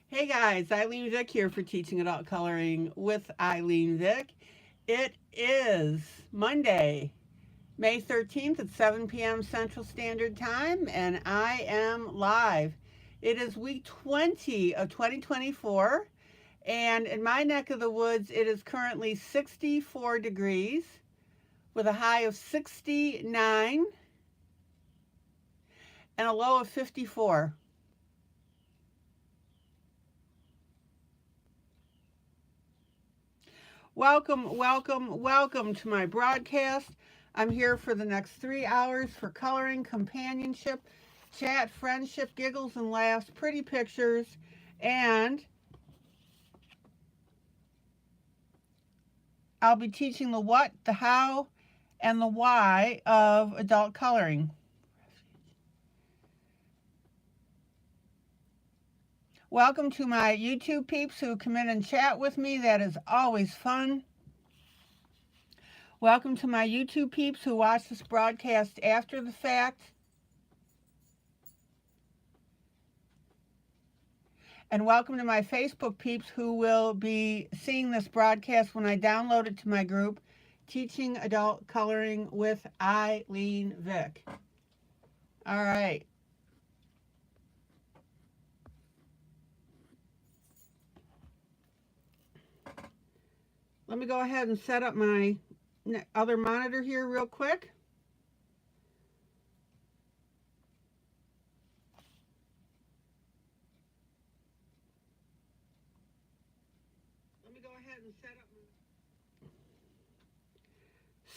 Hey guys, ILene Vick here for Teaching Adult Coloring with ILene Vick. It is Monday, May 13th at 7 p.m. Central Standard Time, and I am live. It is week 20 of 2024, and in my neck of the woods, it is currently 64 degrees with a high of 69 and a low of 54. Welcome to my broadcast. I'm here for the next 3 hours for coloring, companionship, chat, friendship, giggles and laughs, pretty pictures, and I'll be teaching the what, the how, and the why of adult coloring. Welcome to my YouTube peeps who come in and chat with me. That is always fun. Welcome to my YouTube peeps who watch this broadcast after the fact. And welcome to my Facebook peeps who will be seeing this broadcast when I download it to my group, Teaching Adult Coloring with ILene Vick. All right. Let me go ahead and set up my other monitor here real quick.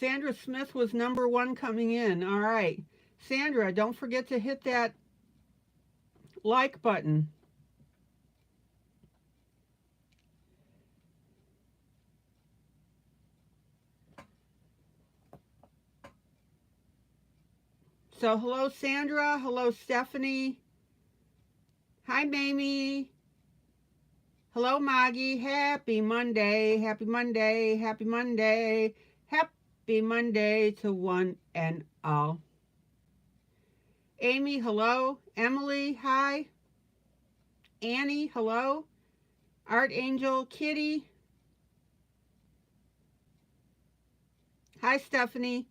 Sandra Smith was number 1 coming in. All right. Sandra, don't forget to hit that like button. So hello Sandra, hello Stephanie. Hi Mamie. Hello Maggie. Happy Monday, happy Monday, happy Monday. Happy Monday to one and all. Amy, hello. Emily, hi. Annie, hello. Art Angel, Kitty. Hi Stephanie.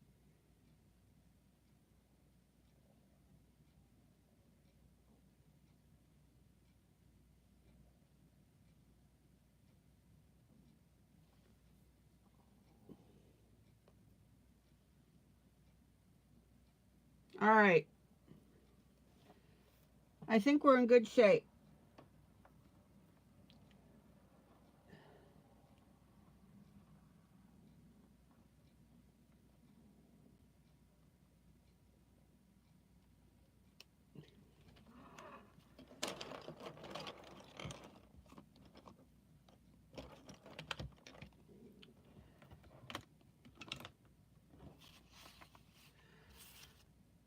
All right. I think we're in good shape.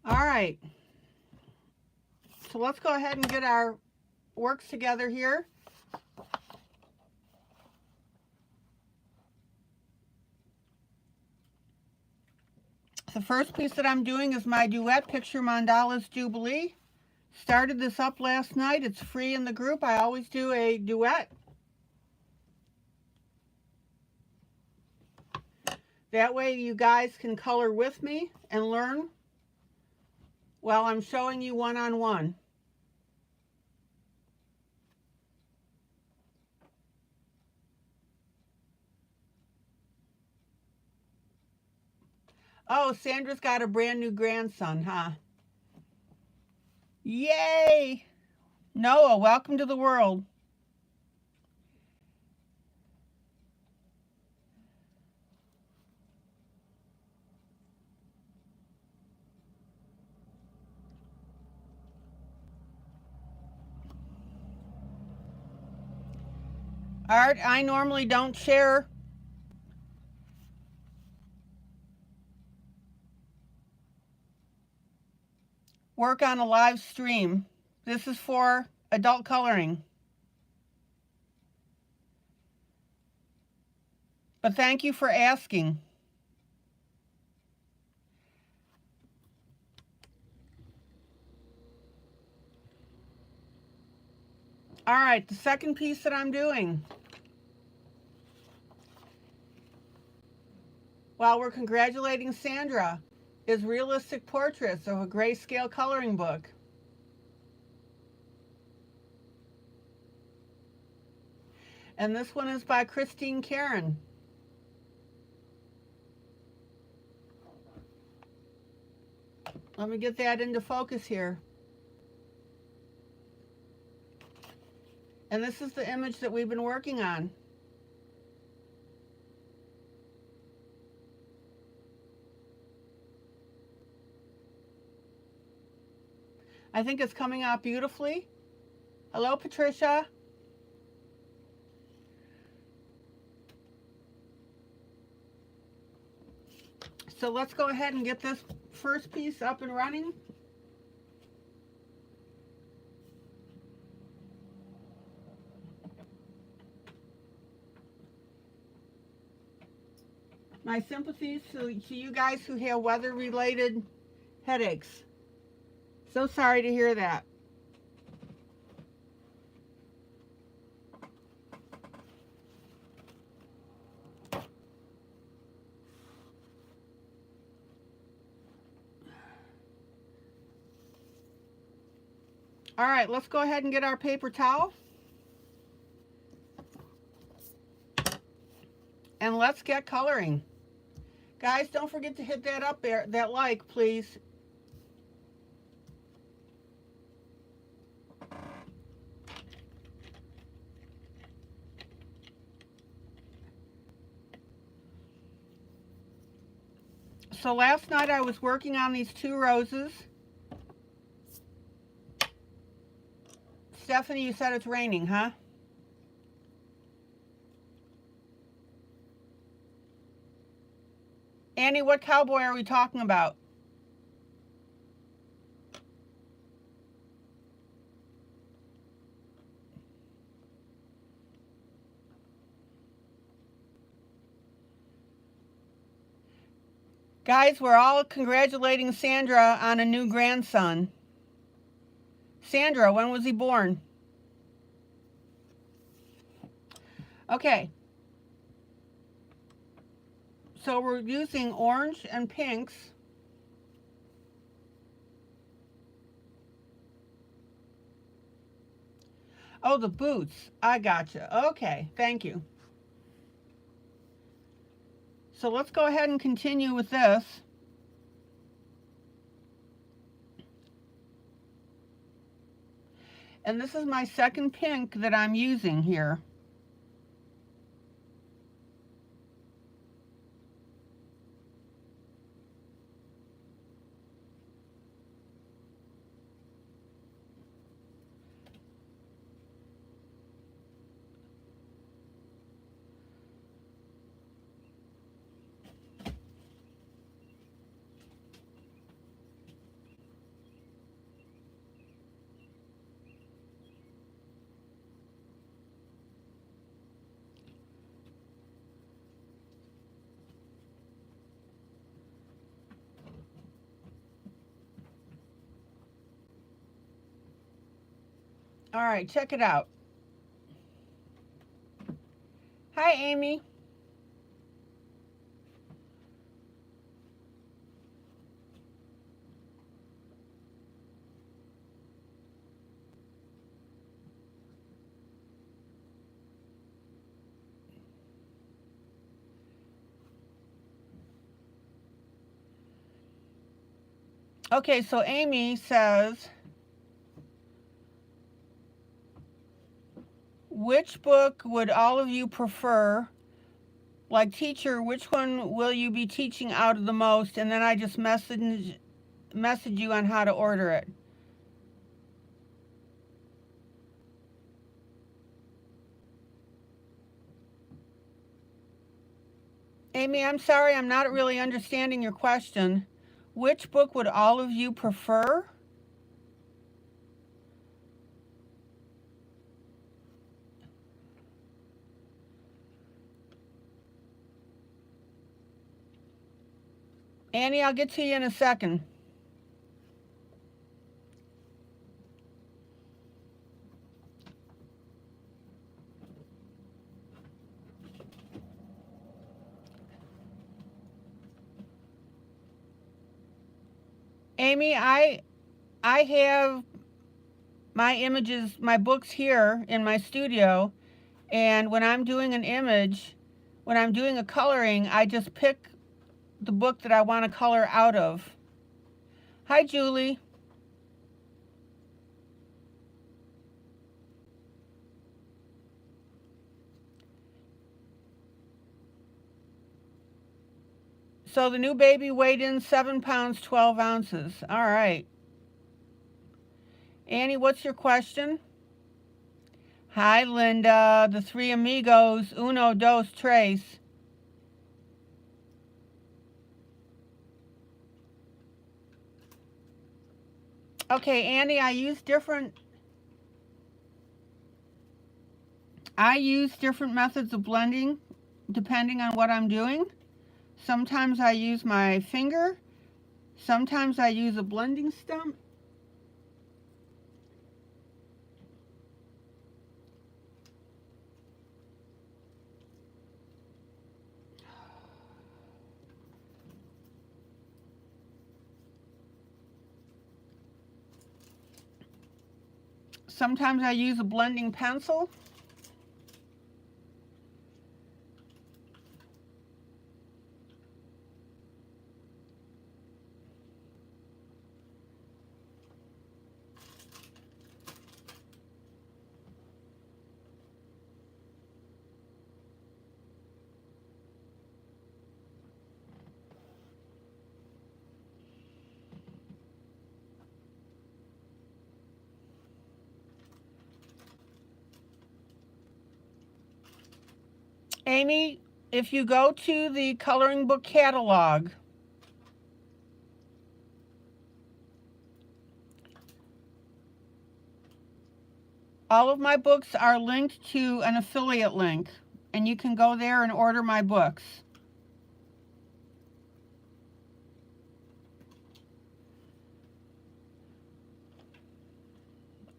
All right. So let's go ahead and get our works together here. The first piece that I'm doing is my duet, Picture Mandala's Jubilee. Started this up last night. It's free in the group. I always do a duet. That way you guys can color with me and learn while I'm showing you one-on-one. Oh, Sandra's got a brand new grandson, huh? Yay! Noah, welcome to the world. Art, I normally don't share work on a live stream. This is for adult coloring. But thank you for asking. All right, the second piece that I'm doing, while we're congratulating Sandra, is Realistic Portraits of a Grayscale Coloring Book. And this one is by Christine Karen. Let me get that into focus here. And this is the image that we've been working on. I think it's coming out beautifully. Hello, Patricia. So let's go ahead and get this first piece up and running. My sympathies to you guys who have weather-related headaches. So sorry to hear that. All right, let's go ahead and get our paper towel. And let's get coloring. Guys, don't forget to hit that up there, that like, please. So last night I was working on these 2 roses. Stephanie, you said it's raining, huh? Annie, what cowboy are we talking about? Guys, we're all congratulating Sandra on a new grandson. Sandra, when was he born? Okay. So we're using orange and pinks. Oh, the boots. I gotcha. Okay, thank you. So let's go ahead and continue with this. And this is my second pink that I'm using here. All right, check it out. Hi, Amy. Okay, so Amy says, which book would all of you prefer? Like, teacher, which one will you be teaching out of the most? And then I just message you on how to order it. Amy, I'm sorry, I'm not really understanding your question. Which book would all of you prefer? Annie, I'll get to you in a second. Amy, I have my images, my books here in my studio, and when I'm doing an image, when I'm doing a coloring, I just pick the book that I want to color out of. Hi, Julie. So the new baby weighed in 7 pounds, 12 ounces. All right. Annie, what's your question? Hi, Linda. The three amigos, uno, dos, tres. Okay, Annie, I use different methods of blending depending on what I'm doing. Sometimes I use my finger. Sometimes I use a blending stump. Sometimes I use a blending pencil. Amy, if you go to the coloring book catalog, all of my books are linked to an affiliate link, and you can go there and order my books.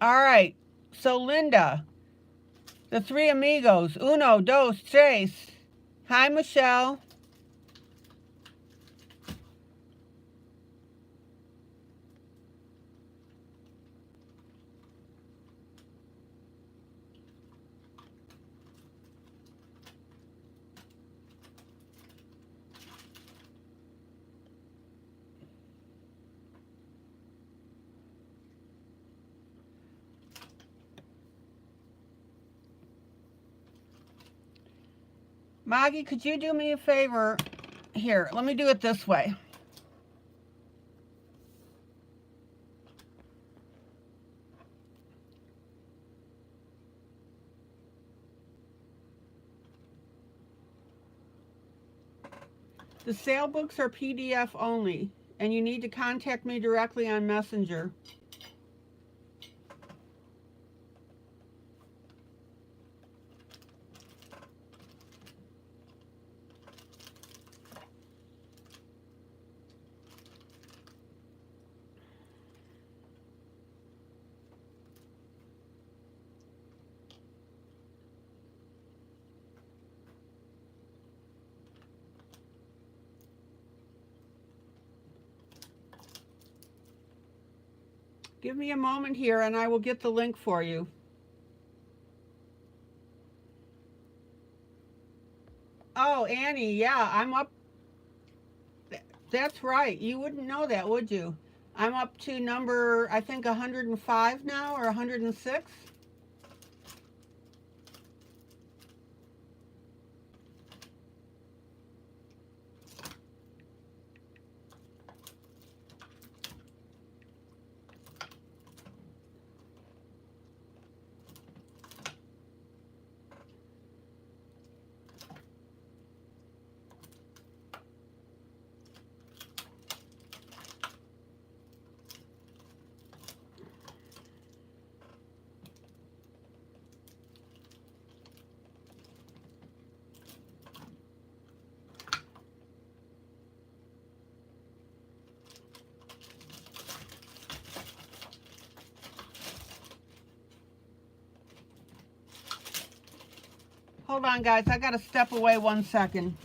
All right, so Linda, the three amigos, uno, dos, tres. Hi, Michelle. Maggie, could you do me a favor? Here, let me do it this way. The sale books are PDF only, and you need to contact me directly on Messenger. Give me a moment here and I will get the link for you. Oh, Annie, yeah, I'm up. That's right. You wouldn't know that, would you? I'm up to number, I think, 105 now, or 106. Hold on, guys. I got to step away 1 second.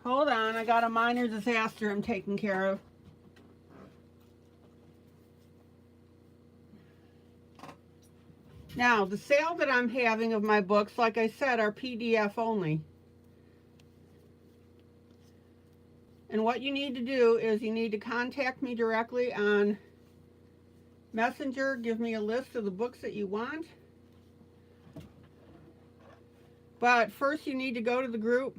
Hold on, I got a minor disaster I'm taking care of. Now, the sale that I'm having of my books, like I said, are PDF only. And what you need to do is you need to contact me directly on Messenger. Give me a list of the books that you want. But first you need to go to the group.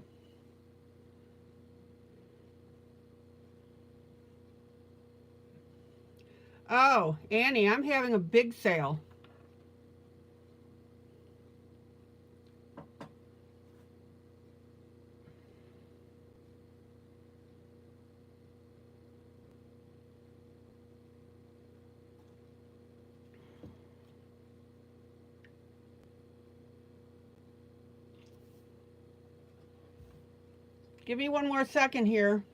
Oh, Annie, I'm having a big sale. Give me one more second here.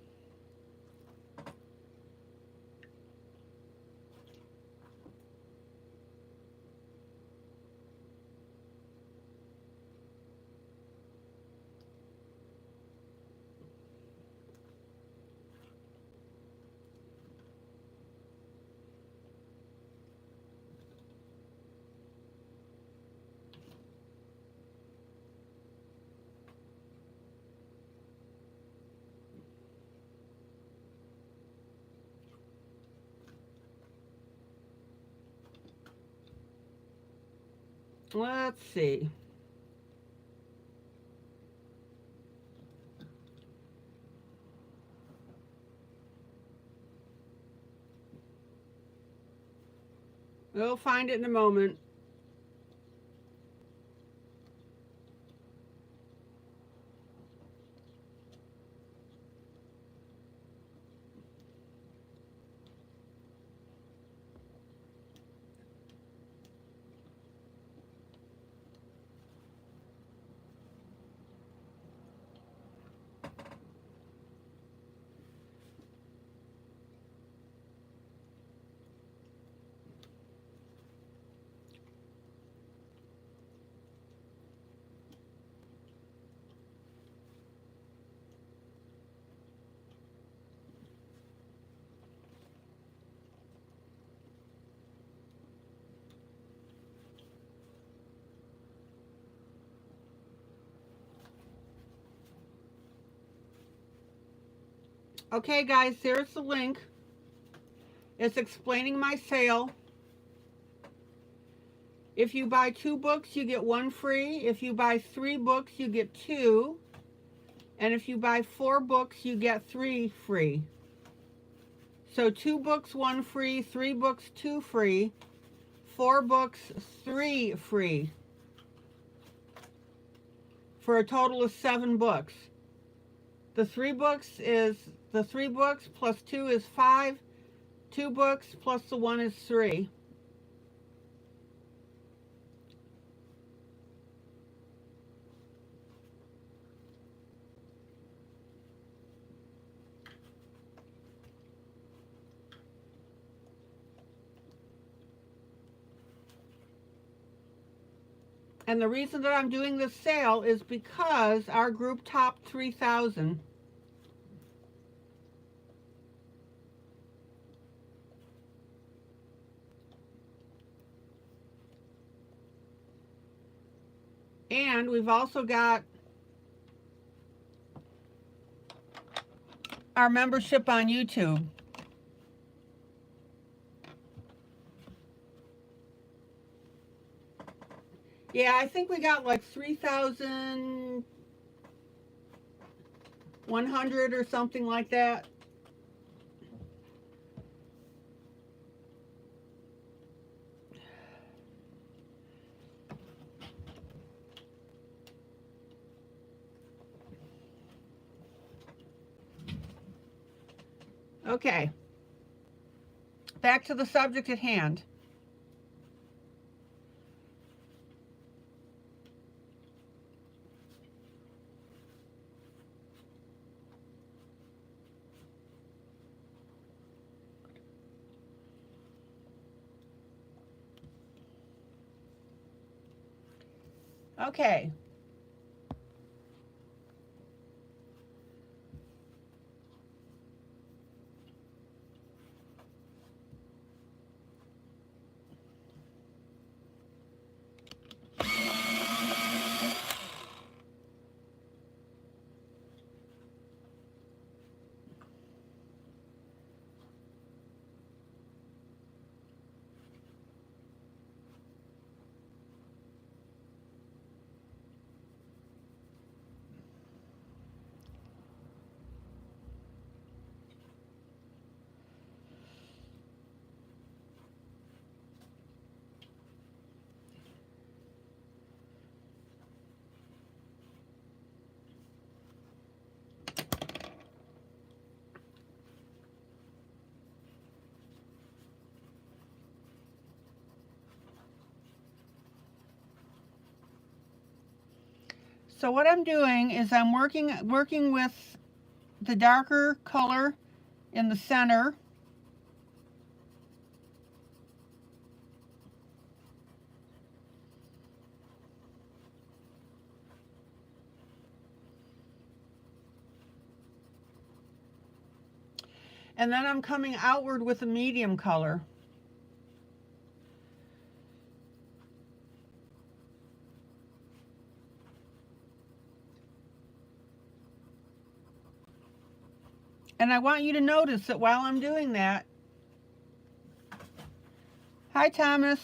Let's see. We'll find it in a moment. Okay, guys, there's the link. It's explaining my sale. If you buy 2 books, you get 1 free. If you buy 3 books, you get 2. And if you buy 4 books, you get 3 free. So 2 books, 1 free, 3 books, 2 free, 4 books, 3 free, for a total of 7 books. The 3 books plus 2 is 5. 2 books plus the 1 is 3. And the reason that I'm doing this sale is because our group topped 3,000. And we've also got our membership on YouTube. Yeah, I think we got like 3,100 or something like that. Okay, back to the subject at hand. Okay. So what I'm doing is I'm working with the darker color in the center. And then I'm coming outward with a medium color. And I want you to notice that while I'm doing that, hi Thomas.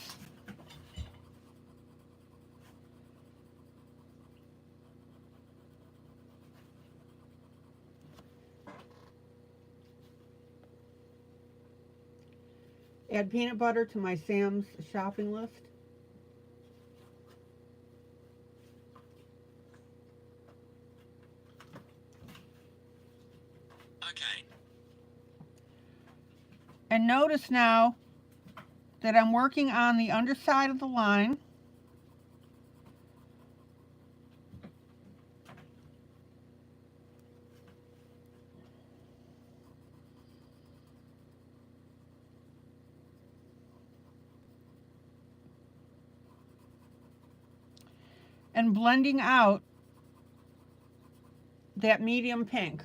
Add peanut butter to my Sam's shopping list. Okay. And notice now that I'm working on the underside of the line. And blending out that medium pink.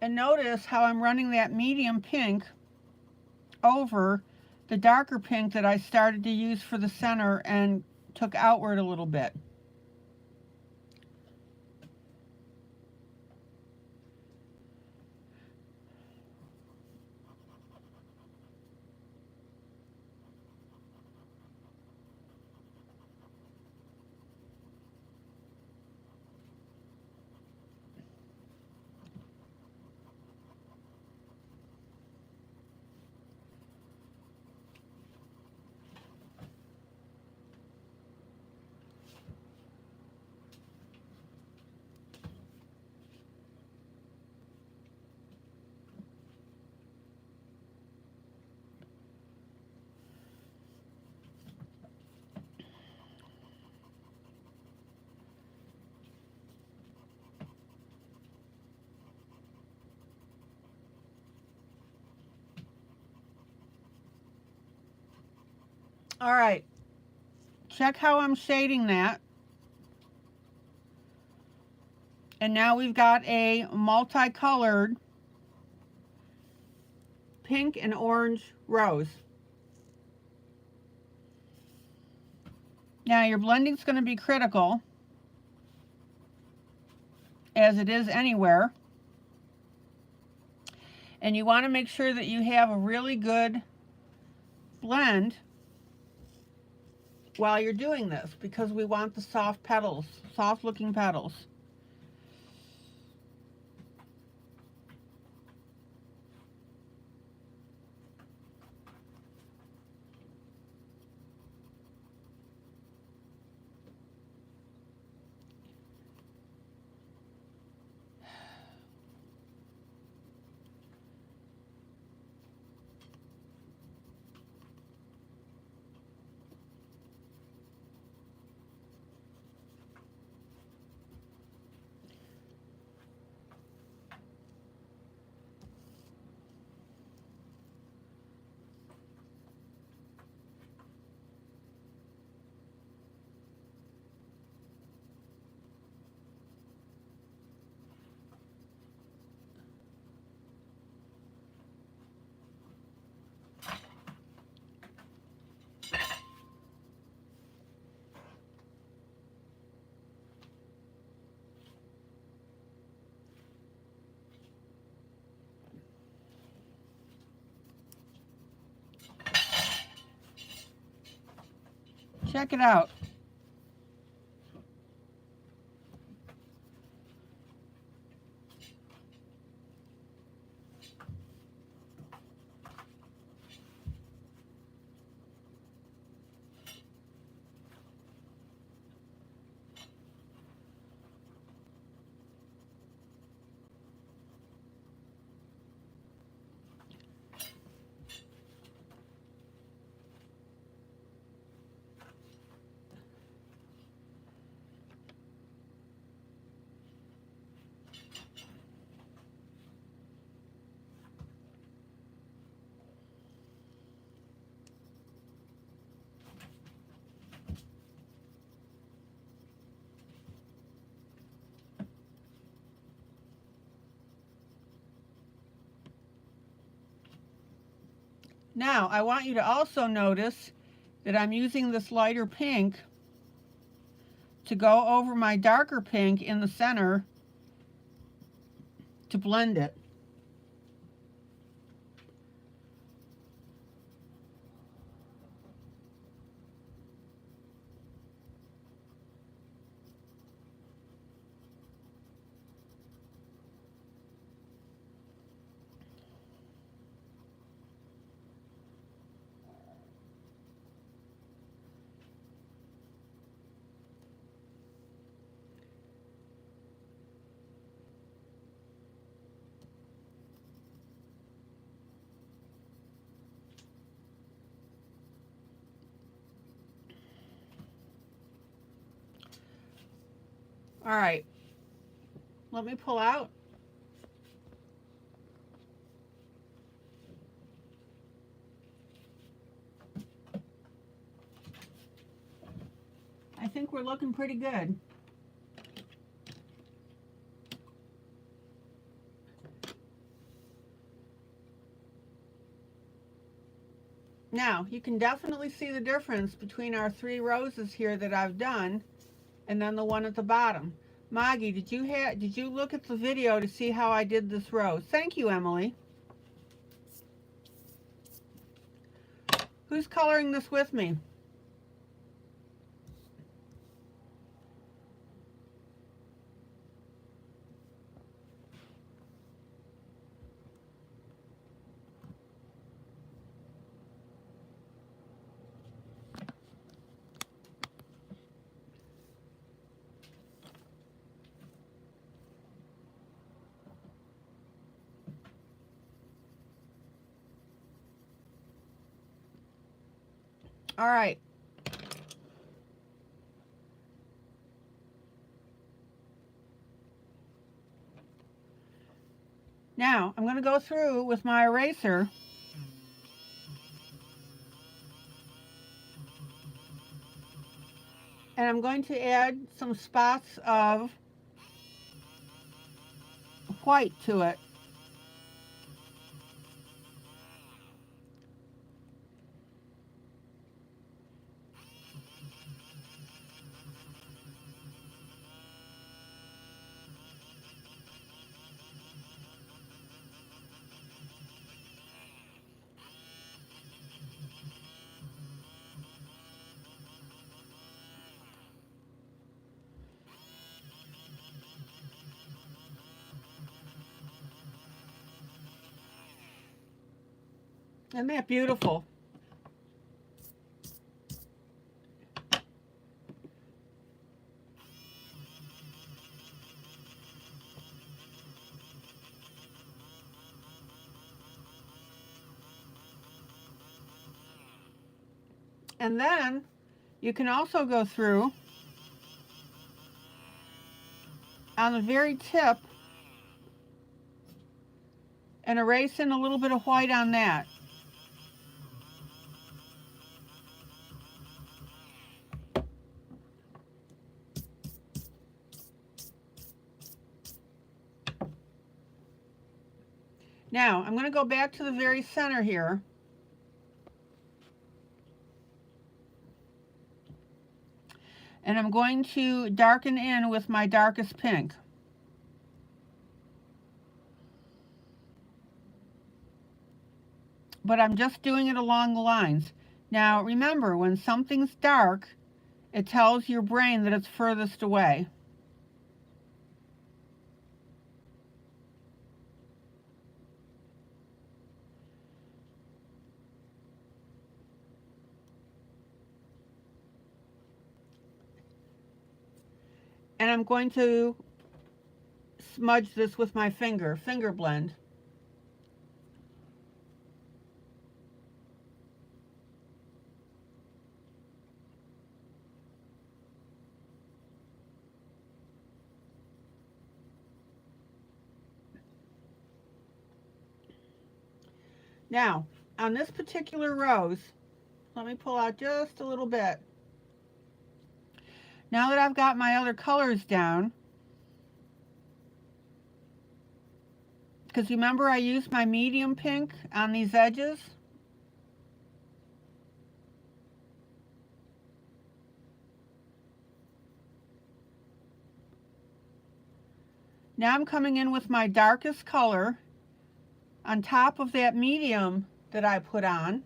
And notice how I'm running that medium pink over the darker pink that I started to use for the center and took outward a little bit. All right, check how I'm shading that. And now we've got a multicolored pink and orange rose. Now your blending is going to be critical, as it is anywhere. And you want to make sure that you have a really good blend while you're doing this, because we want the soft petals, soft looking petals. Check it out. Now, I want you to also notice that I'm using this lighter pink to go over my darker pink in the center to blend it. All right, let me pull out. I think we're looking pretty good. Now, you can definitely see the difference between our 3 roses here that I've done and then the one at the bottom. Maggie, did you look at the video to see how I did this rose? Thank you, Emily. Who's coloring this with me? All right. Now, I'm going to go through with my eraser and I'm going to add some spots of white to it. Isn't that beautiful? And then you can also go through on the very tip and erase in a little bit of white on that. Now, I'm going to go back to the very center here. And I'm going to darken in with my darkest pink. But I'm just doing it along the lines. Now, remember, when something's dark, it tells your brain that it's furthest away. And I'm going to smudge this with my finger blend. Now, on this particular rose, let me pull out just a little bit. Now that I've got my other colors down, because remember I used my medium pink on these edges, Now I'm coming in with my darkest color on top of that medium that I put on.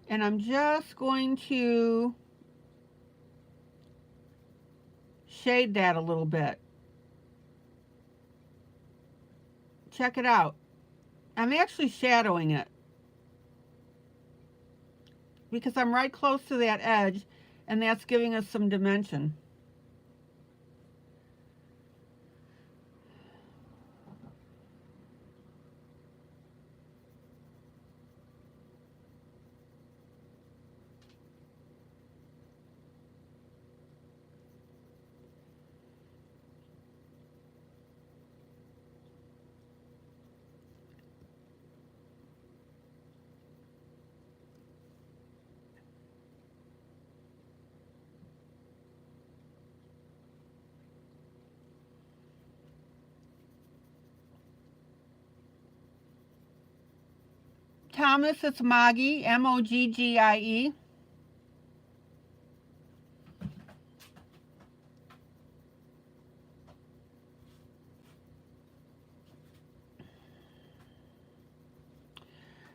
And I'm just going to shade that a little bit. Check it out. I'm actually shadowing it because I'm right close to that edge, and that's giving us some dimension. Thomas, it's Moggie, M-O-G-G-I-E.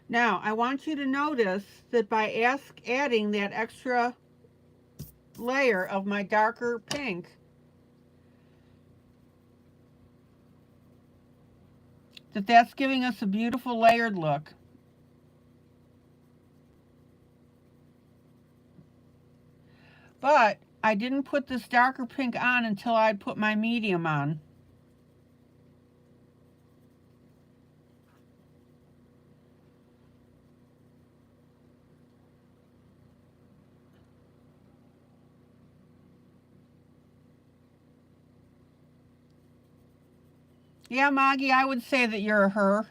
Now, I want you to notice that by adding that extra layer of my darker pink, that's giving us a beautiful layered look. But I didn't put this darker pink on until I'd put my medium on. Yeah, Moggie, I would say that you're a her.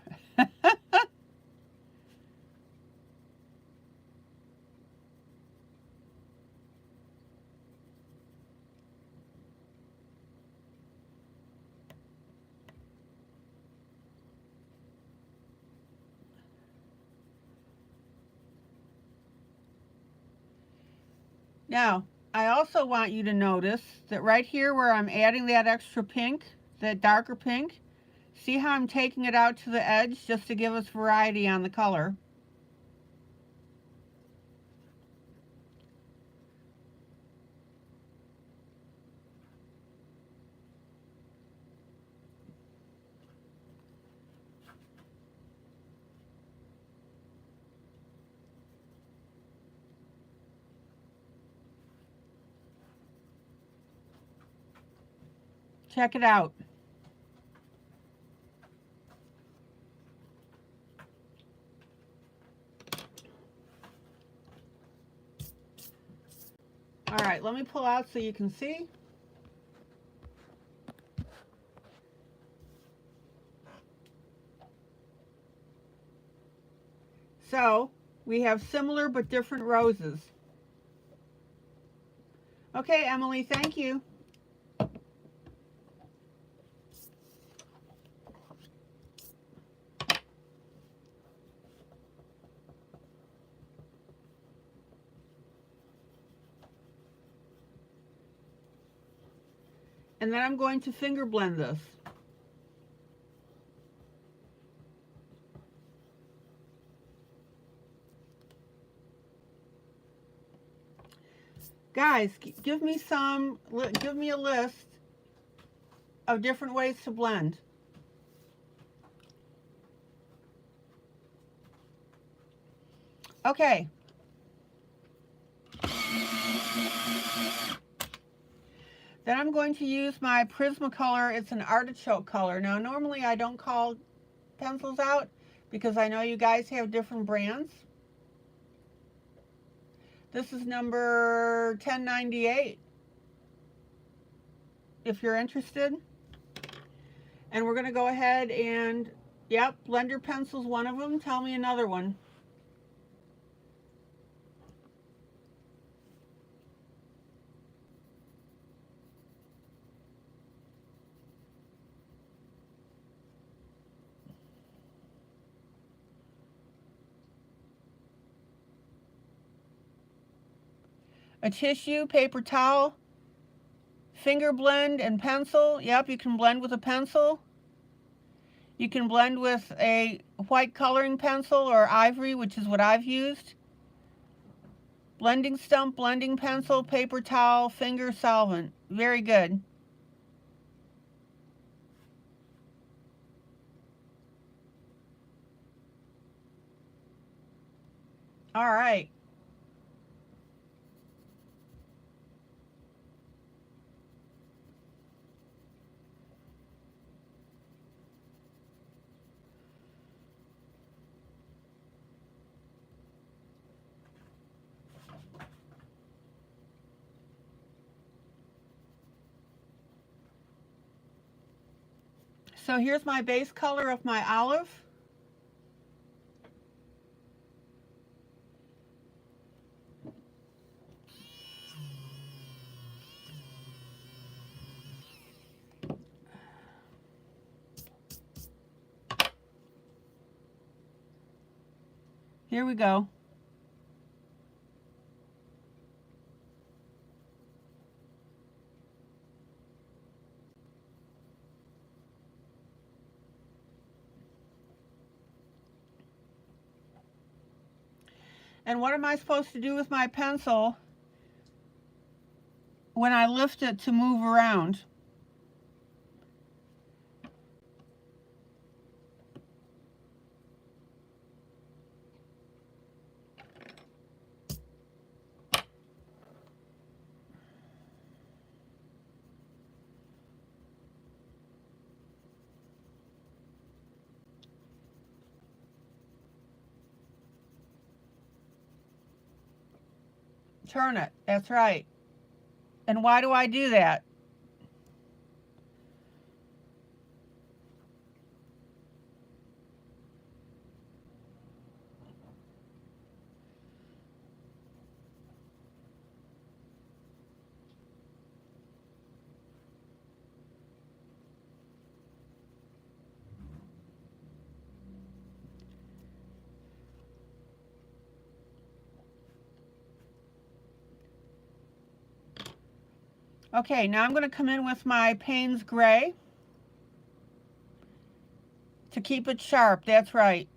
Now, I also want you to notice that right here where I'm adding that extra pink, that darker pink, see how I'm taking it out to the edge just to give us variety on the color. Check it out. All right, let me pull out so you can see. So we have similar but different roses. Okay, Emily, thank you. And then I'm going to finger blend this. Guys, give me a list of different ways to blend. Okay. Then I'm going to use my Prismacolor. It's an artichoke color. Now, normally I don't call pencils out because I know you guys have different brands. This is number 1098, if you're interested. And we're going to go ahead and, yep, blender pencil's one of them. Tell me another one. A tissue, paper towel, finger blend and pencil. Yep, you can blend with a pencil. You can blend with a white coloring pencil or ivory, which is what I've used. Blending stump, blending pencil, paper towel, finger solvent. Very good. All right. So here's my base color of my olive. Here we go. And what am I supposed to do with my pencil when I lift it to move around? Turn it. That's right. And why do I do that? Okay, now I'm going to come in with my Payne's Gray to keep it sharp. That's right.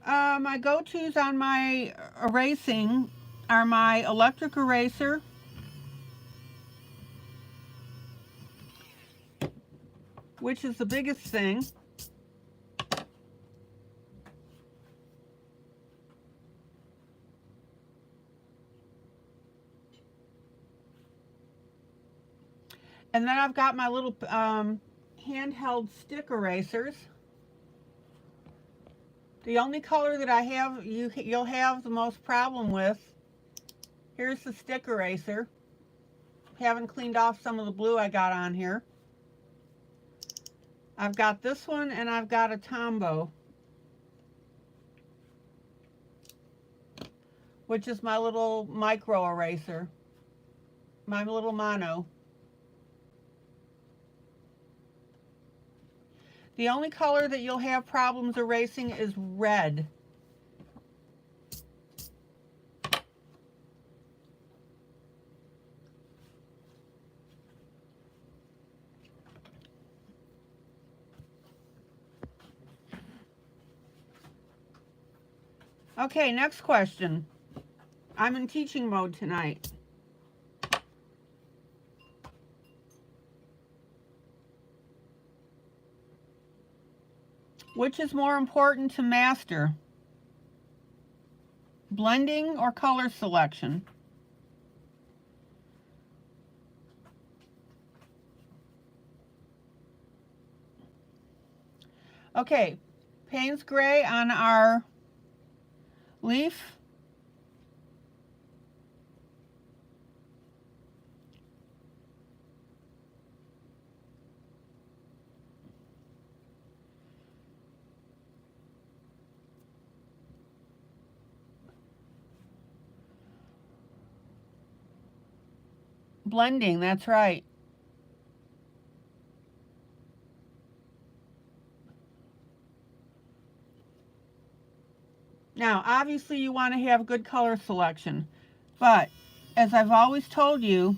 My go-tos on my erasing are my electric eraser, which is the biggest thing. And then I've got my little handheld stick erasers. The only color that I have, you'll have the most problem with, here's the stick eraser. Haven't cleaned off some of the blue I got on here. I've got this one and I've got a Tombow, which is my little micro eraser, my little mono. The only color that you'll have problems erasing is red. Okay, next question. I'm in teaching mode tonight. Which is more important to master? Blending or color selection? Okay, Payne's Gray on our leaf. Blending, that's right. Now, obviously you want to have good color selection, but as I've always told you,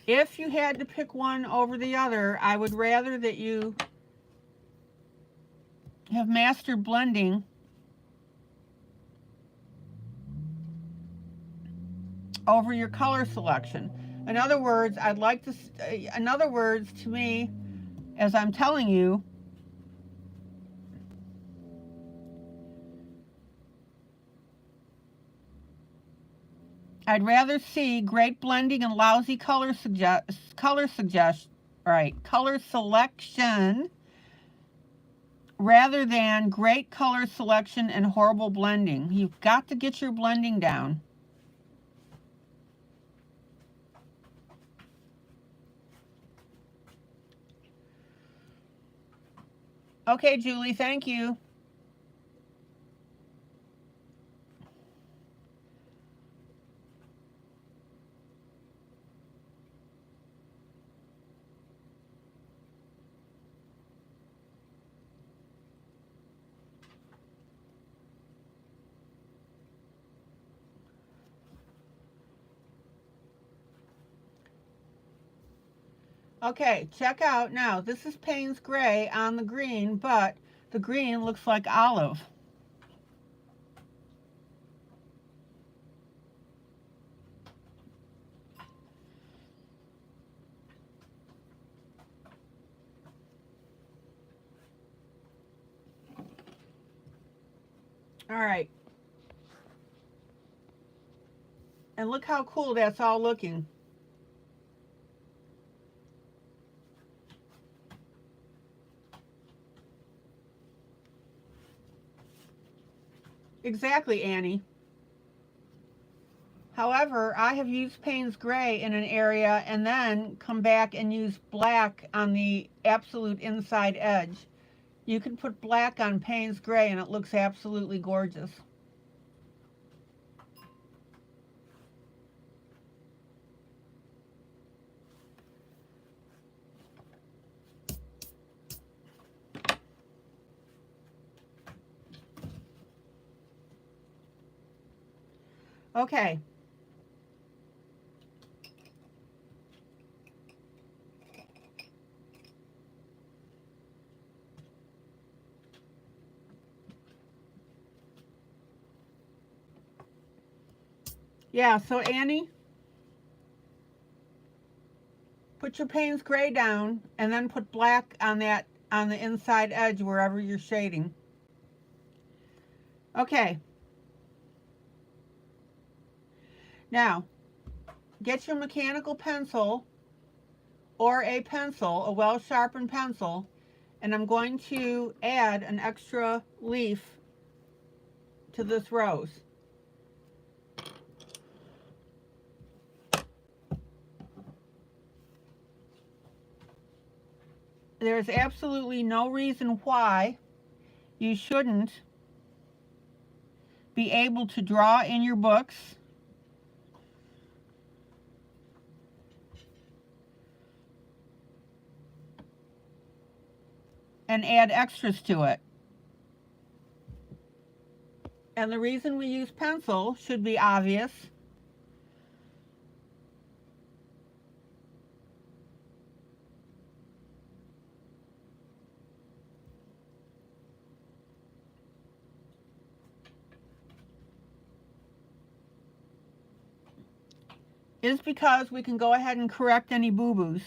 if you had to pick one over the other, I would rather that you have mastered blending over your color selection. In other words, to me, as I'm telling you, I'd rather see great blending and lousy color selection rather than great color selection and horrible blending. You've got to get your blending down. Okay, Julie, thank you. Okay, check out now. This is Payne's Gray on the green, but the green looks like olive. All right. And look how cool that's all looking. Exactly, Annie. However, I have used Payne's Gray in an area and then come back and use black on the absolute inside edge. You can put black on Payne's Gray and it looks absolutely gorgeous. Okay. Yeah, so Annie, put your Payne's Gray down and then put black on that, on the inside edge wherever you're shading. Okay. Now, get your mechanical pencil or a pencil, a well-sharpened pencil, and I'm going to add an extra leaf to this rose. There's absolutely no reason why you shouldn't be able to draw in your books and add extras to it. And the reason we use pencil should be obvious. Is because we can go ahead and correct any boo-boos.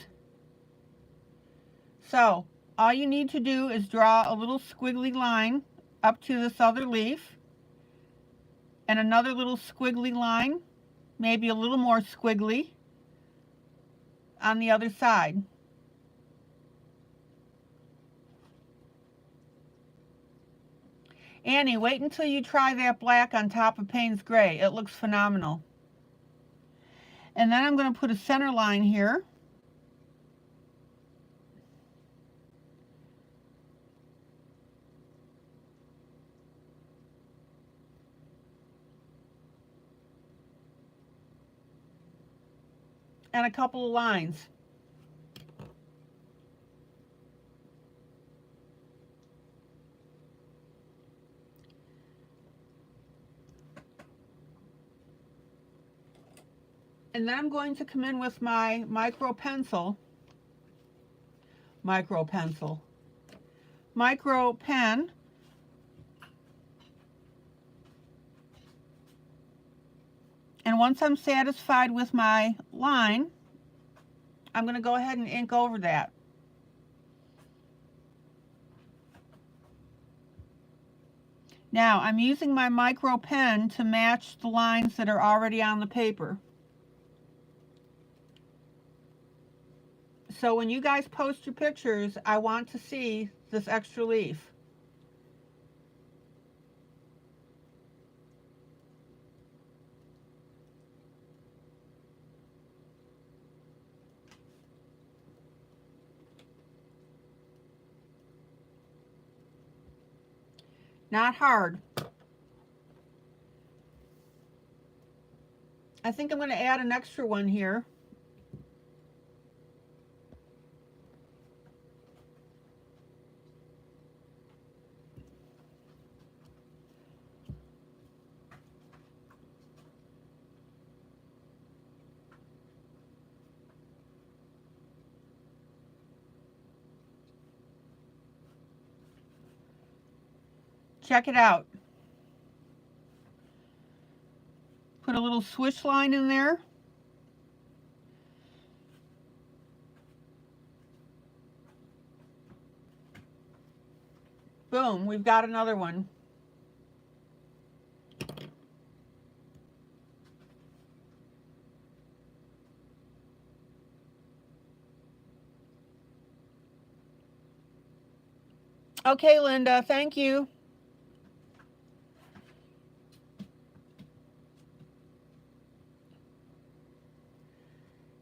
So all you need to do is draw a little squiggly line up to this other leaf and another little squiggly line, maybe a little more squiggly, on the other side. Annie, wait until you try that black on top of Payne's Gray. It looks phenomenal. And then I'm going to put a center line here. And a couple of lines. And then I'm going to come in with my micro pen, and once I'm satisfied with my line, I'm going to go ahead and ink over that. Now I'm using my micro pen to match the lines that are already on the paper. So when you guys post your pictures, I want to see this extra leaf. Not hard. I think I'm going to add an extra one here. Check it out. Put a little swish line in there. Boom, we've got another one. Okay, Linda, thank you.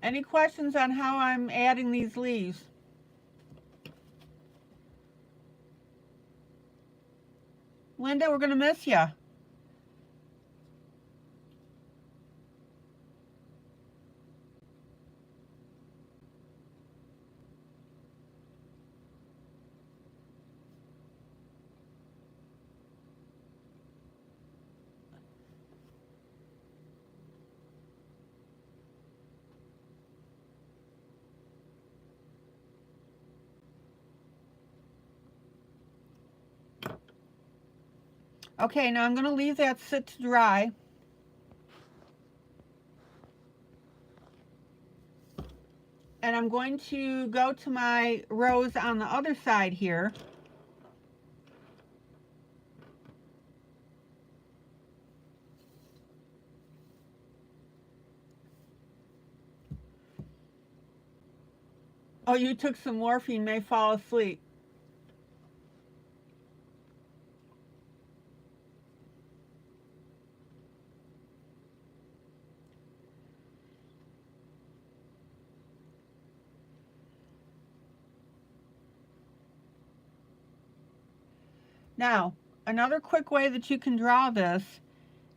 Any questions on how I'm adding these leaves? Linda, we're going to miss you. Okay, now I'm going to leave that sit to dry. And I'm going to go to my rose on the other side here. Oh, you took some morphine, may fall asleep. Now, another quick way that you can draw this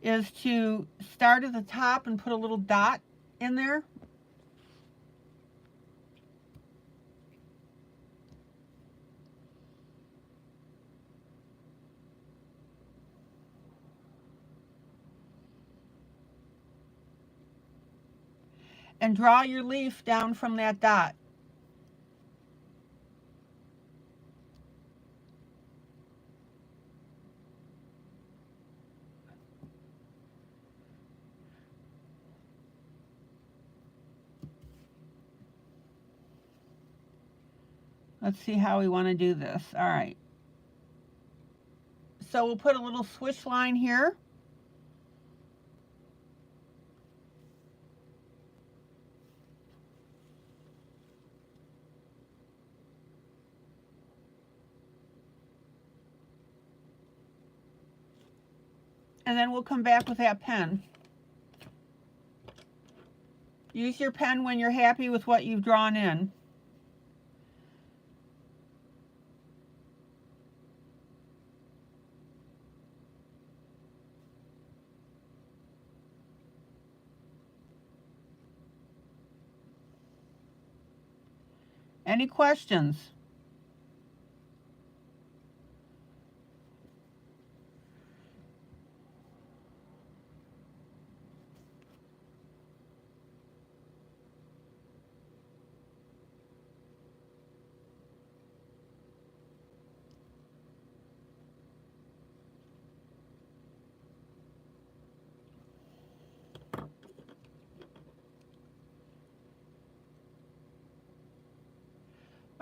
is to start at the top and put a little dot in there. And draw your leaf down from that dot. Let's see how we want to do this. All right. So we'll put a little swish line here. And then we'll come back with that pen. Use your pen when you're happy with what you've drawn in. Any questions?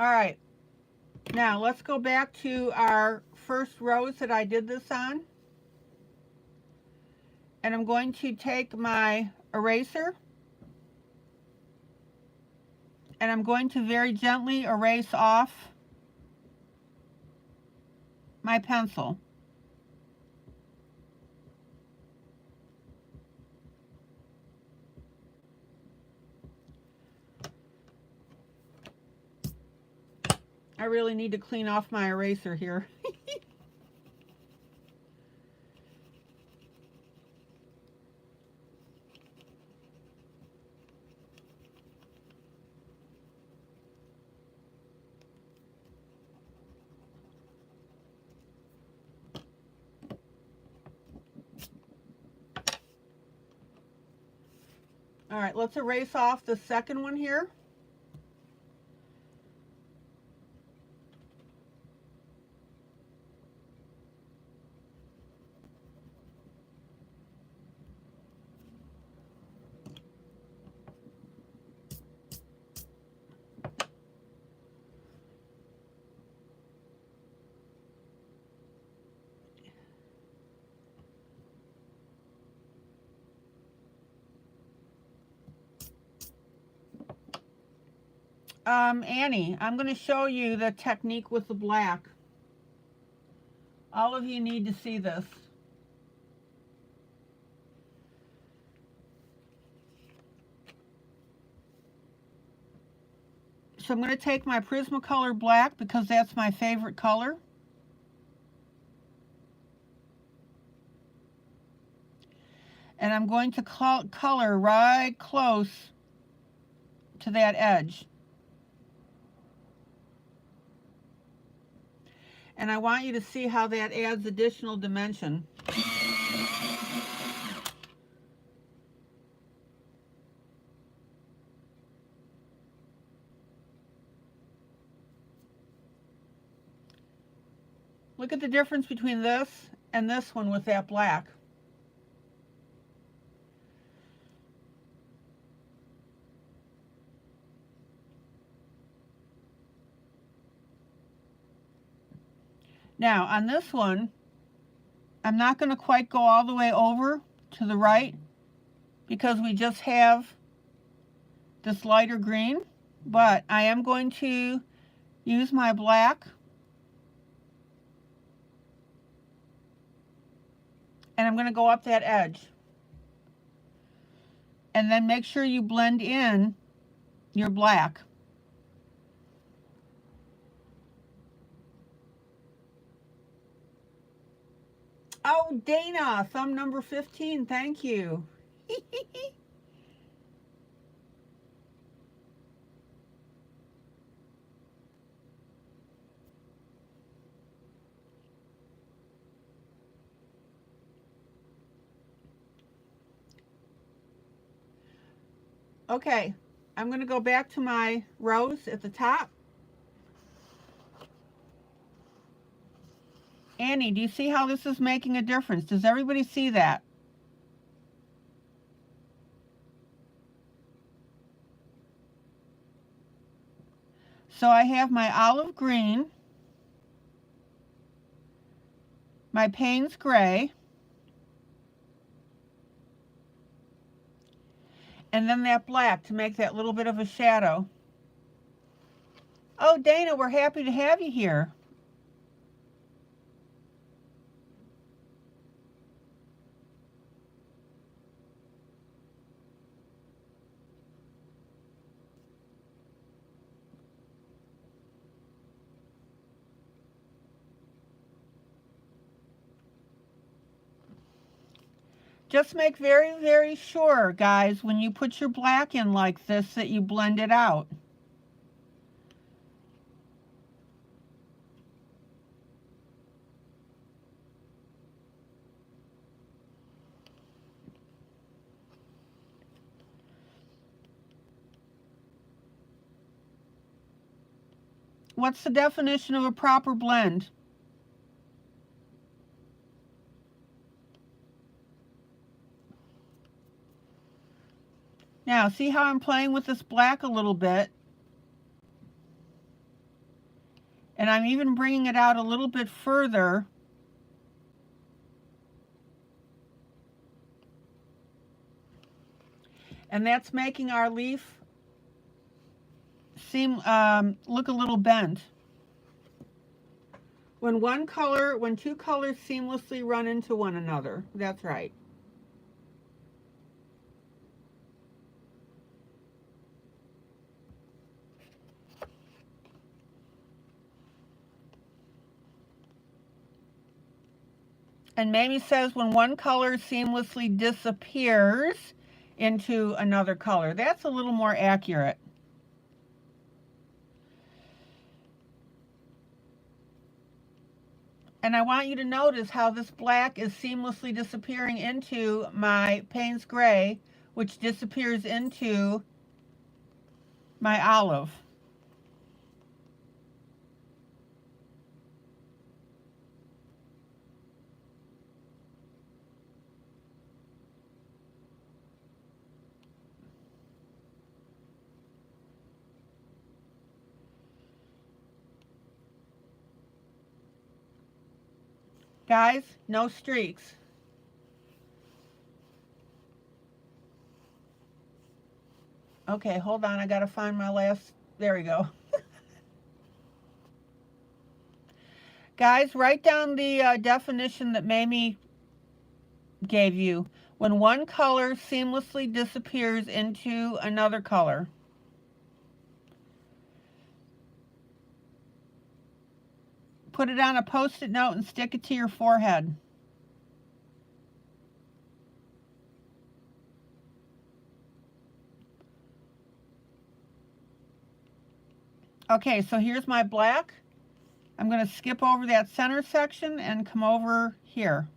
All right, now let's go back to our first rose that I did this on. And I'm going to take my eraser and I'm going to very gently erase off my pencil. I really need to clean off my eraser here. All right, let's erase off the second one here. Annie, I'm going to show you the technique with the black. All of you need to see this. So I'm going to take my Prismacolor black because that's my favorite color. And I'm going to color right close to that edge. And I want you to see how that adds additional dimension. Look at the difference between this and this one with that black. Now on this one, I'm not going to quite go all the way over to the right because we just have this lighter green, but I am going to use my black and I'm going to go up that edge. And then make sure you blend in your black. Oh, Dana, thumb number 15, thank you. Okay, I'm going to go back to my rose at the top. Annie, do you see how this is making a difference? Does everybody see that? So I have my olive green, my Payne's gray, and then that black to make that little bit of a shadow. Oh, Dana, we're happy to have you here. Just make very, very sure, guys, when you put your black in like this, that you blend it out. What's the definition of a proper blend? Now, see how I'm playing with this black a little bit? And I'm even bringing it out a little bit further. And that's making our leaf seem look a little bent. When two colors seamlessly run into one another. That's right. And Mamie says when one color seamlessly disappears into another color. That's a little more accurate. And I want you to notice how this black is seamlessly disappearing into my Payne's Gray, which disappears into my olive. Guys, no streaks. Okay, hold on. I got to find my last. There we go. Guys, write down the definition that Mamie gave you. When one color seamlessly disappears into another color. Put it on a Post-it note and stick it to your forehead. Okay, so here's my black. I'm going to skip over that center section and come over here.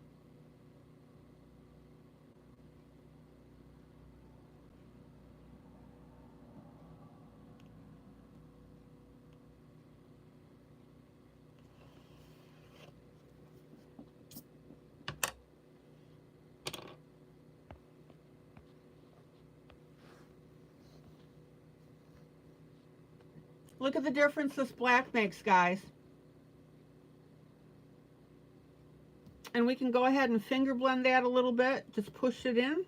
Look at the difference this black makes, guys. And we can go ahead and finger blend that a little bit. Just push it in.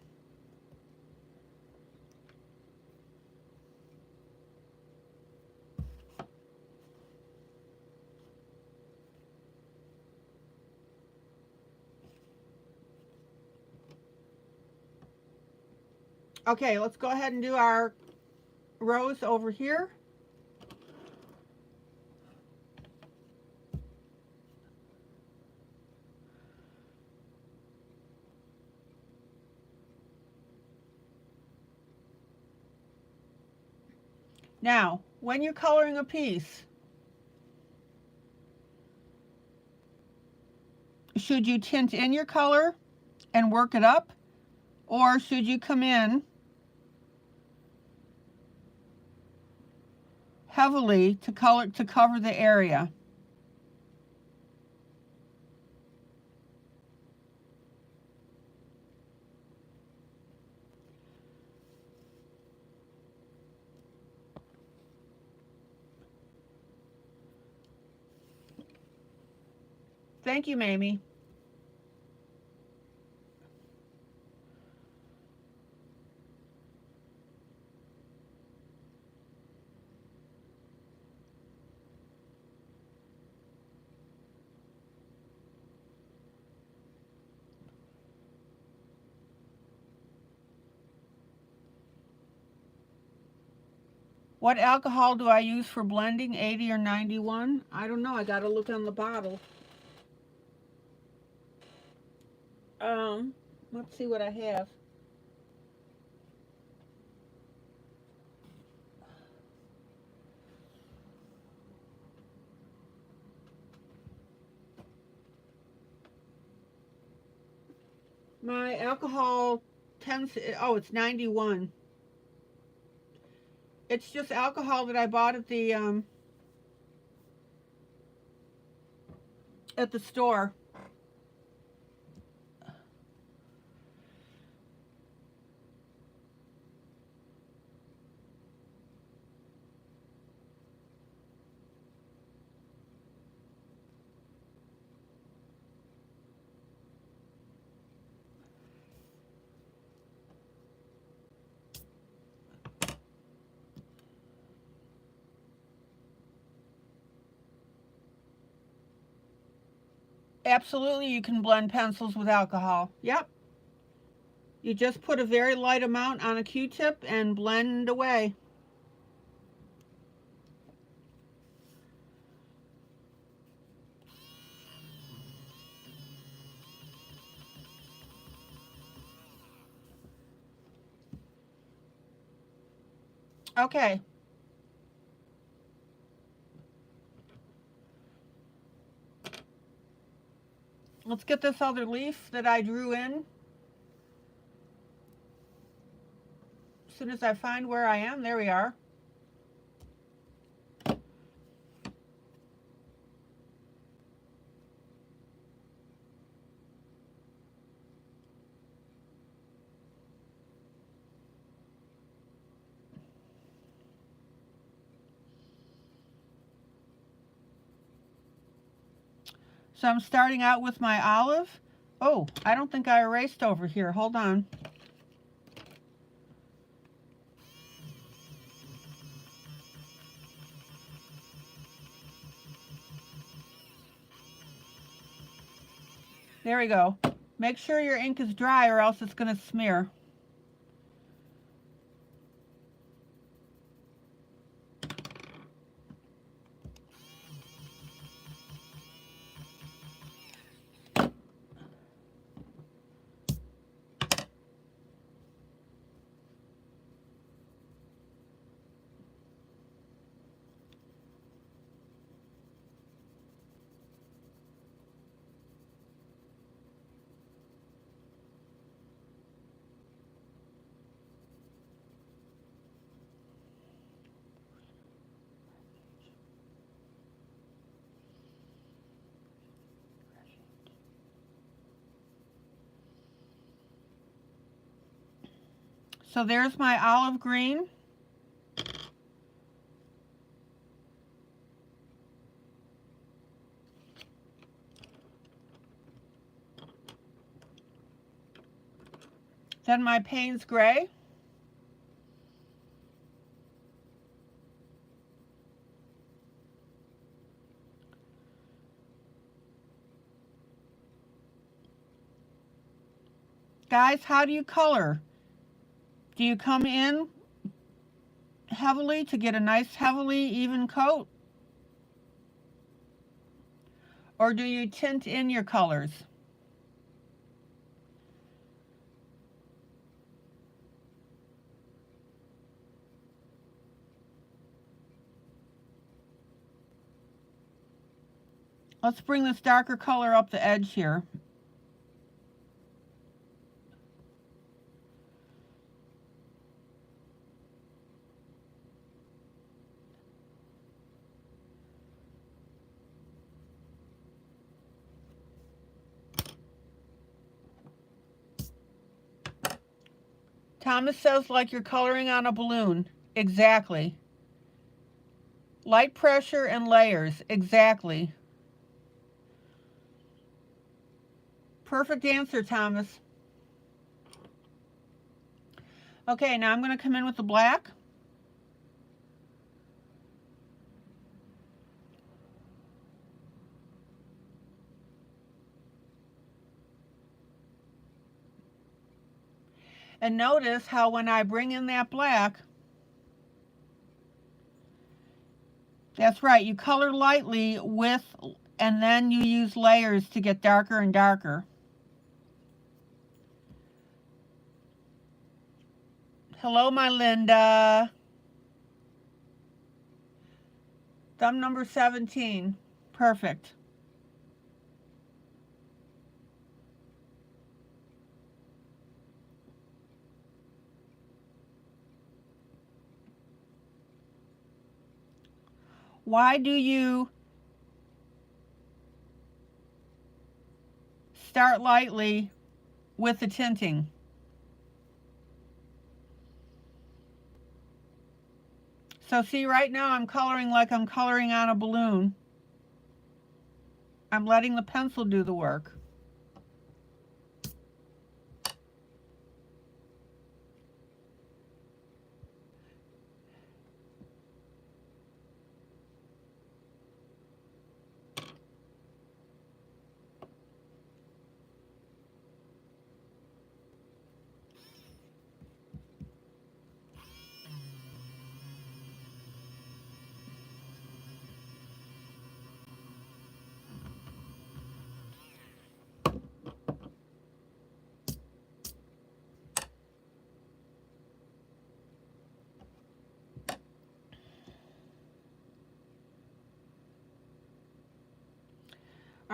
Okay, let's go ahead and do our rose over here. Now, when you're coloring a piece, should you tint in your color and work it up, or should you come in heavily to cover the area? Thank you, Mamie. What alcohol do I use for blending, 80 or 91? I don't know. I got to look on the bottle. Let's see what I have. My alcohol tends to, oh, it's 91. It's just alcohol that I bought at the store. Absolutely, you can blend pencils with alcohol. Yep. You just put a very light amount on a Q-tip and blend away. Okay. Let's get this other leaf that I drew in. As soon as I find where I am, there we are. So I'm starting out with my olive. Oh, I don't think I erased over here. Hold on. There we go. Make sure your ink is dry or else it's going to smear. So there's my olive green. Then my Payne's gray. Guys, how do you color? Do you come in heavily to get a nice heavily even coat? Or do you tint in your colors? Let's bring this darker color up the edge here. Thomas says like you're coloring on a balloon. Exactly. Light pressure and layers. Exactly. Perfect answer, Thomas. Okay, now I'm going to come in with the black. And notice how when I bring in that black, that's right, you color lightly with, and then you use layers to get darker and darker. Hello, my Linda. Thumb number 17. Perfect. Why do you start lightly with the tinting? So see, right now I'm coloring like I'm coloring on a balloon. I'm letting the pencil do the work.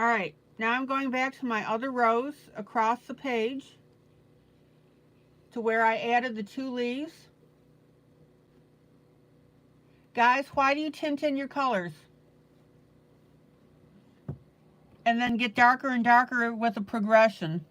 All right, now I'm going back to my other rows across the page to where I added the 2 leaves. Guys, why do you tint in your colors? And then get darker and darker with a progression.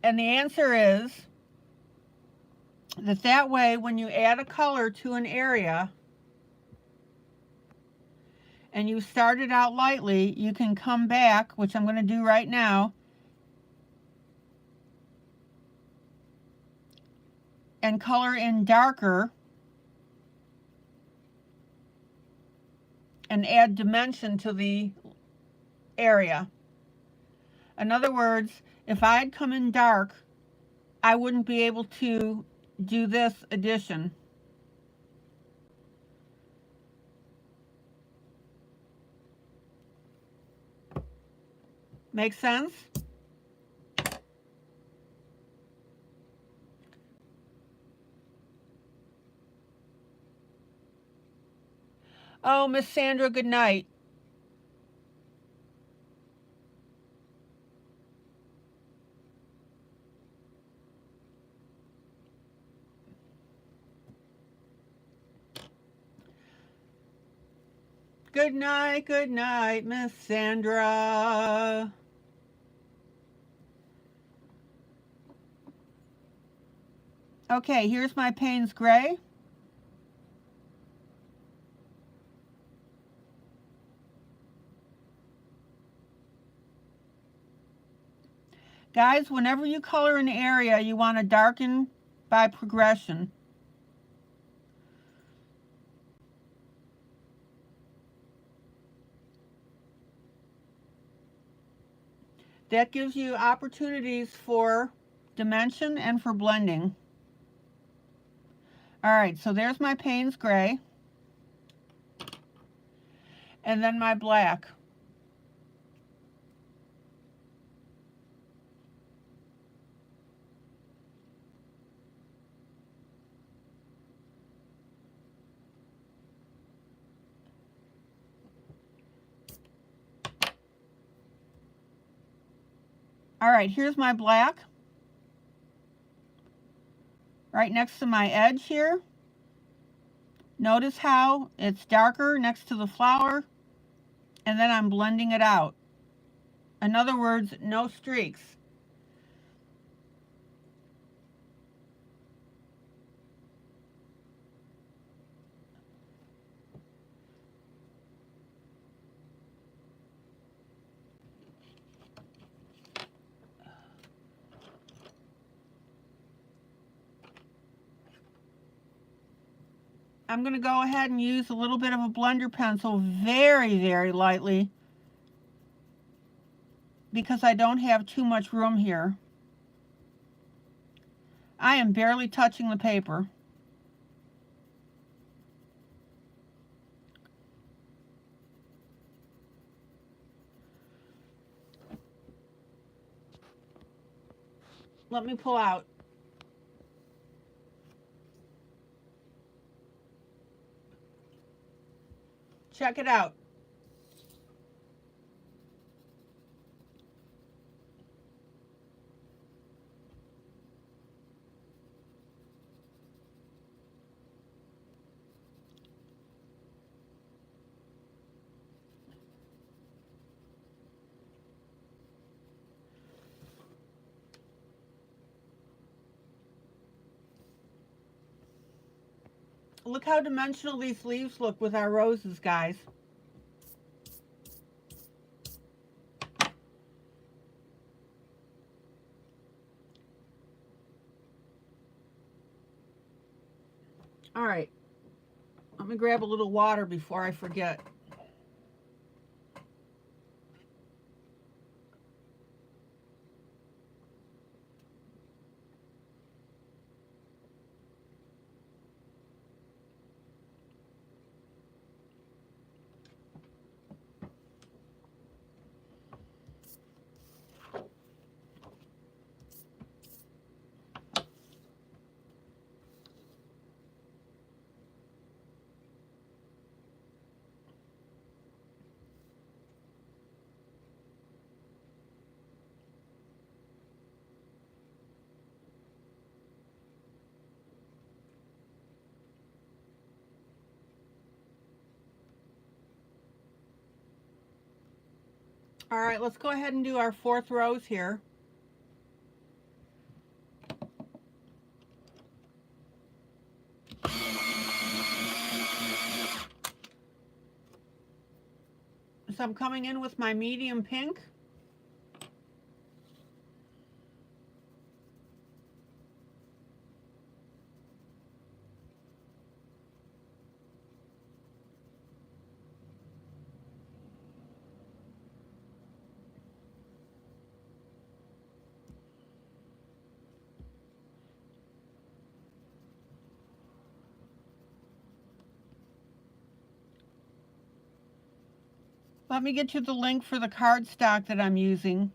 And the answer is that way when you add a color to an area and you start it out lightly, you can come back, which I'm going to do right now, and color in darker and add dimension to the area. In other words, if I had come in dark, I wouldn't be able to do this addition. Make sense? Oh, Miss Sandra, good night. Good night, Miss Sandra. Okay, here's my Payne's Gray. Guys, whenever you color an area, you want to darken by progression. That gives you opportunities for dimension and for blending. All right, so there's my Payne's Gray. And then my black. All right, here's my black. Right next to my edge here. Notice how it's darker next to the flower, and then I'm blending it out. In other words, no streaks. I'm going to go ahead and use a little bit of a blender pencil very, very lightly because I don't have too much room here. I am barely touching the paper. Let me pull out. Check it out. Look how dimensional these leaves look with our roses, guys. All right, let me grab a little water before I forget. All right, let's go ahead and do our 4th rows here. So I'm coming in with my medium pink. Let me get you the link for the cardstock that I'm using.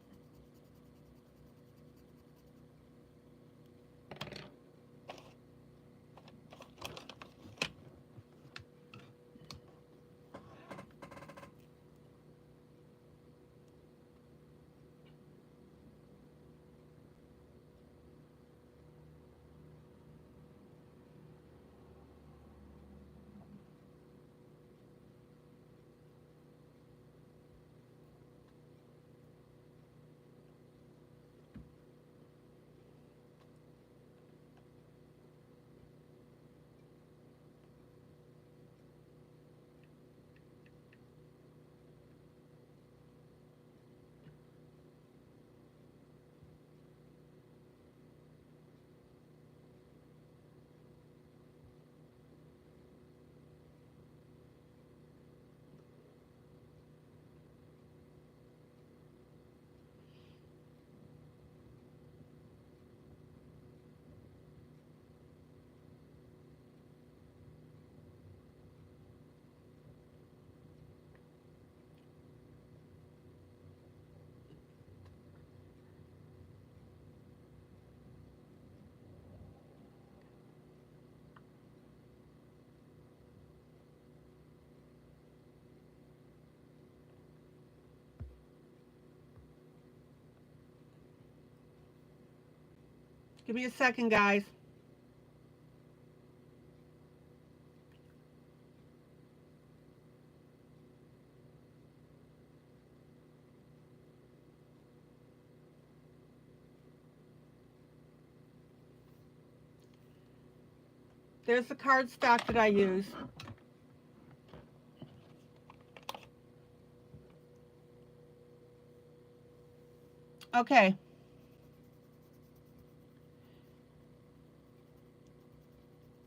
Give me a second, guys. There's the cardstock that I use. Okay.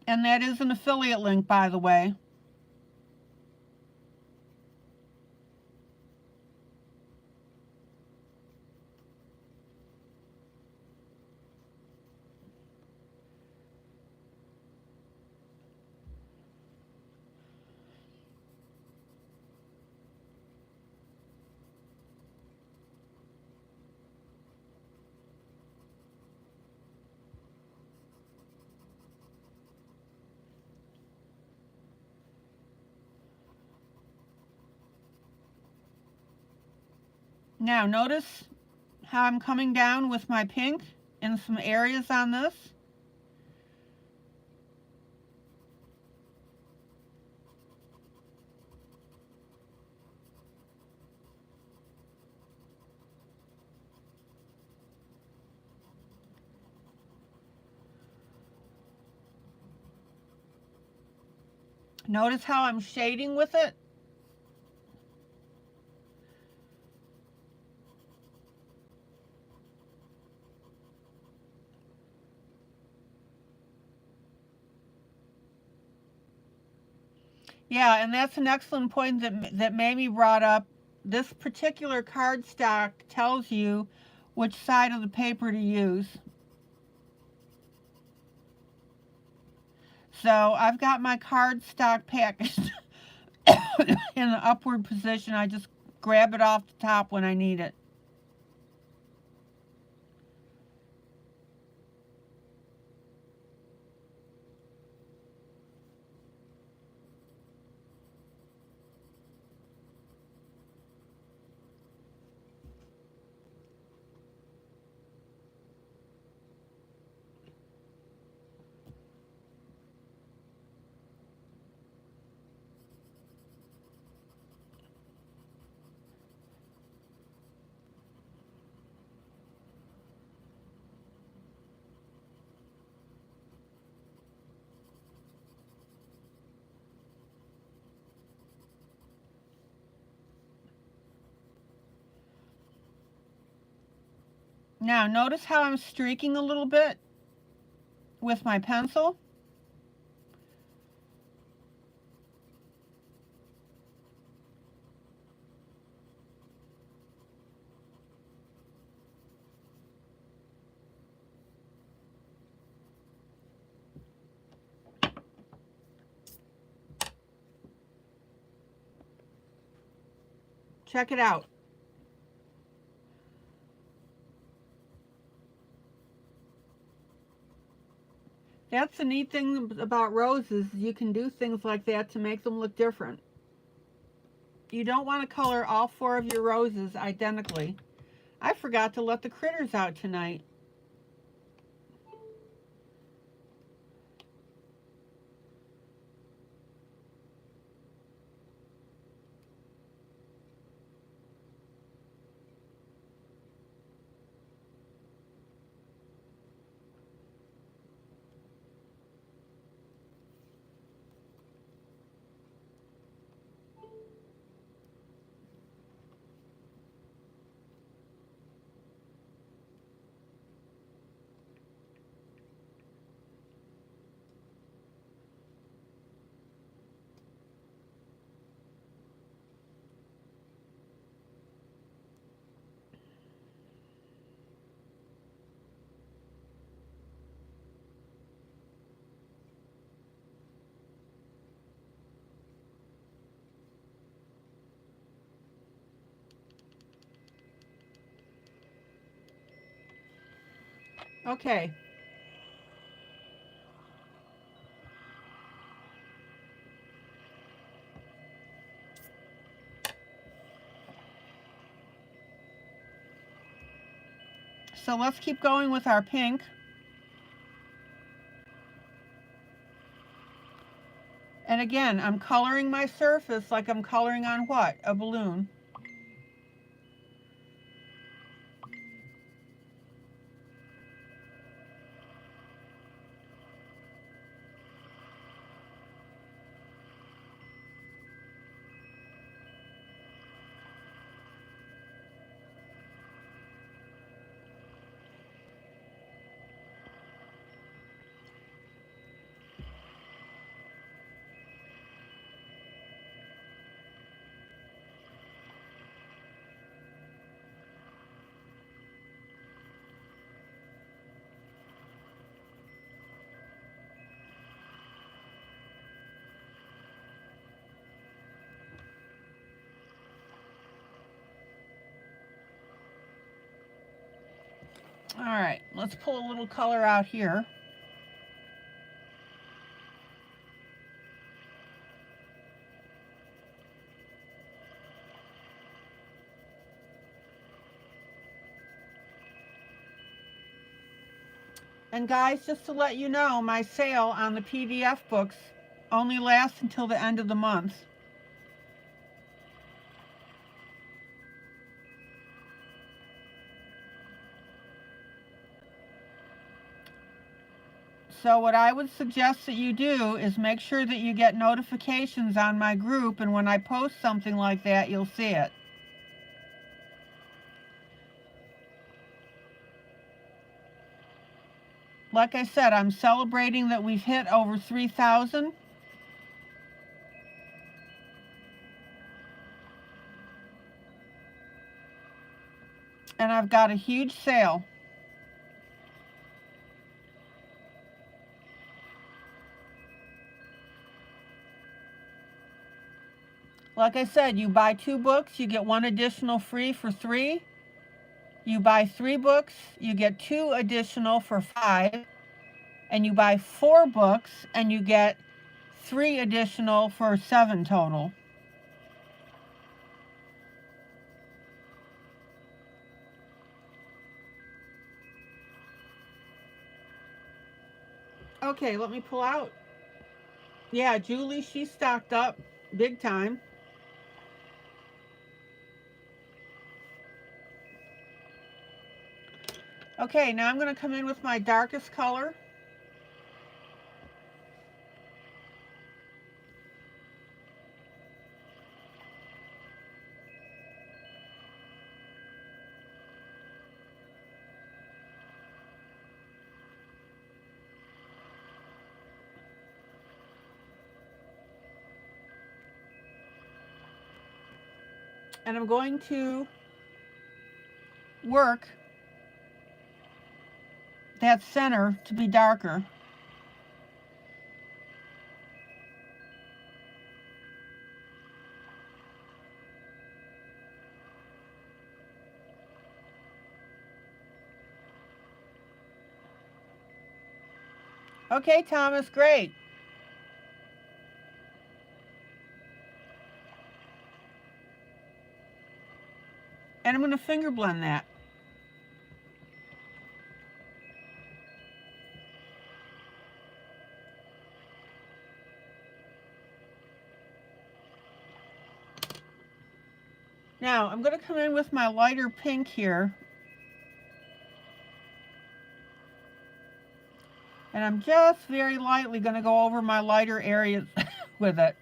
And that is an affiliate link, by the way. Now notice how I'm coming down with my pink in some areas on this. Notice how I'm shading with it. Yeah, and that's an excellent point that Mamie brought up. This particular cardstock tells you which side of the paper to use. So I've got my cardstock packaged in the upward position. I just grab it off the top when I need it. Now notice how I'm streaking a little bit with my pencil. Check it out. That's the neat thing about roses. You can do things like that to make them look different. You don't want to color all 4 of your roses identically. I forgot to let the critters out tonight. Okay. So let's keep going with our pink. And again, I'm coloring my surface like I'm coloring on what? A balloon. All right, let's pull a little color out here. And guys, just to let you know, my sale on the PDF books only lasts until the end of the month. So what I would suggest that you do is make sure that you get notifications on my group, and when I post something like that, you'll see it. Like I said, I'm celebrating that we've hit over 3,000. And I've got a huge sale. Like I said, you buy 2 books, you get 1 additional free for 3. You buy 3 books, you get 2 additional for 5. And you buy 4 books and you get 3 additional for 7 total. Okay, let me pull out. Yeah, Julie, she's stocked up big time. Okay, now I'm going to come in with my darkest color. And I'm going to work that center to be darker. Okay, Thomas, great. And I'm going to finger blend that. Now, I'm going to come in with my lighter pink here. And I'm just very lightly going to go over my lighter areas with it.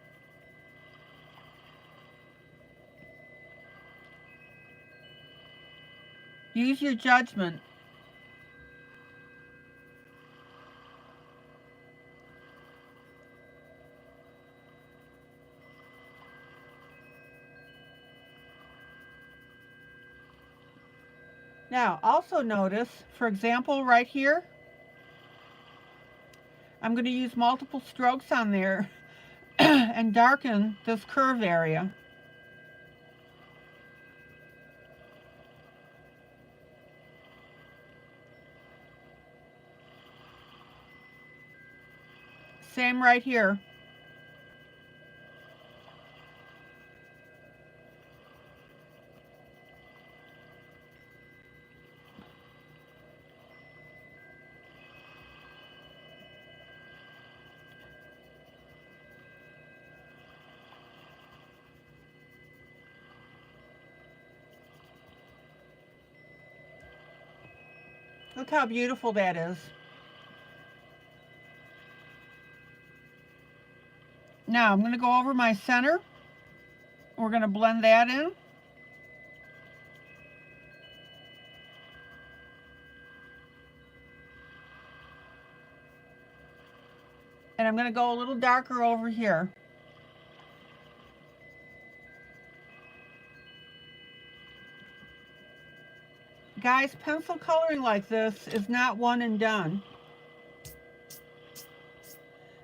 Use your judgment. Now, also notice, for example, right here, I'm going to use multiple strokes on there and darken this curve area. Same right here. Look how beautiful that is. Now I'm going to go over my center. We're going to blend that in. And I'm going to go a little darker over here. Guys, pencil coloring like this is not one and done.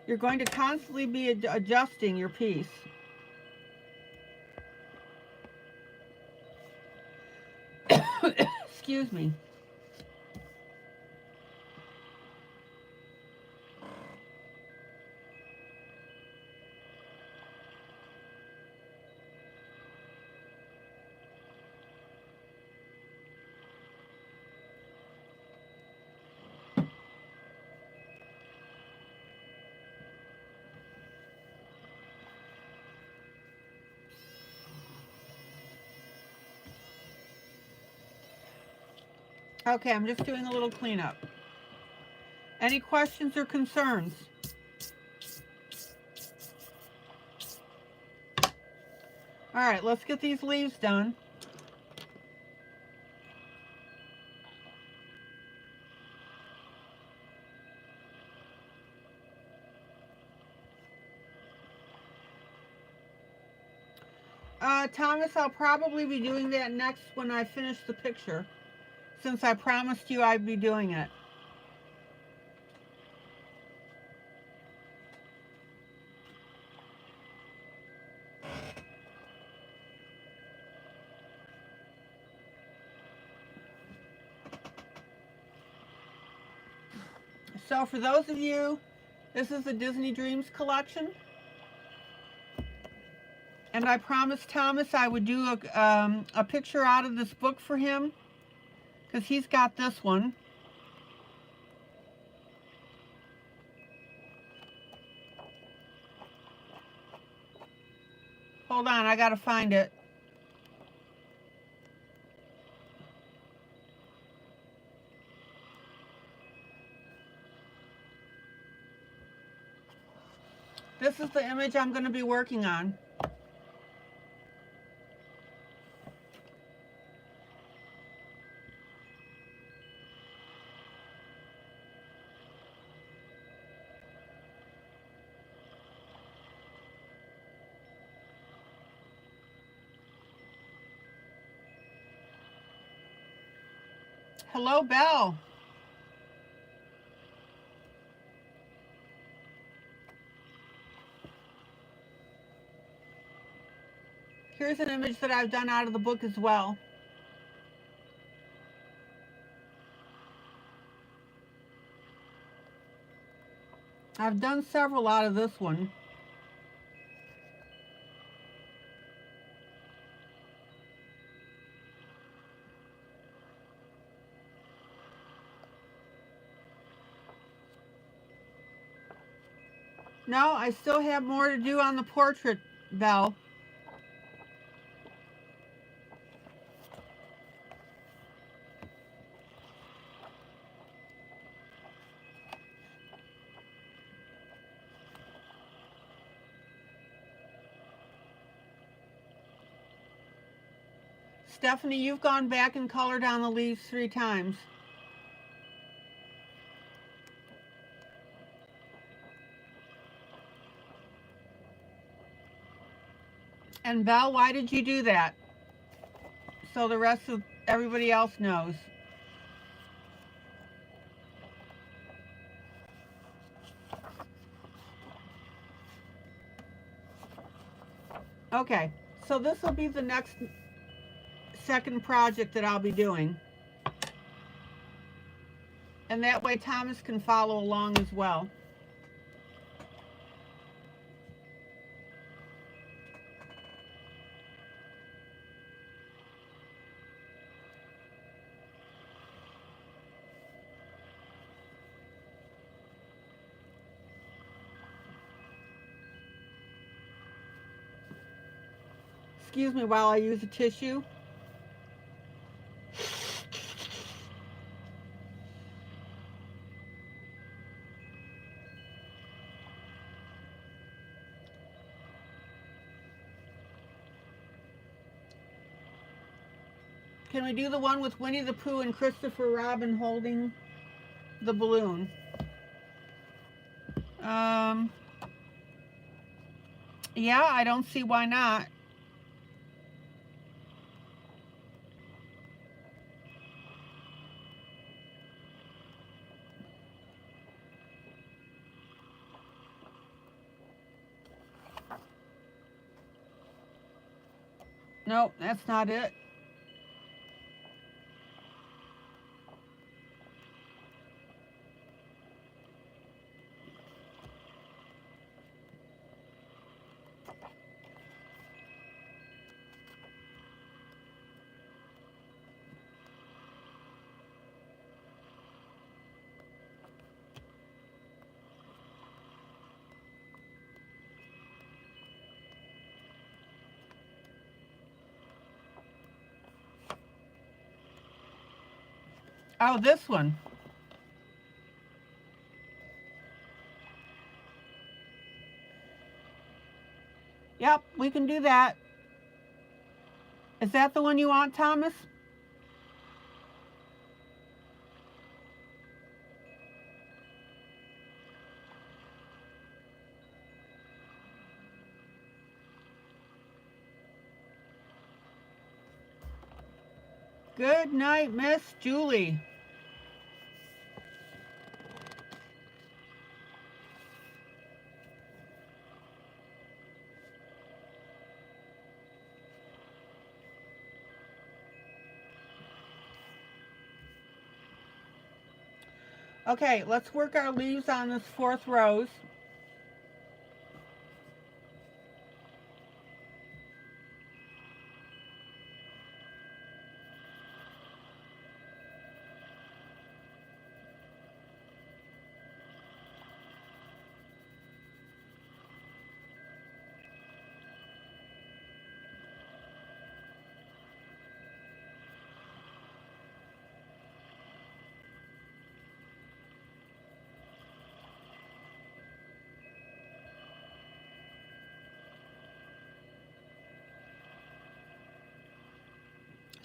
You're going to constantly be adjusting your piece. Excuse me. Okay, I'm just doing a little cleanup. Any questions or concerns? All right, let's get these leaves done. Thomas, I'll probably be doing that next when I finish the picture, since I promised you I'd be doing it. So for those of you, this is the Disney Dreams collection. And I promised Thomas I would do a picture out of this book for him, because he's got this one. Hold on, I gotta find it. This is the image I'm going to be working on. Hello, Belle. Here's an image that I've done out of the book as well. I've done several out of this one. No, I still have more to do on the portrait, Belle. Stephanie, you've gone back and colored on the leaves 3 times. And Belle, why did you do that? So the rest of everybody else knows. Okay, so this will be the next second project that I'll be doing. And that way Thomas can follow along as well. Excuse me while I use a tissue. Can we do the one with Winnie the Pooh and Christopher Robin holding the balloon? Yeah, I don't see why not. Nope, that's not it. Oh, this one. Yep, we can do that. Is that the one you want, Thomas? Good night, Miss Julie. Okay, let's work our leaves on this 4th rose.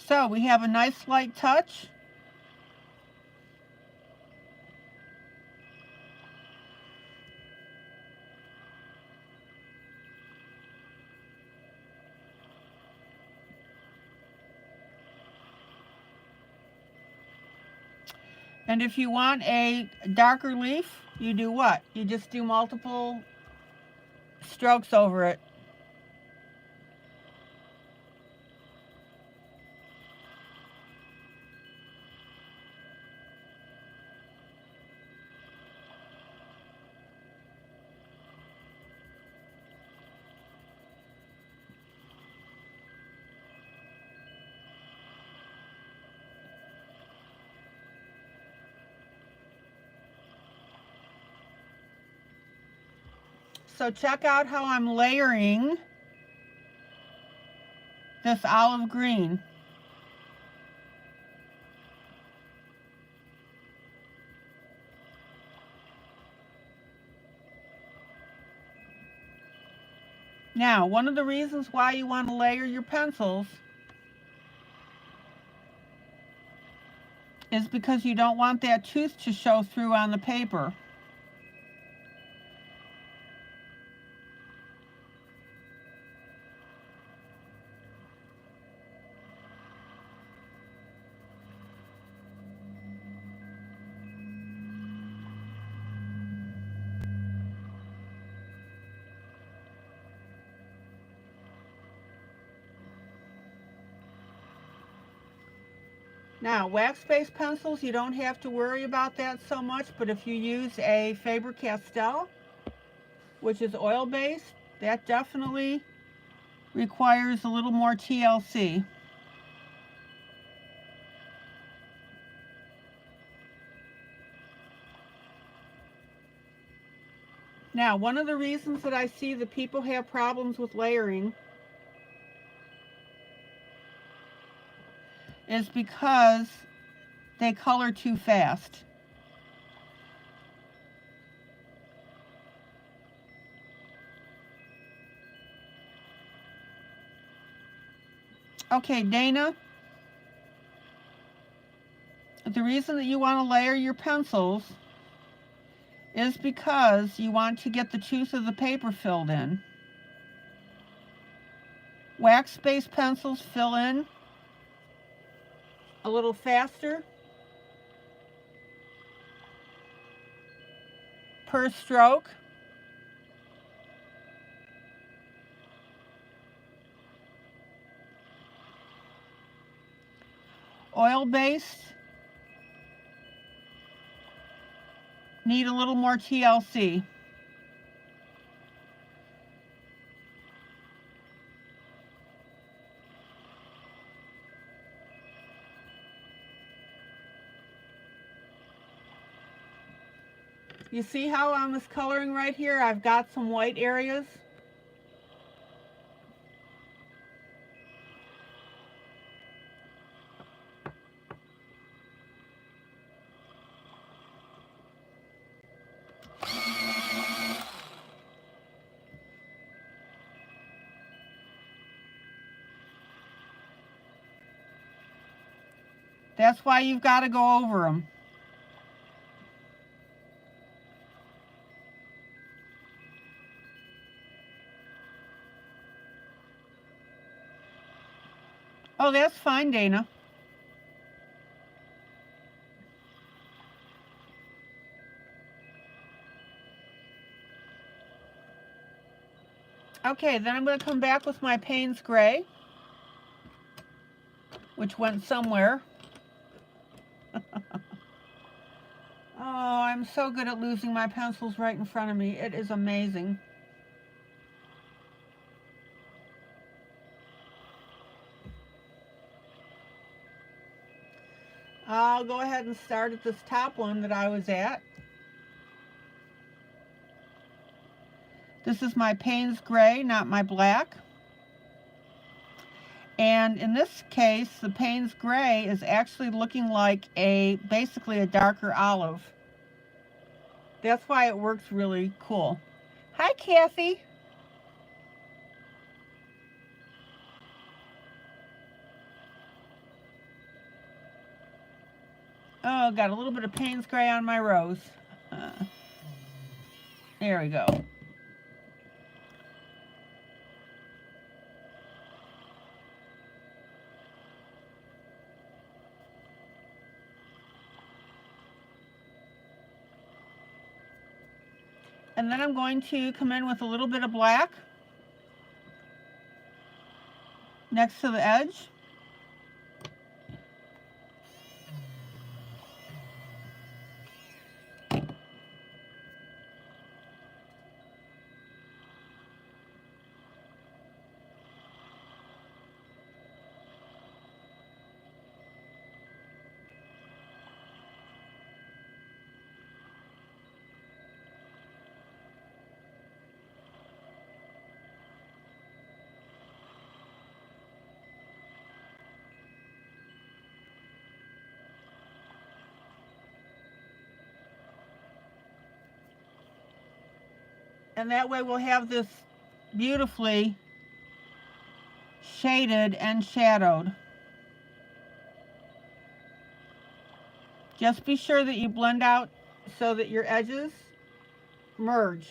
So we have a nice light touch. And if you want a darker leaf, you do what? You just do multiple strokes over it. So check out how I'm layering this olive green. Now, one of the reasons why you want to layer your pencils is because you don't want that tooth to show through on the paper. Now, wax-based pencils, you don't have to worry about that so much, but if you use a Faber-Castell, which is oil-based, that definitely requires a little more TLC. Now, one of the reasons that I see that people have problems with layering is because they color too fast. Okay, Dana, the reason that you want to layer your pencils is because you want to get the tooth of the paper filled in. Wax-based pencils fill in a little faster per stroke. Oil-based need a little more TLC. You see how on this coloring right here, I've got some white areas? That's why you've got to go over them. Oh, that's fine, Dana. Okay, then I'm going to come back with my Payne's Gray, which went somewhere. Oh, I'm so good at losing my pencils right in front of me. It is amazing. I'll go ahead and start at this top one that I was at. This is my Payne's Gray, not my black. And in this case, the Payne's Gray is actually looking like basically a darker olive. That's why it works really cool. Hi, Kathy. Oh, got a little bit of Payne's Gray on my rose. There we go. And then I'm going to come in with a little bit of black next to the edge. And that way we'll have this beautifully shaded and shadowed. Just be sure that you blend out so that your edges merge.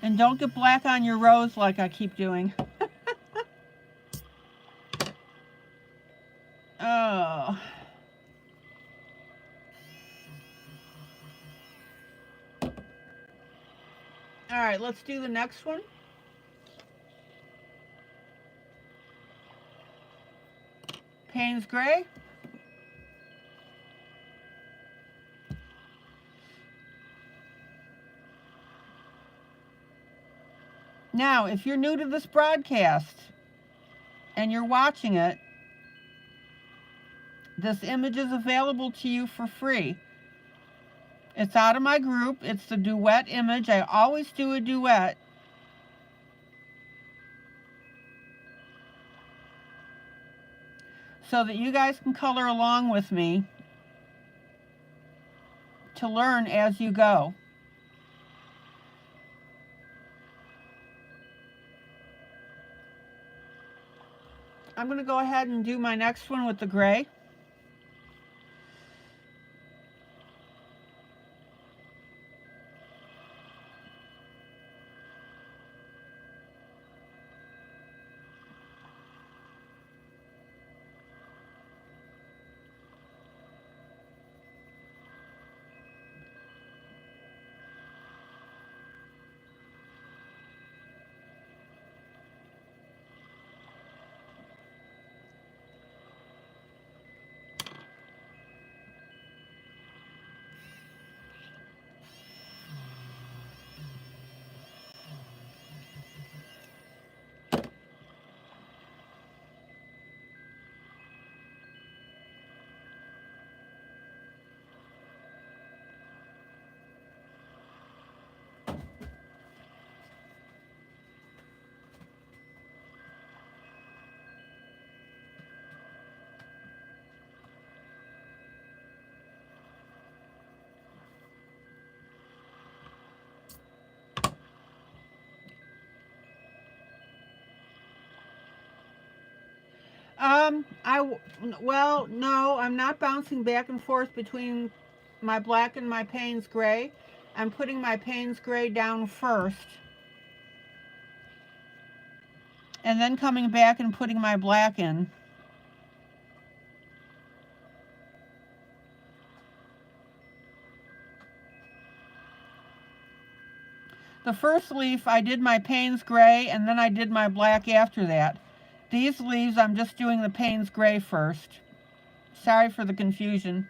And don't get black on your rose like I keep doing. Oh. All right, let's do the next one. Payne's Gray. Now, if you're new to this broadcast and you're watching it, this image is available to you for free. It's out of my group. It's the duet image. I always do a duet. So that you guys can color along with me to learn as you go. I'm going to go ahead and do my next one with the gray. Well, no, I'm not bouncing back and forth between my black and my Payne's Gray. I'm putting my Payne's Gray down first, and then coming back and putting my black in. The first leaf I did my Payne's gray and then I did my black after that. These leaves I'm just doing the Payne's gray first. Sorry for the confusion.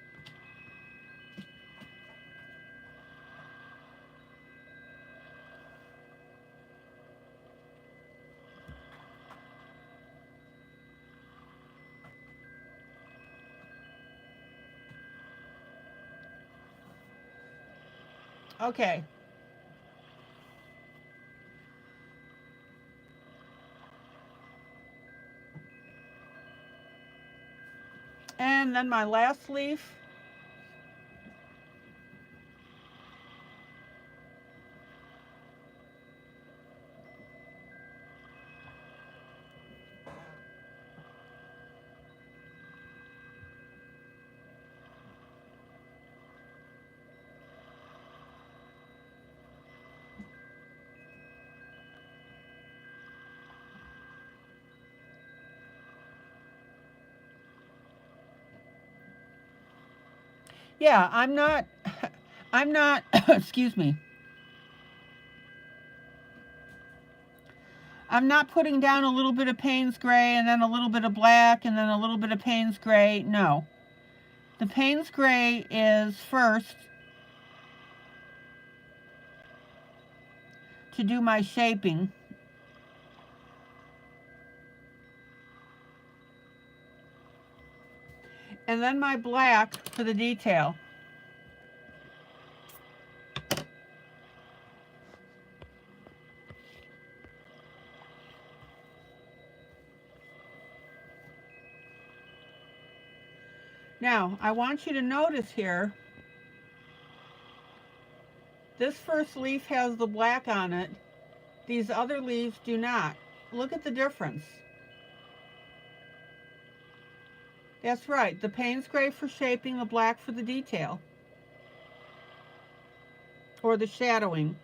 Okay. And then my last leaf. Yeah, I'm not, excuse me. I'm not putting down a little bit of Payne's gray and then a little bit of black and then a little bit of Payne's gray. No. The Payne's gray is first to do my shaping. And then my black for the detail. Now, I want you to notice here, this first leaf has the black on it. These other leaves do not. Look at the difference. That's right, the Payne's gray for shaping, the black for the detail. Or the shadowing.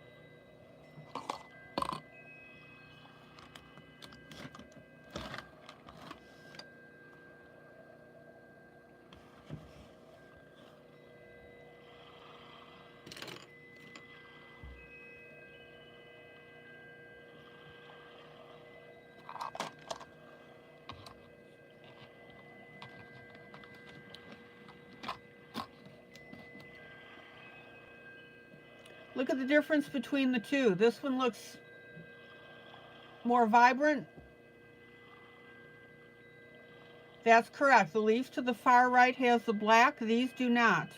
Look at the difference between the two. This one looks more vibrant. That's correct. The leaf to the far right has the black. These do not.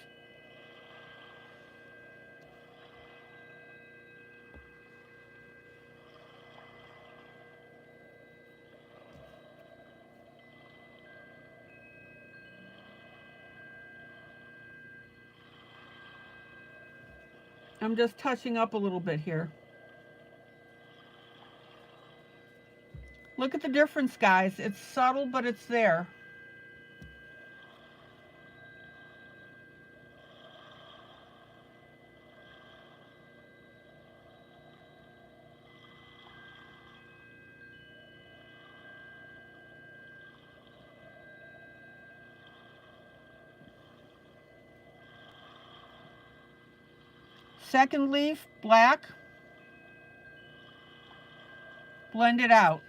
I'm just touching up a little bit here. Look at the difference, guys. It's subtle, but it's there. Second leaf, black. Blend it out.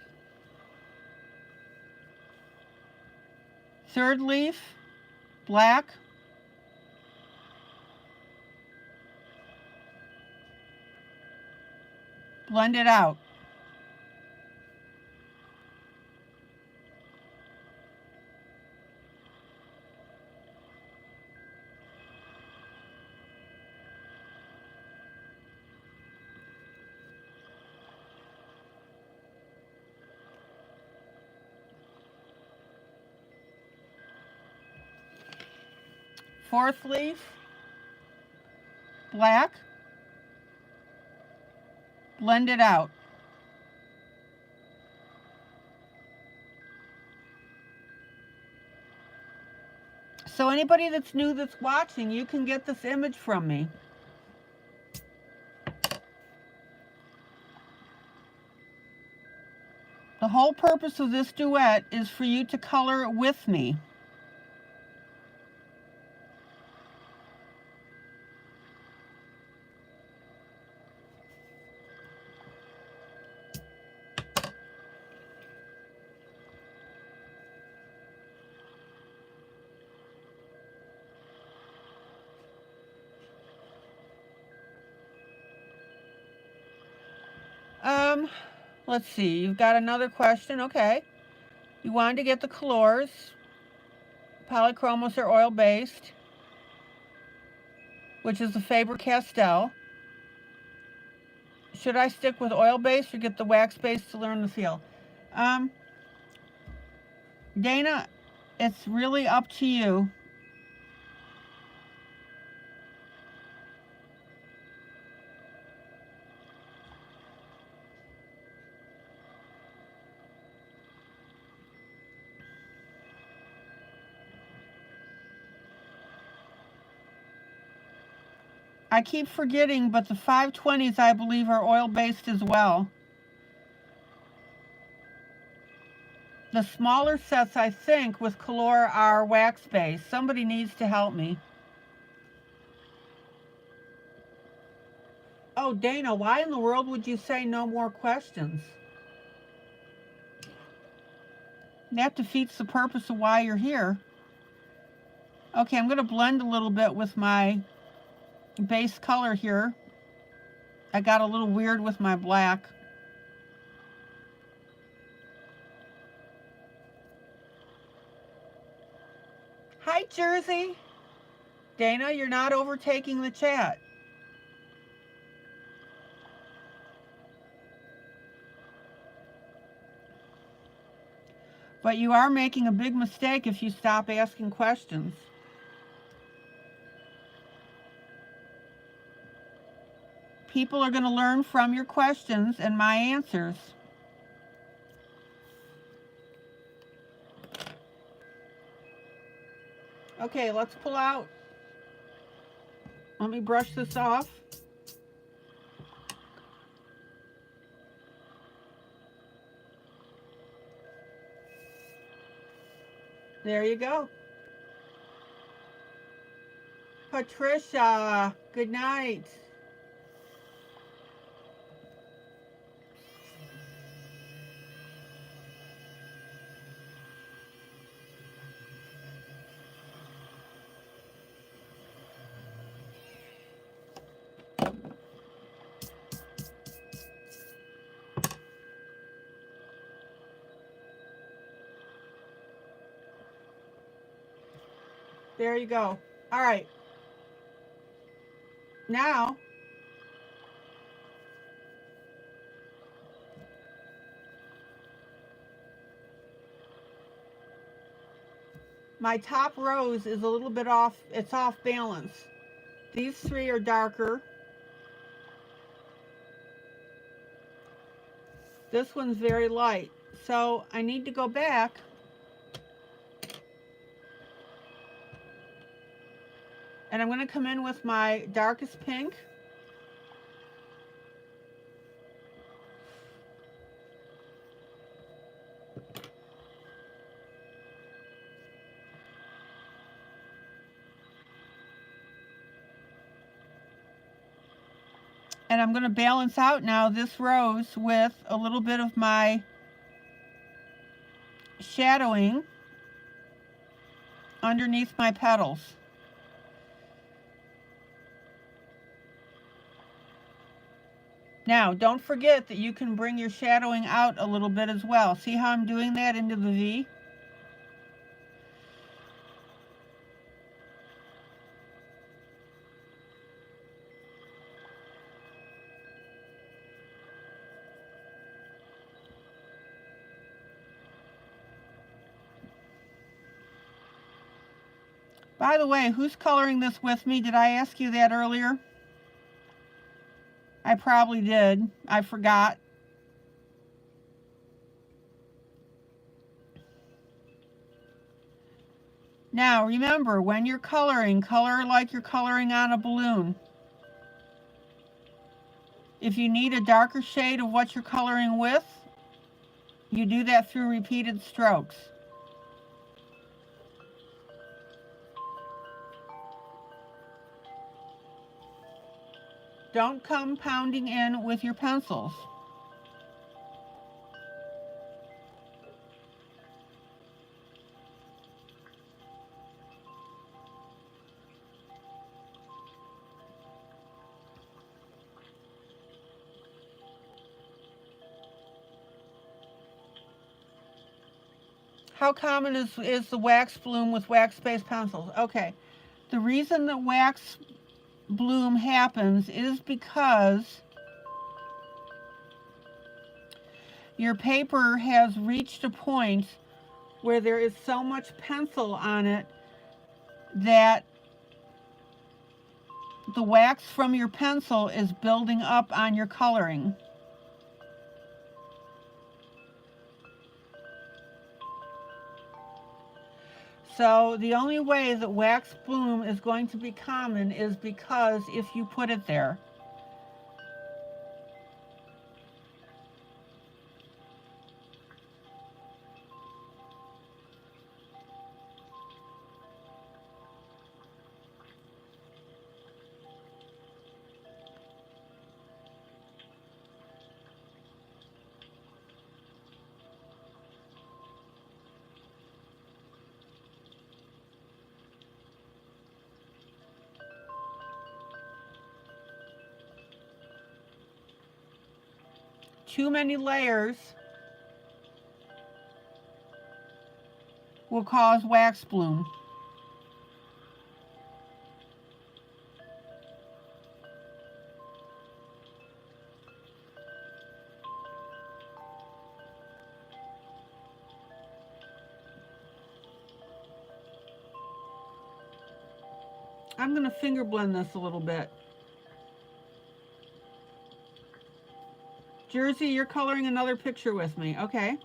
Third leaf, black. Blend it out. Fourth leaf, black. Blend it out. So anybody that's new that's watching, you can get this image from me. The whole purpose of this duet is for you to color with me. Let's see. You've got another question. Okay. You wanted to get the colors. Polychromos are oil-based, which is the Faber-Castell. Should I stick with oil-based or get the wax-based to learn the feel? Dana, it's really up to you. I keep forgetting, but the 520s, I believe, are oil-based as well. The smaller sets, I think, with Color are wax-based. Somebody needs to help me. Oh, Dana, why in the world would you say no more questions? That defeats the purpose of why you're here. Okay, I'm going to blend a little bit with my base color here. I got a little weird with my black. Hi, Jersey. Dana, you're not overtaking the chat. But you are making a big mistake if you stop asking questions. People are going to learn from your questions and my answers. Okay, let's pull out. Let me brush this off. There you go. Patricia, good night. There you go. All right. Now, my top rose is a little bit off, it's off balance. These three are darker. This one's very light. So I need to go back and I'm going to come in with my darkest pink. And I'm going to balance out now this rose with a little bit of my shadowing underneath my petals. Now, don't forget that you can bring your shadowing out a little bit as well. See how I'm doing that into the V? By the way, who's coloring this with me? Did I ask you that earlier? I probably did. I forgot. Now, remember, when you're coloring, color like you're coloring on a balloon. If you need a darker shade of what you're coloring with, you do that through repeated strokes. Don't come pounding in with your pencils. How common is the wax bloom with wax-based pencils? Okay, the reason the wax bloom happens is because your paper has reached a point where there is so much pencil on it that the wax from your pencil is building up on your coloring. So the only way that wax bloom is going to be common is because if you put it there. Too many layers will cause wax bloom. I'm going to finger blend this a little bit. Jersey, you're coloring another picture with me. Okay.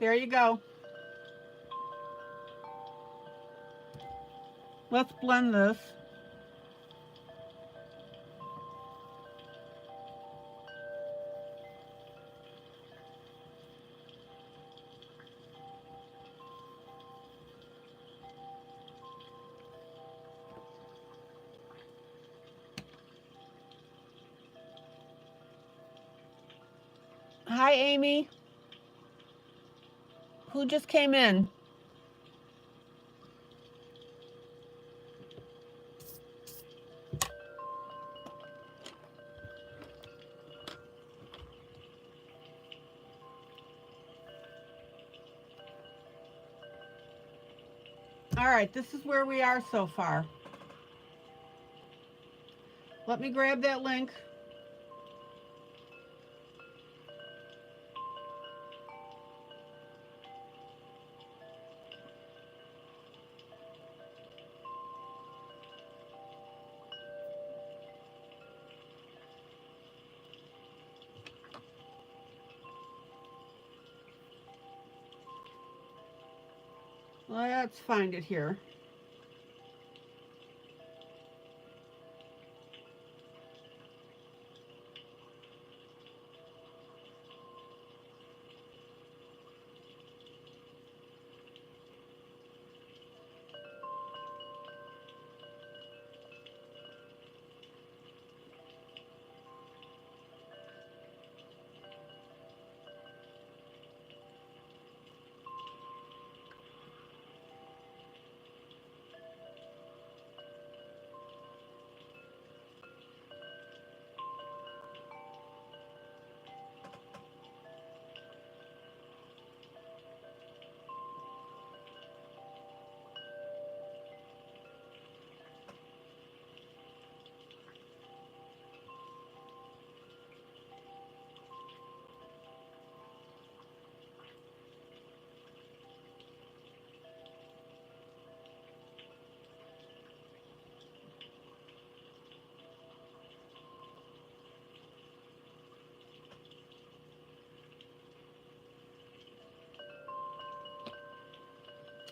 There you go. Let's blend this. Hi, Amy. Who just came in? All right, this is where we are so far. Let me grab that link. Let's find it here.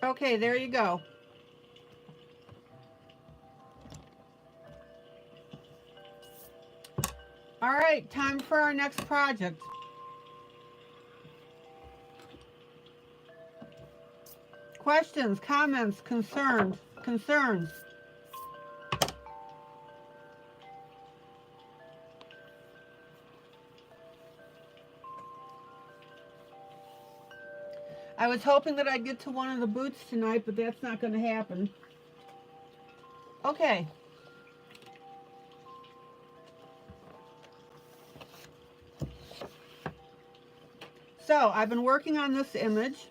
Okay, there you go. All All right, time for our next project. Questions, comments, concerns. I was hoping that I'd get to one of the boots tonight, but that's not going to happen. Okay. So, I've been working on this image.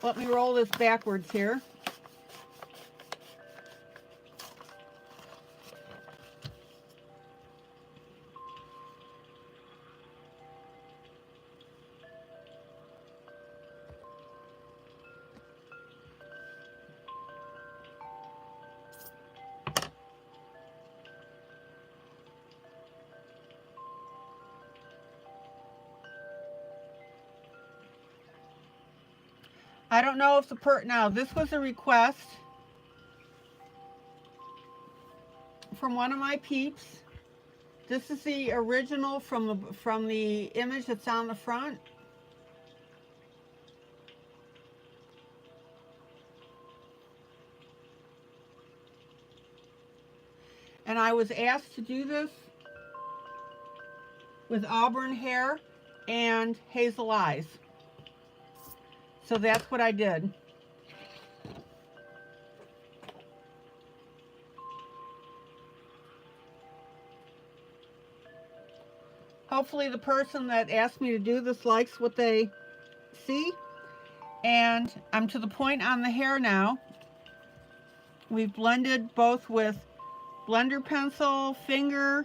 Let me roll this backwards here. I don't know if now this was a request from one of my peeps. This is the original from the image that's on the front. And I was asked to do this with auburn hair and hazel eyes. So that's what I did. Hopefully the person that asked me to do this likes what they see. And I'm to the point on the hair now. We've blended both with blender pencil, finger,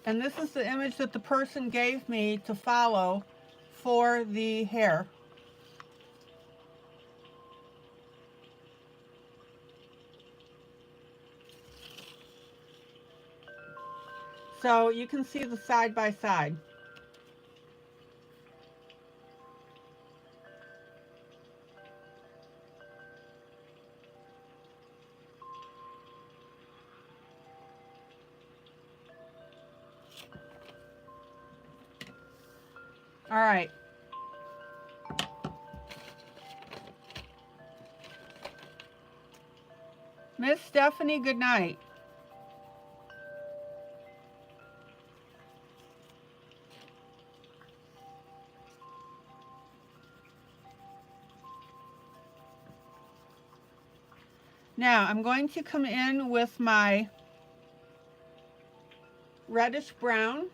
and this is the image that the person gave me to follow for the hair. So you can see the side by side. All right. Miss Stephanie, good night. Now I'm going to come in with my reddish brown.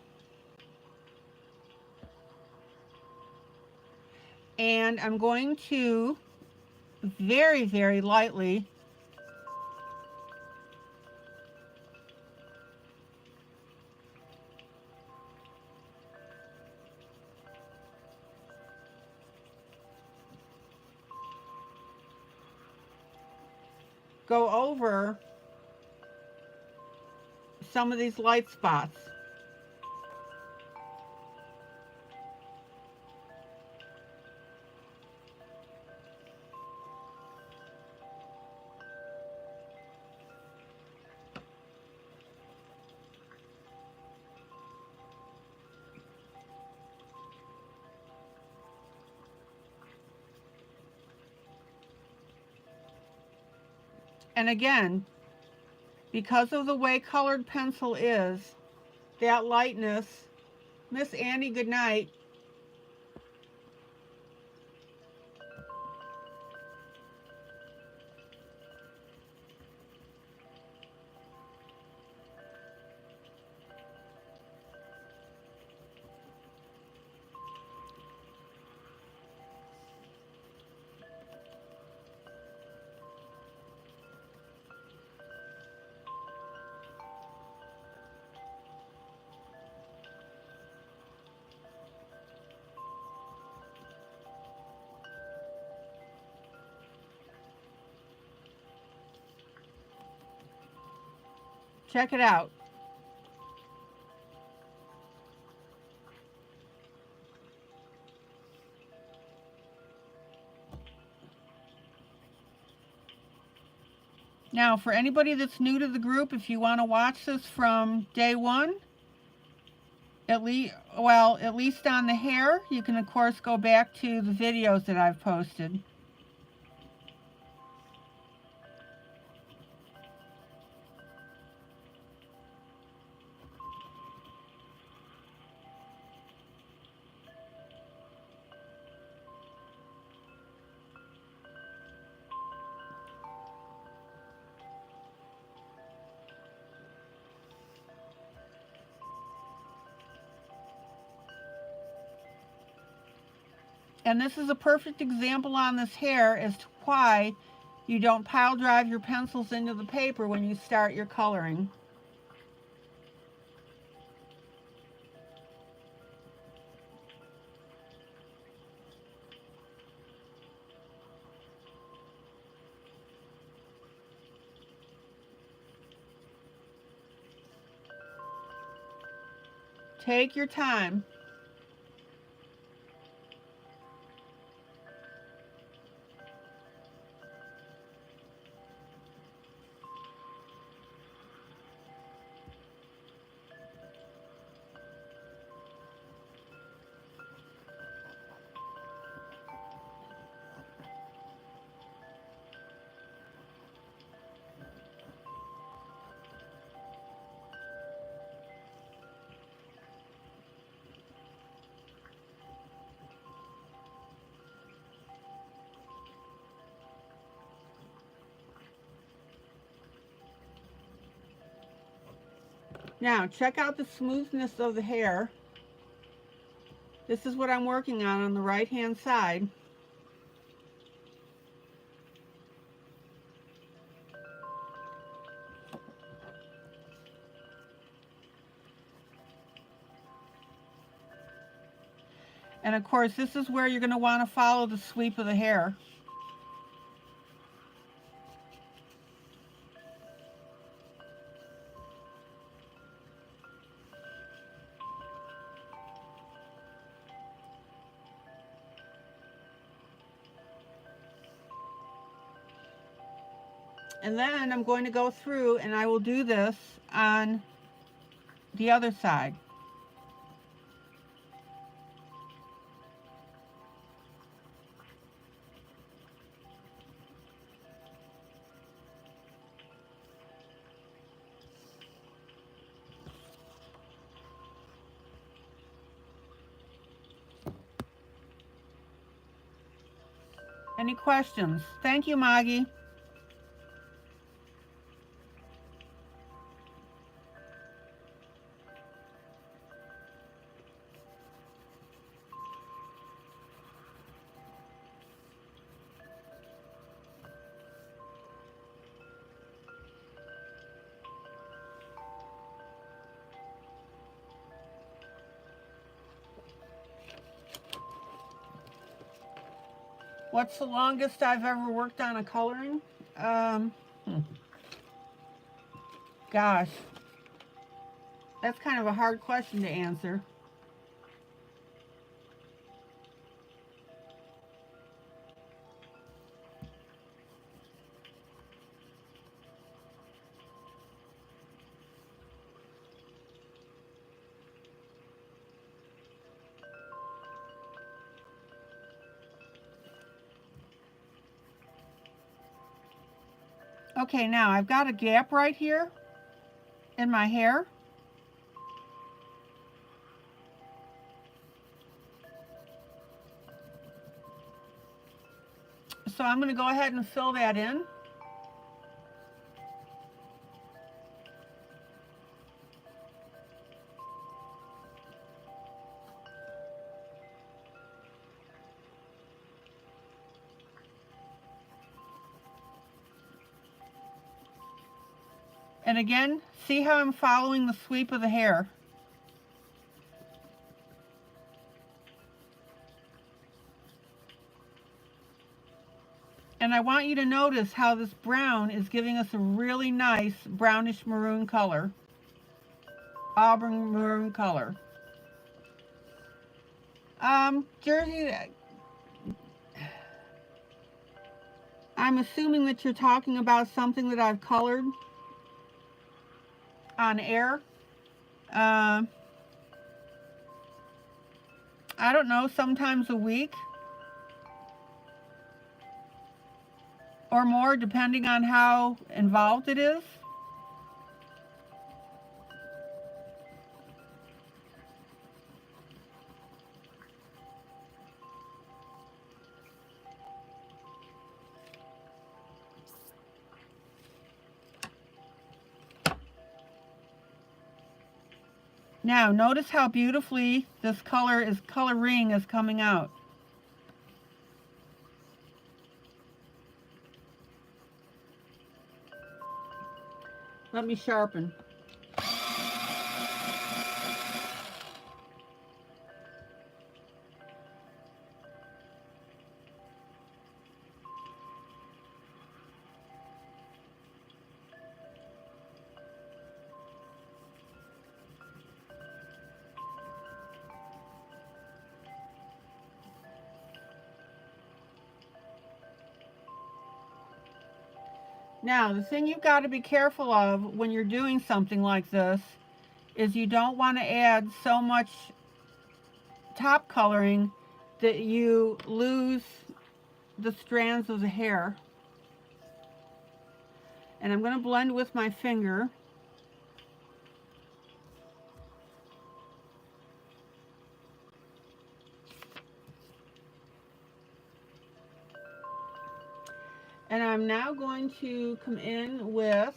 And I'm going to very, very lightly go over some of these light spots. And again, because of the way colored pencil is, that lightness, Miss Annie, good night. Check it out. Now, for anybody that's new to the group, if you want to watch this from day one, at least on the hair, you can of course go back to the videos that I've posted. And this is a perfect example on this hair as to why you don't pile drive your pencils into the paper when you start your coloring. Take your time. Now, check out the smoothness of the hair. This is what I'm working on the right-hand side. And of course, this is where you're going to want to follow the sweep of the hair. And then I'm going to go through and I will do this on the other side. Any questions? Thank you, Maggie. What's the longest I've ever worked on a coloring? Gosh, that's kind of a hard question to answer. Okay, now I've got a gap right here in my hair. So I'm going to go ahead and fill that in. And again, see how I'm following the sweep of the hair. And I want you to notice how this brown is giving us a really nice brownish maroon color. Auburn maroon color. Jersey, I'm assuming that you're talking about something that I've colored on air. I don't know, sometimes a week or more, depending on how involved it is. Now, notice how beautifully this coloring is coming out. Let me sharpen. Now, the thing you've got to be careful of when you're doing something like this is you don't want to add so much top coloring that you lose the strands of the hair. And I'm going to blend with my finger. And I'm now going to come in with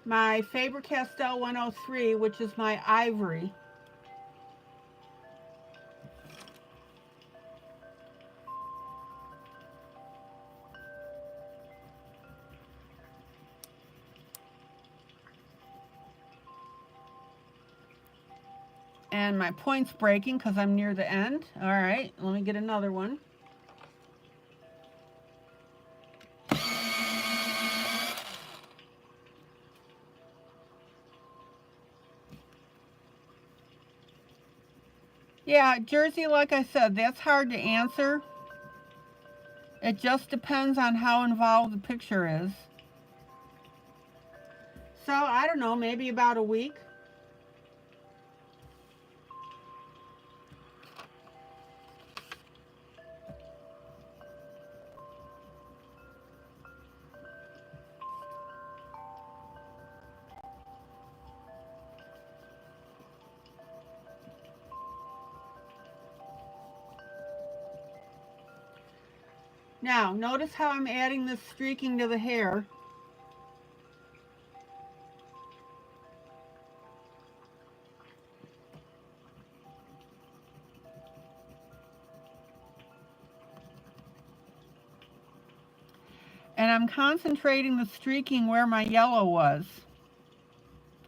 my Faber-Castell 103, which is my ivory. And my point's breaking because I'm near the end. All right, let me get another one. Yeah, Jersey, like I said, that's hard to answer. It just depends on how involved the picture is. So, I don't know, maybe about a week. Now, notice how I'm adding this streaking to the hair. And I'm concentrating the streaking where my yellow was.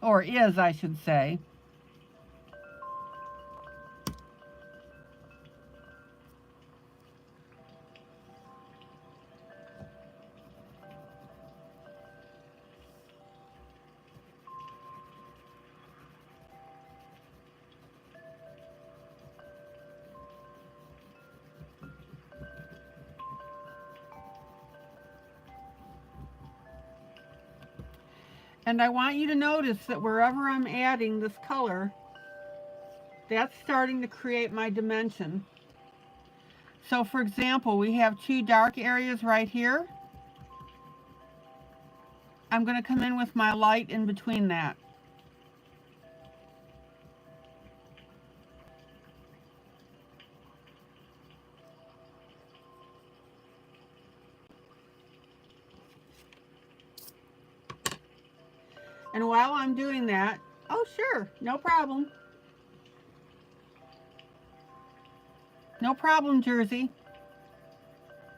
Or is, I should say. And I want you to notice that wherever I'm adding this color, that's starting to create my dimension. So for example, we have two dark areas right here. I'm going to come in with my light in between that. And while I'm doing that, oh sure, no problem. No problem, Jersey.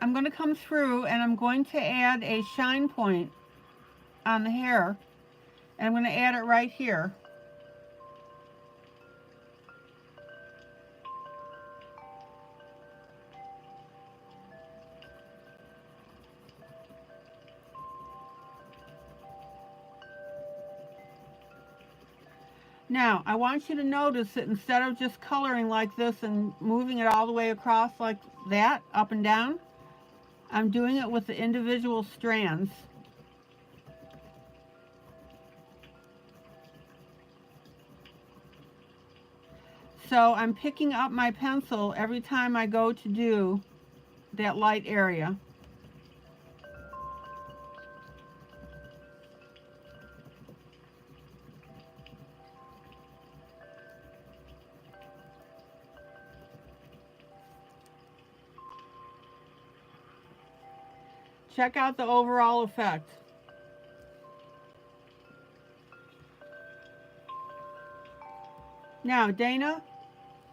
I'm going to come through and I'm going to add a shine point on the hair. And I'm going to add it right here. Now, I want you to notice that instead of just coloring like this and moving it all the way across like that, up and down, I'm doing it with the individual strands. So I'm picking up my pencil every time I go to do that light area. Check out the overall effect. Now, Dana,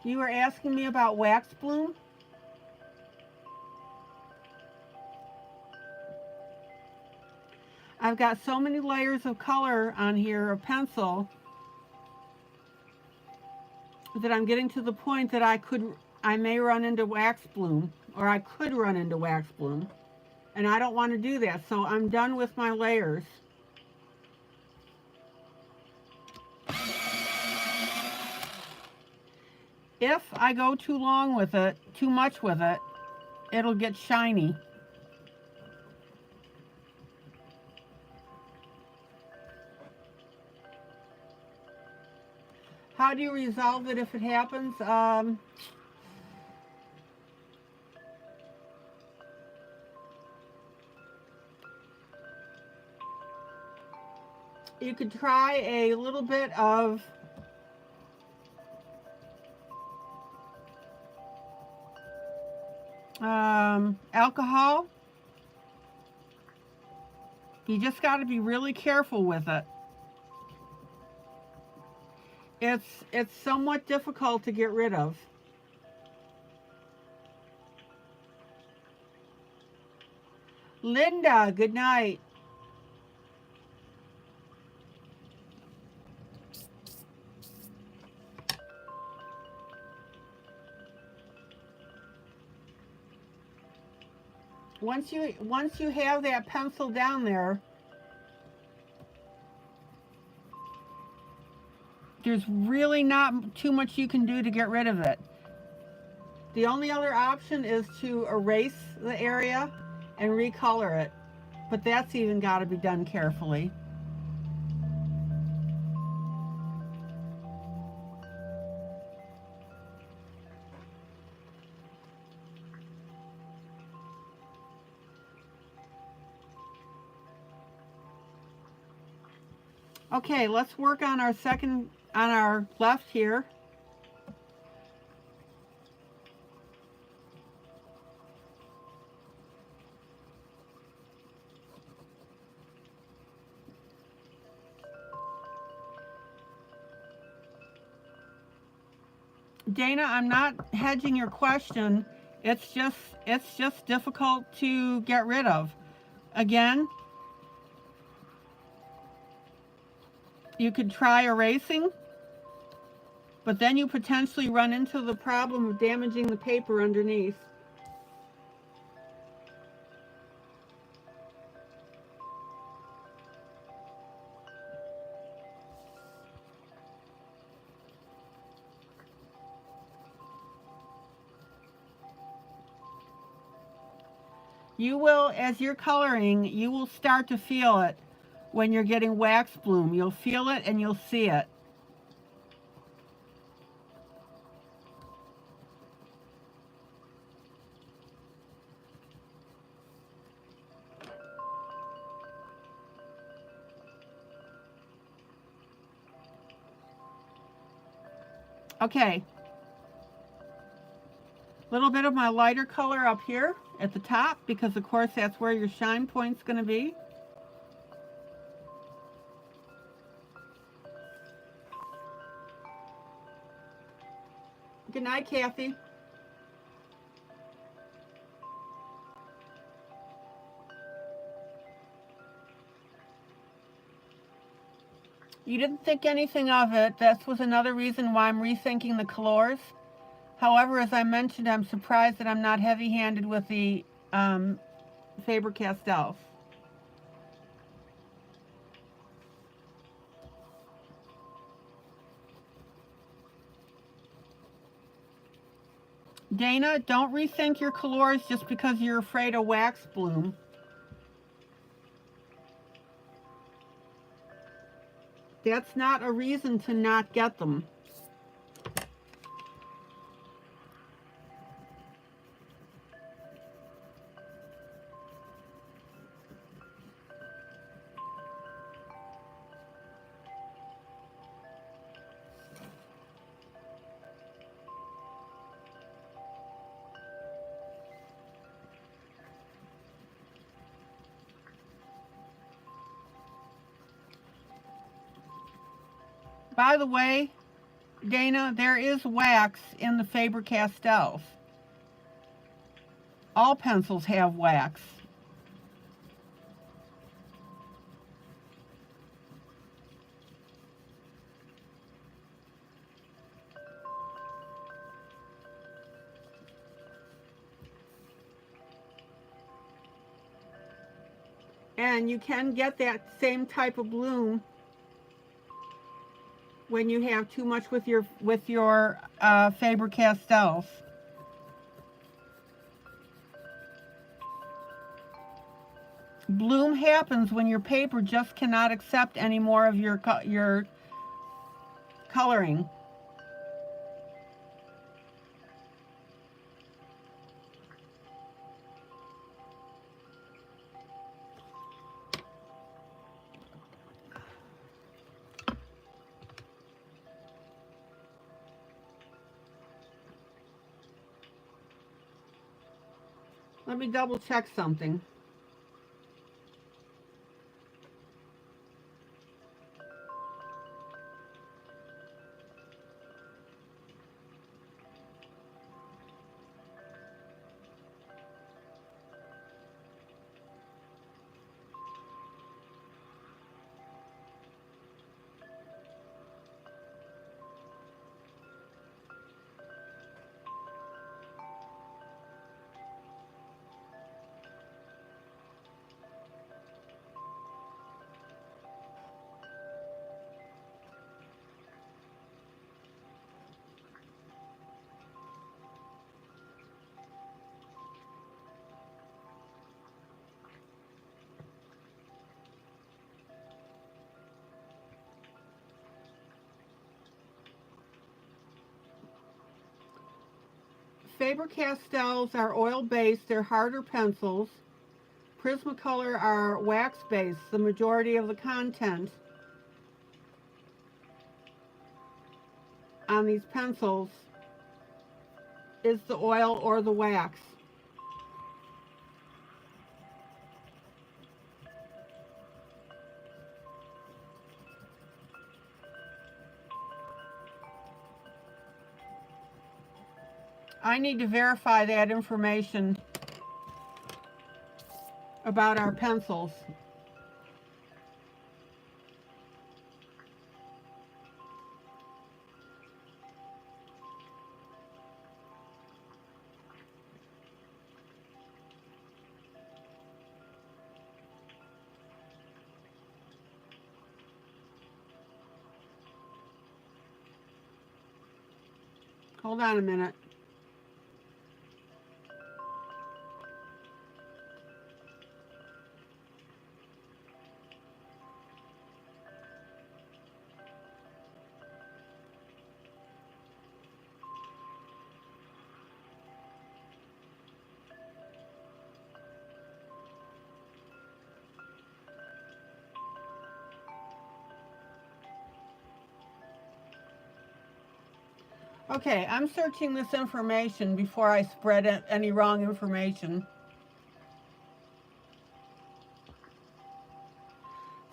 you were asking me about wax bloom. I've got so many layers of color on here of pencil that I'm getting to the point that I may run into wax bloom, or I could run into wax bloom. And I don't want to do that, so I'm done with my layers. If I go too long with it, too much with it, it'll get shiny. How do you resolve it if it happens? You could try a little bit of alcohol. You just got to be really careful with it. It's somewhat difficult to get rid of. Linda, good night. Once you have that pencil down there, there's really not too much you can do to get rid of it. The only other option is to erase the area and recolor it, but that's even got to be done carefully. Okay, let's work on our left here. Dana, I'm not hedging your question. It's just difficult to get rid of. Again, you could try erasing, but then you potentially run into the problem of damaging the paper underneath. You will, as you're coloring, you will start to feel it when you're getting wax bloom. You'll feel it and you'll see it. Okay. A little bit of my lighter color up here at the top, because of course that's where your shine point's going to be. Good night, Kathy. You didn't think anything of it. That was another reason why I'm rethinking the colors. However, as I mentioned, I'm surprised that I'm not heavy-handed with the Faber-Castell. Dana, don't rethink your colors just because you're afraid of wax bloom. That's not a reason to not get them. By the way, Dana, there is wax in the Faber-Castells. All pencils have wax. And you can get that same type of bloom when you have too much with your Faber-Castells. Bloom happens when your paper just cannot accept any more of your coloring. Let me double check something. Faber-Castells are oil-based. They're harder pencils. Prismacolor are wax-based. The majority of the content on these pencils is the oil or the wax. I need to verify that information about our pencils. Hold on a minute. Okay, I'm searching this information before I spread any wrong information.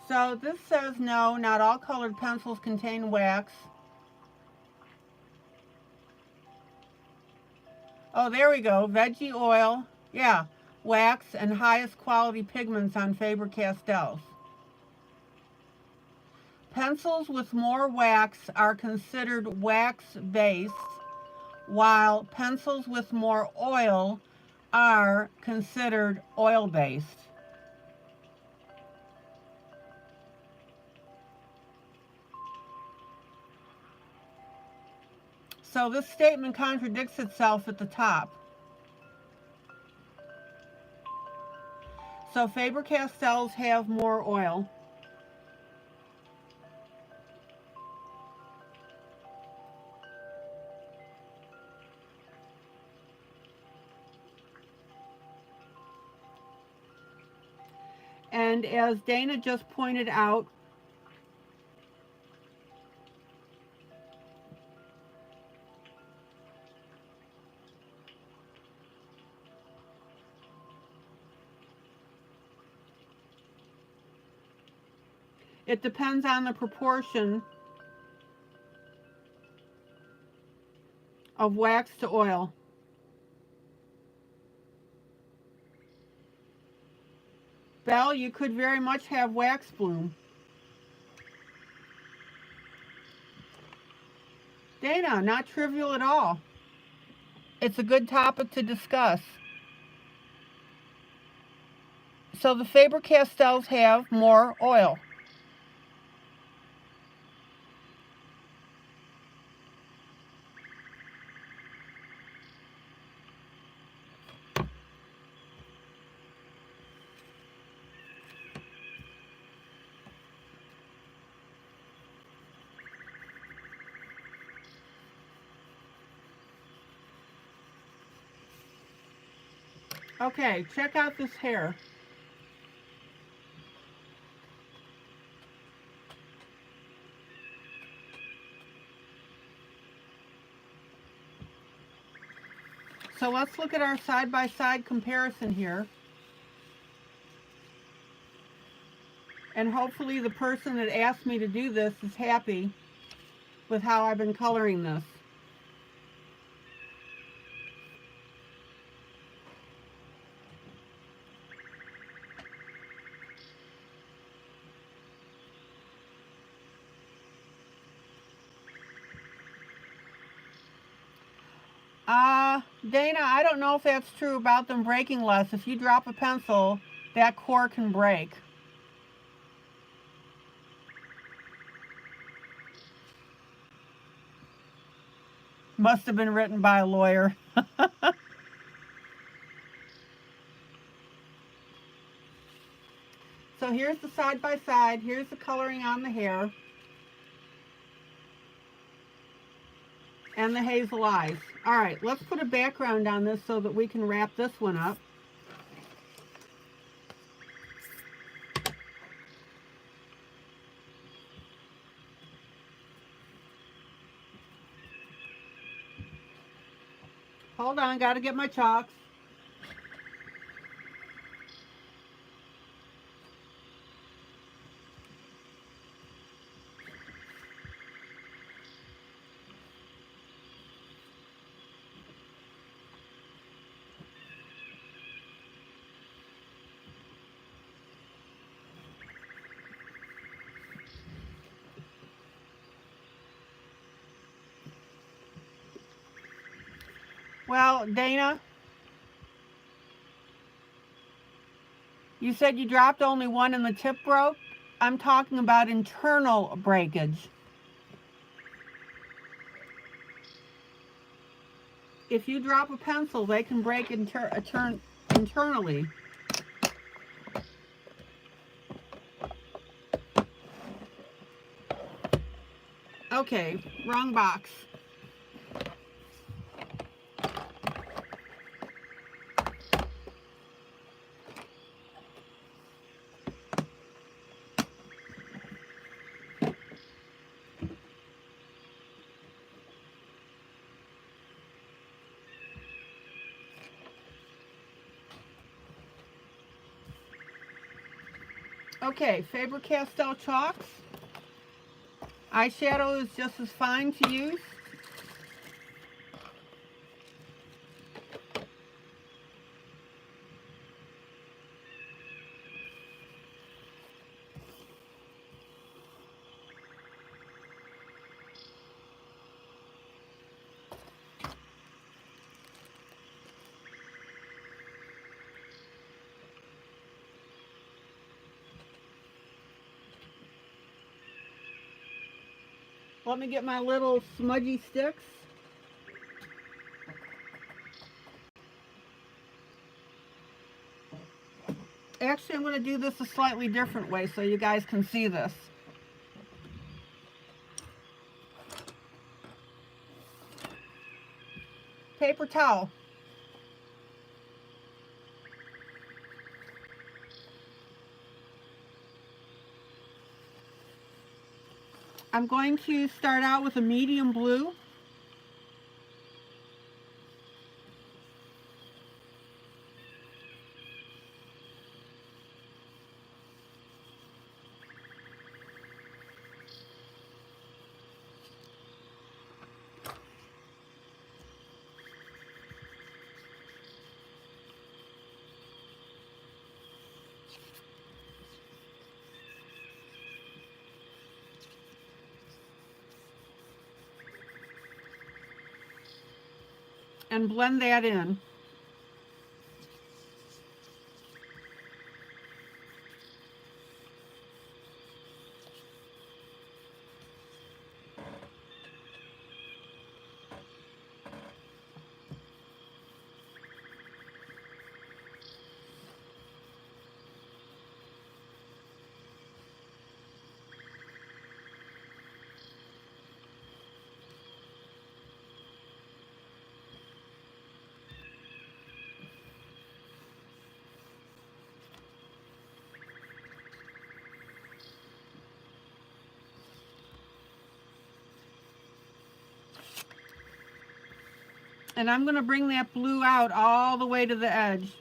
So this says no, not all colored pencils contain wax. Oh, there we go. Veggie oil. Yeah, wax and highest quality pigments on Faber-Castells. Pencils with more wax are considered wax-based, while pencils with more oil are considered oil-based. So this statement contradicts itself at the top. So Faber-Castells have more oil. And as Dana just pointed out, it depends on the proportion of wax to oil. Belle, you could very much have wax bloom. Dana, not trivial at all. It's a good topic to discuss. So the Faber-Castells have more oil. Okay, check out this hair. So let's look at our side-by-side comparison here. And hopefully the person that asked me to do this is happy with how I've been coloring this. Dana, I don't know if that's true about them breaking less. If you drop a pencil, that core can break. Must have been written by a lawyer. So here's the side-by-side. Here's the coloring on the hair. And the hazel eyes. All right, let's put a background on this so that we can wrap this one up. Hold on, gotta get my chalks. Well, Dana, you said you dropped only one and the tip broke. I'm talking about internal breakage. If you drop a pencil, they can break internally. Okay, wrong box. Okay, Faber-Castell chalks. Eyeshadow is just as fine to use. Let me get my little smudgy sticks. Actually, I'm going to do this a slightly different way so you guys can see this. Paper towel. I'm going to start out with a medium blue. And blend that in. And I'm going to bring that blue out all the way to the edge.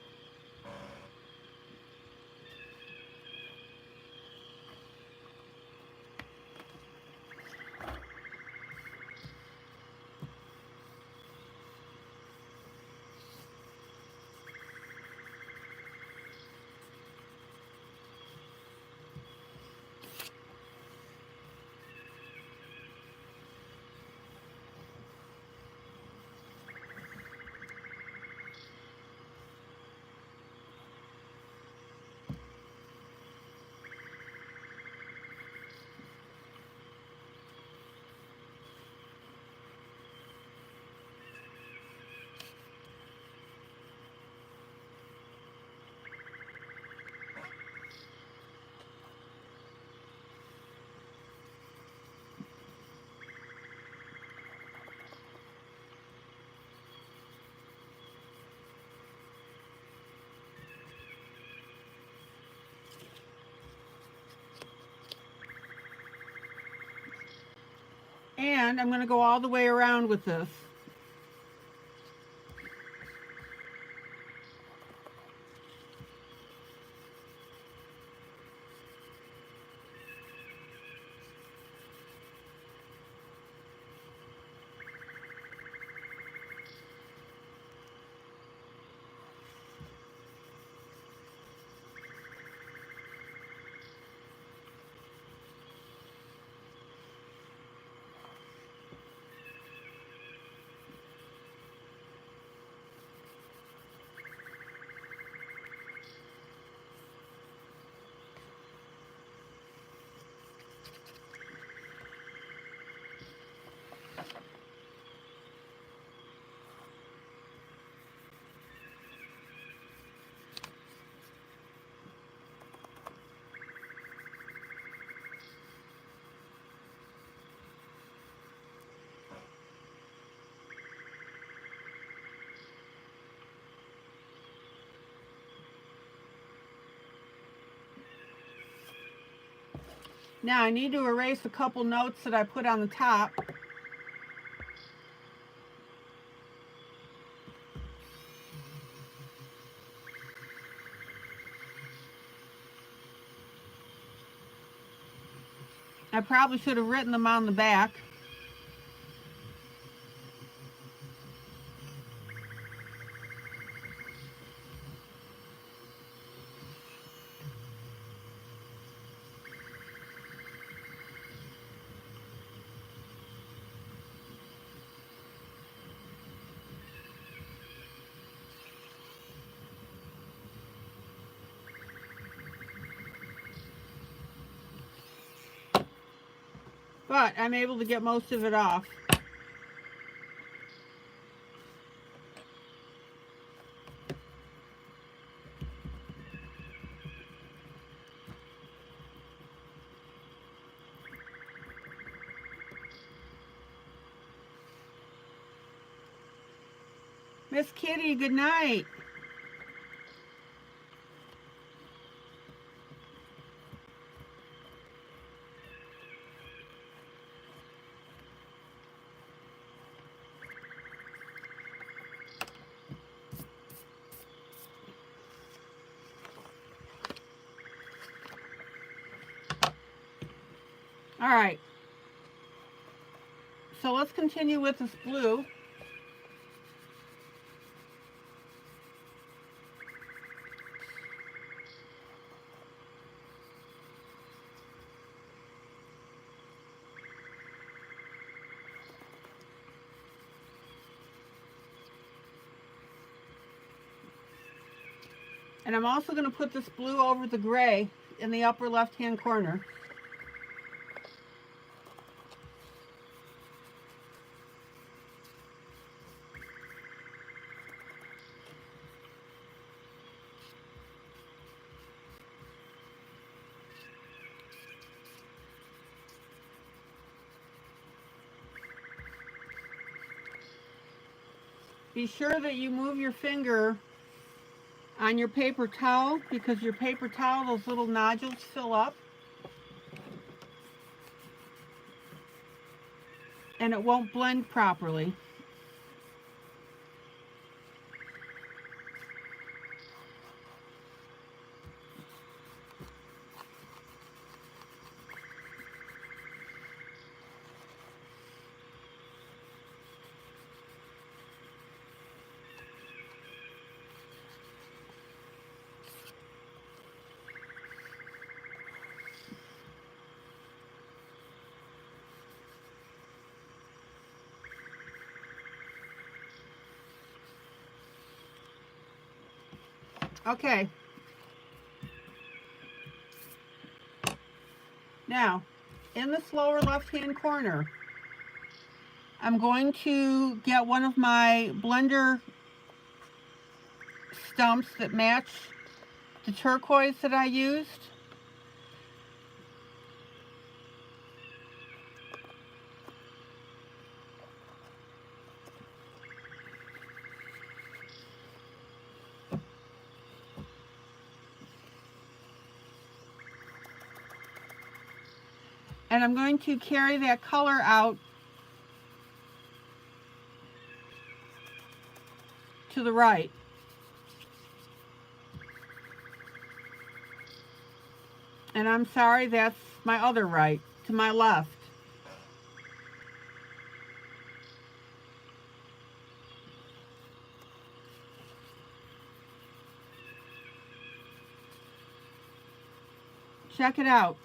And I'm going to go all the way around with this. Now I need to erase a couple notes that I put on the top. I probably should have written them on the back. but I'm able to get most of it off. Miss Kitty, good night. All right. So let's continue with this blue. And I'm also going to put this blue over the gray in the upper left-hand corner. Be sure that you move your finger on your paper towel, because your paper towel, those little nodules fill up and it won't blend properly. Okay. Now, in this lower left-hand corner, I'm going to get one of my blender stumps that match the turquoise that I used. And I'm going to carry that color out to the right. And I'm sorry, that's my other right, to my left. Check it out.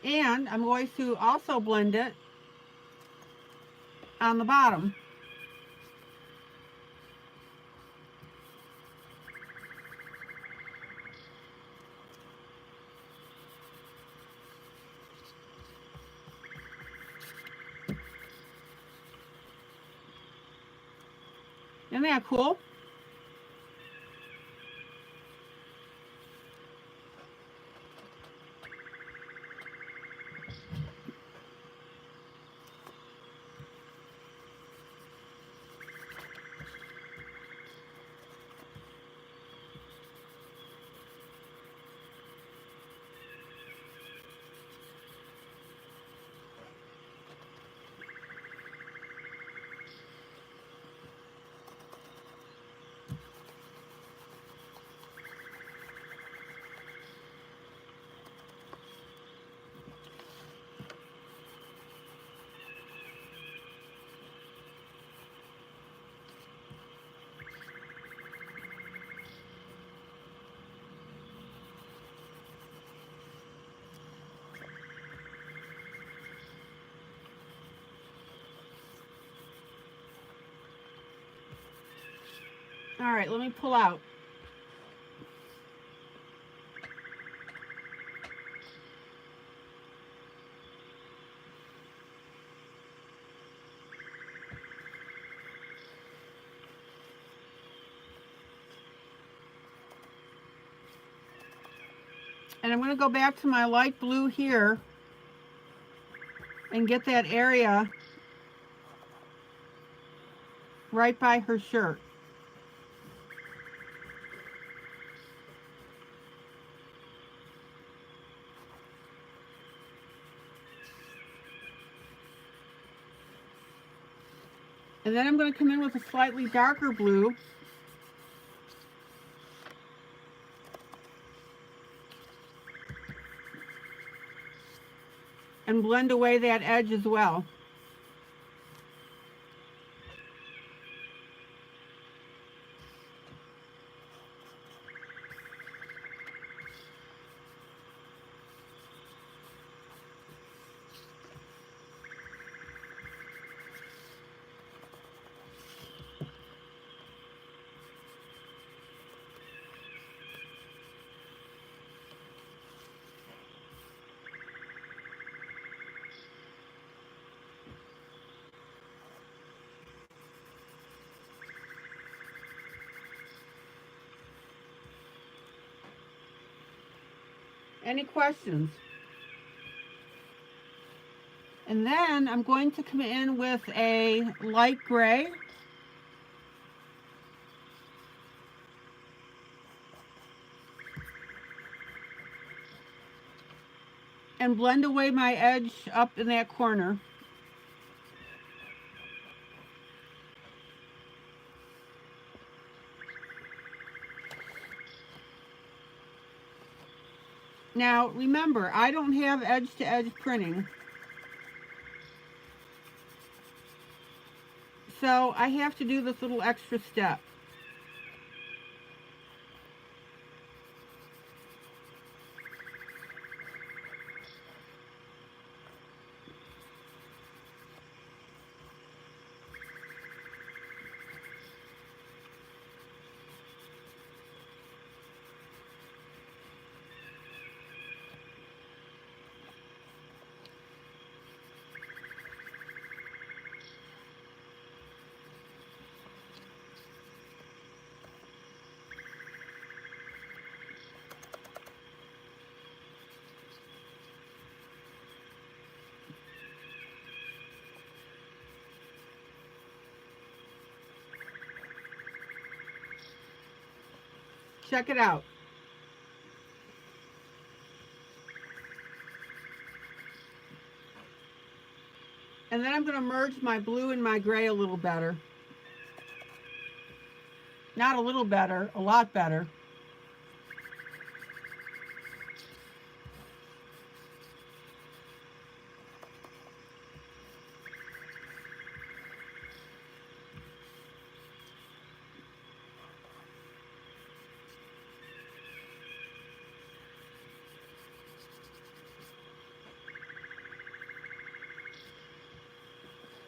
And I'm going to also blend it on the bottom. Isn't that cool? All right, let me pull out. And I'm going to go back to my light blue here and get that area right by her shirt. And then I'm going to come in with a slightly darker blue and blend away that edge as well. Any questions? And then I'm going to come in with a light gray. And blend away my edge up in that corner. Now remember, I don't have edge-to-edge printing, so I have to do this little extra step. Check it out. And then I'm going to merge my blue and my gray a little better. Not a little better, a lot better.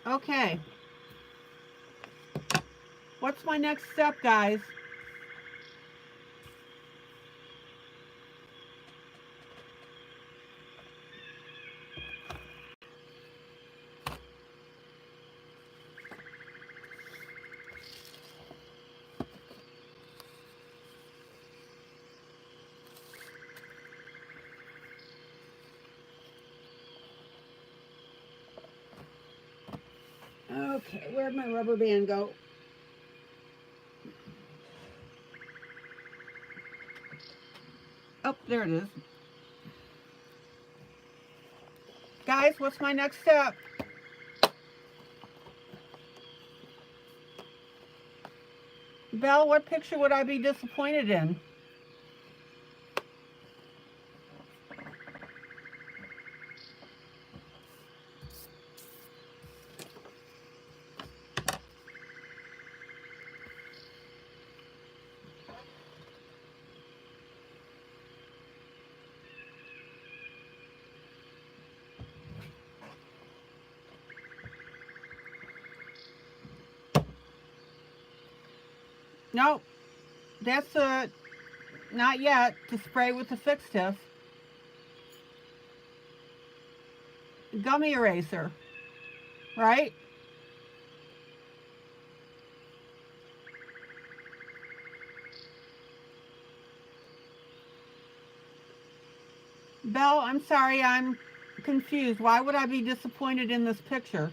Okay. What's my next step, guys? Okay, where'd my rubber band go? Oh, there it is. Guys, what's my next step? Belle, what picture would I be disappointed in? Nope, that's not yet to spray with the fix tiff. Gummy eraser, right? Belle, I'm sorry, I'm confused. Why would I be disappointed in this picture?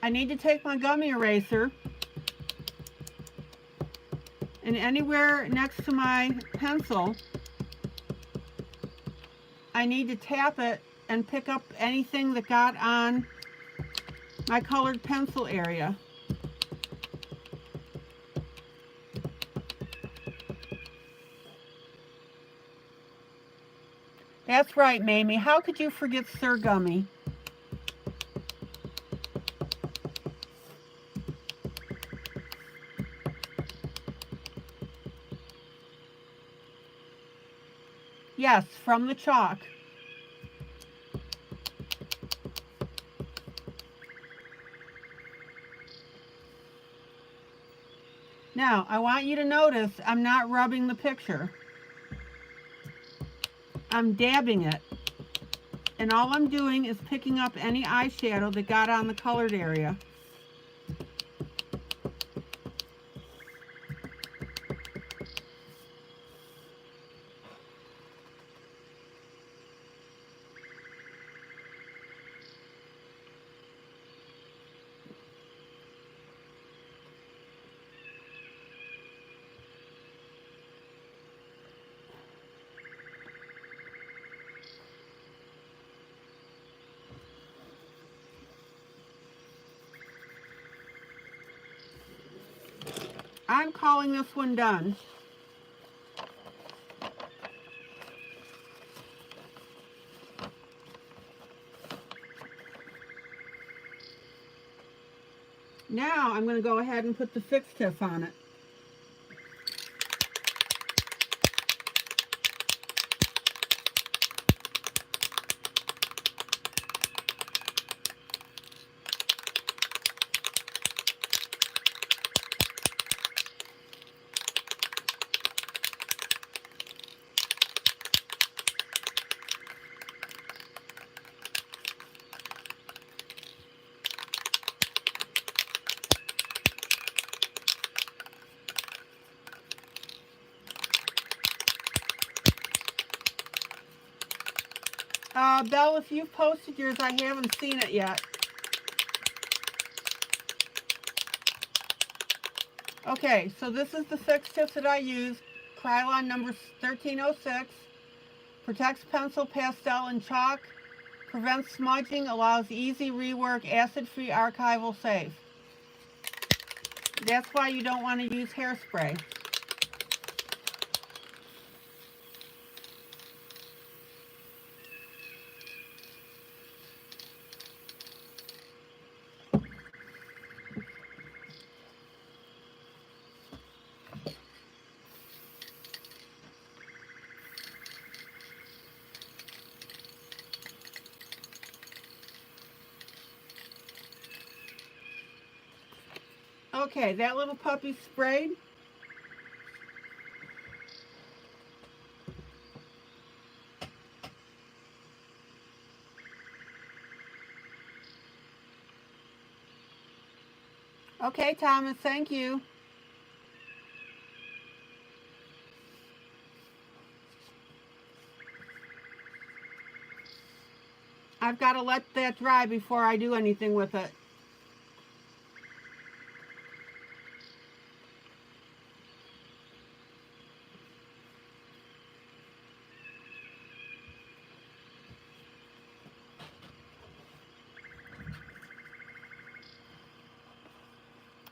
I need to take my gummy eraser and anywhere next to my pencil, I need to tap it and pick up anything that got on my colored pencil area. That's right, Mamie. How could you forget Sir Gummy? Yes, from the chalk. Now, I want you to notice I'm not rubbing the picture. I'm dabbing it. And all I'm doing is picking up any eyeshadow that got on the colored area. I'm calling this one done. Now I'm going to go ahead and put the fix tiff on it. Belle, if you've posted yours, I haven't seen it yet. Okay, so this is the fix tiff that I use. Krylon number 1306. Protects pencil, pastel, and chalk. Prevents smudging. Allows easy rework. Acid-free, archival, safe. That's why you don't want to use hairspray. Okay, that little puppy sprayed. Okay, Thomas, thank you. I've got to let that dry before I do anything with it.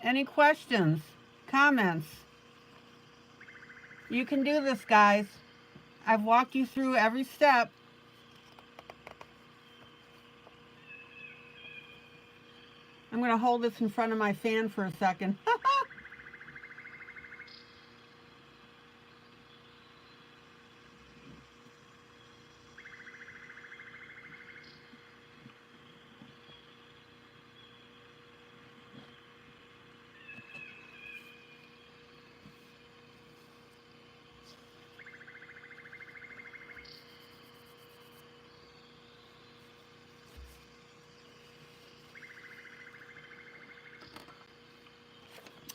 Any questions? Comments? You can do this, guys. I've walked you through every step. I'm going to hold this in front of my fan for a second.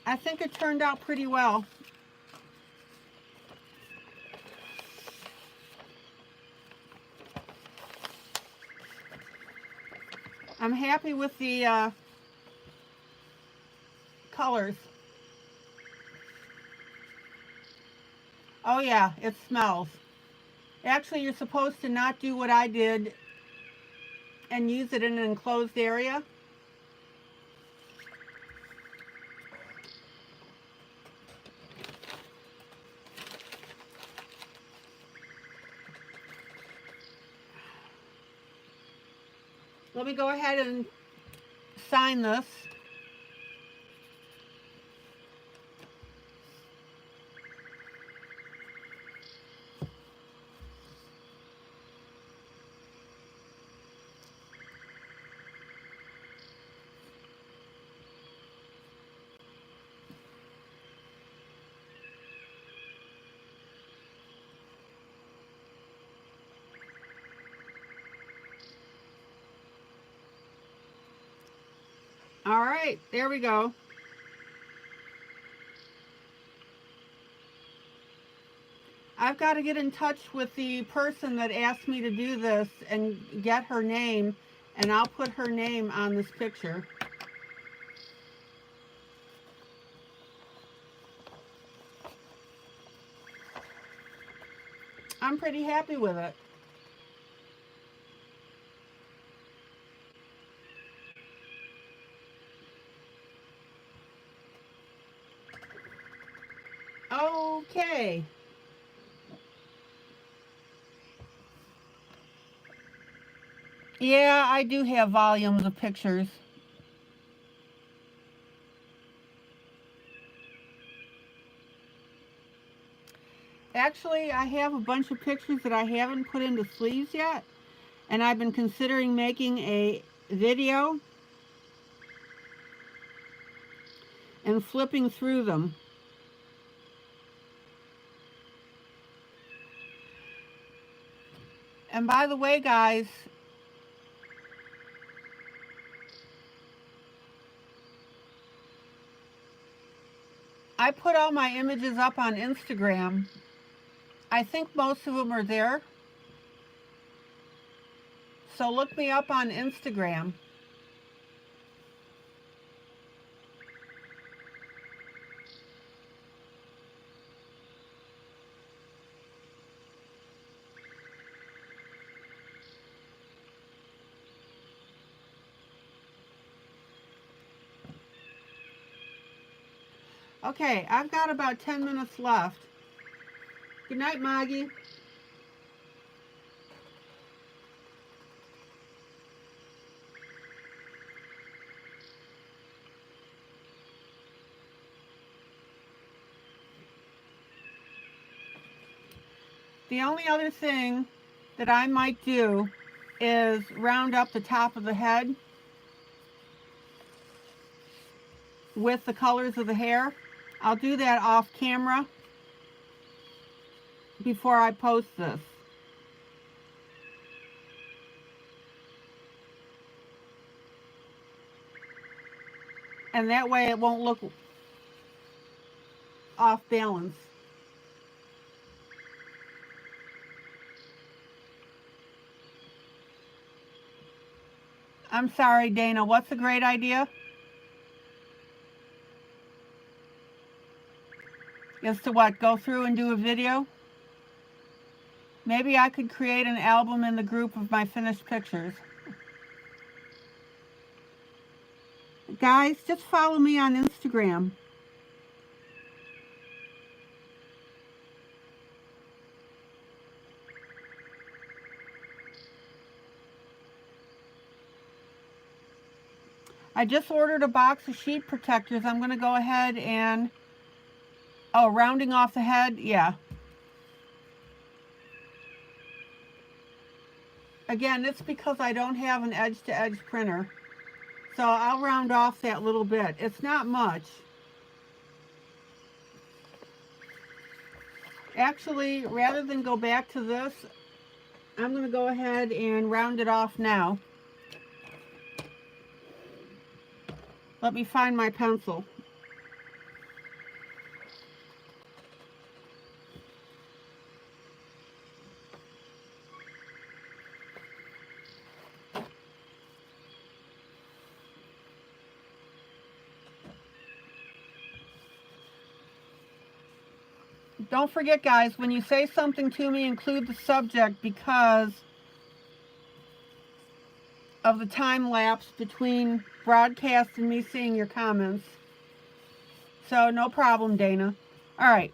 I think it turned out pretty well. I'm happy with the colors. Oh yeah, it smells. Actually, you're supposed to not do what I did and use it in an enclosed area. Let me go ahead and sign this. All right, there we go. I've got to get in touch with the person that asked me to do this and get her name, and I'll put her name on this picture. I'm pretty happy with it. Okay. Yeah, I do have volumes of pictures. Actually, I have a bunch of pictures that I haven't put into sleeves yet, and I've been considering making a video and flipping through them. And by the way, guys, I put all my images up on Instagram. I think most of them are there. So look me up on Instagram. Okay, I've got about 10 minutes left. Good night, Maggie. The only other thing that I might do is round up the top of the head with the colors of the hair. I'll do that off camera before I post this. And that way it won't look off balance. I'm sorry, Dana, what's a great idea? Is to what, go through and do a video? Maybe I could create an album in the group of my finished pictures. Guys, just follow me on Instagram. I just ordered a box of sheet protectors. I'm going to go ahead and... Oh, rounding off the head? Yeah. Again, it's because I don't have an edge-to-edge printer. So I'll round off that little bit. It's not much. Actually, rather than go back to this, I'm going to go ahead and round it off now. Let me find my pencil. Don't forget, guys, when you say something to me, include the subject because of the time lapse between broadcast and me seeing your comments. So no problem, Dana. All right.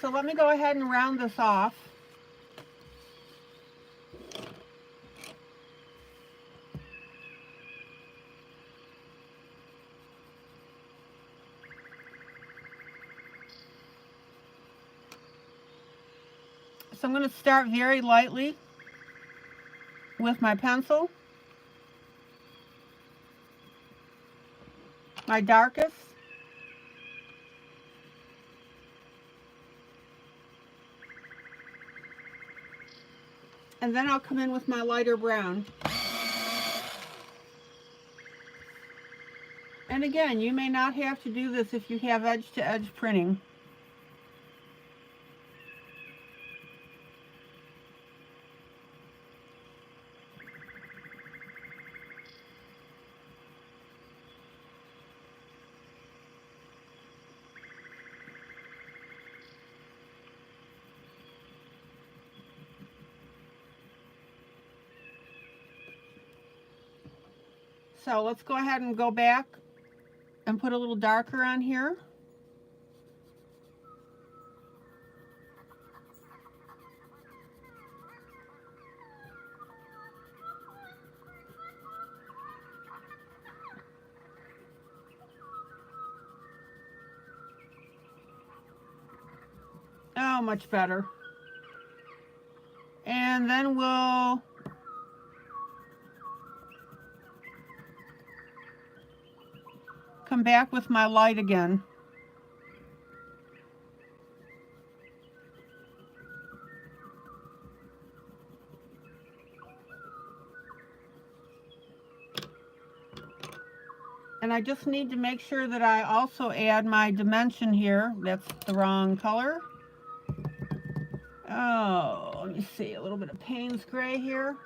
So let me go ahead and round this off. So I'm going to start very lightly with my pencil, my darkest, and then I'll come in with my lighter brown. And again, you may not have to do this if you have edge-to-edge printing. So let's go ahead and go back and put a little darker on here. Oh, much better. And then we'll come back with my light again. And I just need to make sure that I also add my dimension here. That's the wrong color. Oh, let me see, a little bit of Payne's gray here.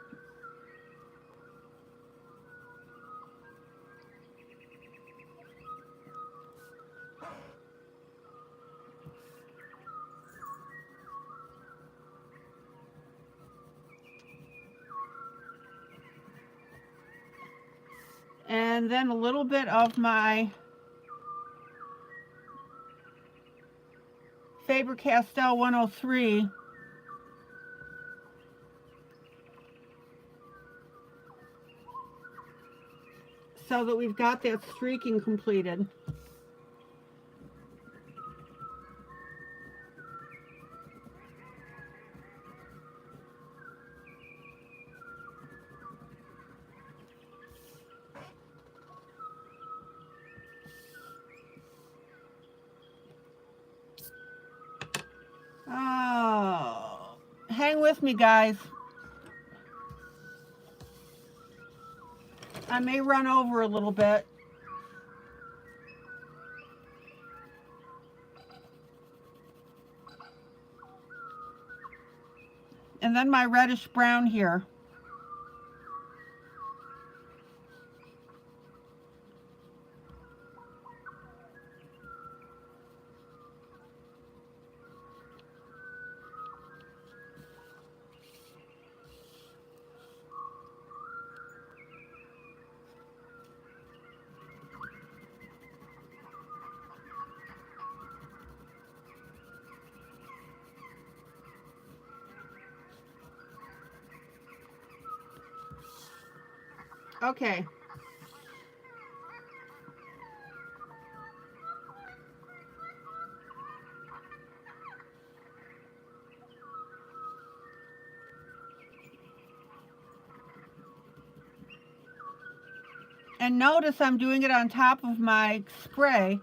And then a little bit of my Faber-Castell 103. So that we've got that streaking completed. Oh, hang with me, guys. I may run over a little bit. And then my reddish brown here. Okay. And notice I'm doing it on top of my spray.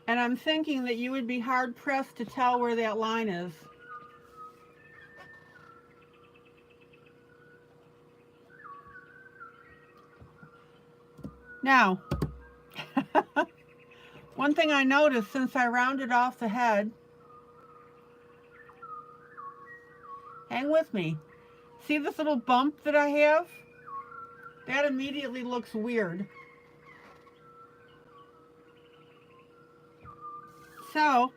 And I'm thinking that you would be hard pressed to tell where that line is. Now, one thing I noticed since I rounded off the head, hang with me, see this little bump that I have? That immediately looks weird. So,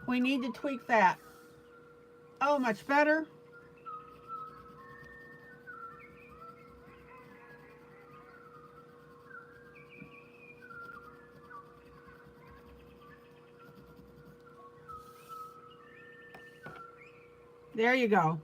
we need to tweak that. Oh, much better. There you go.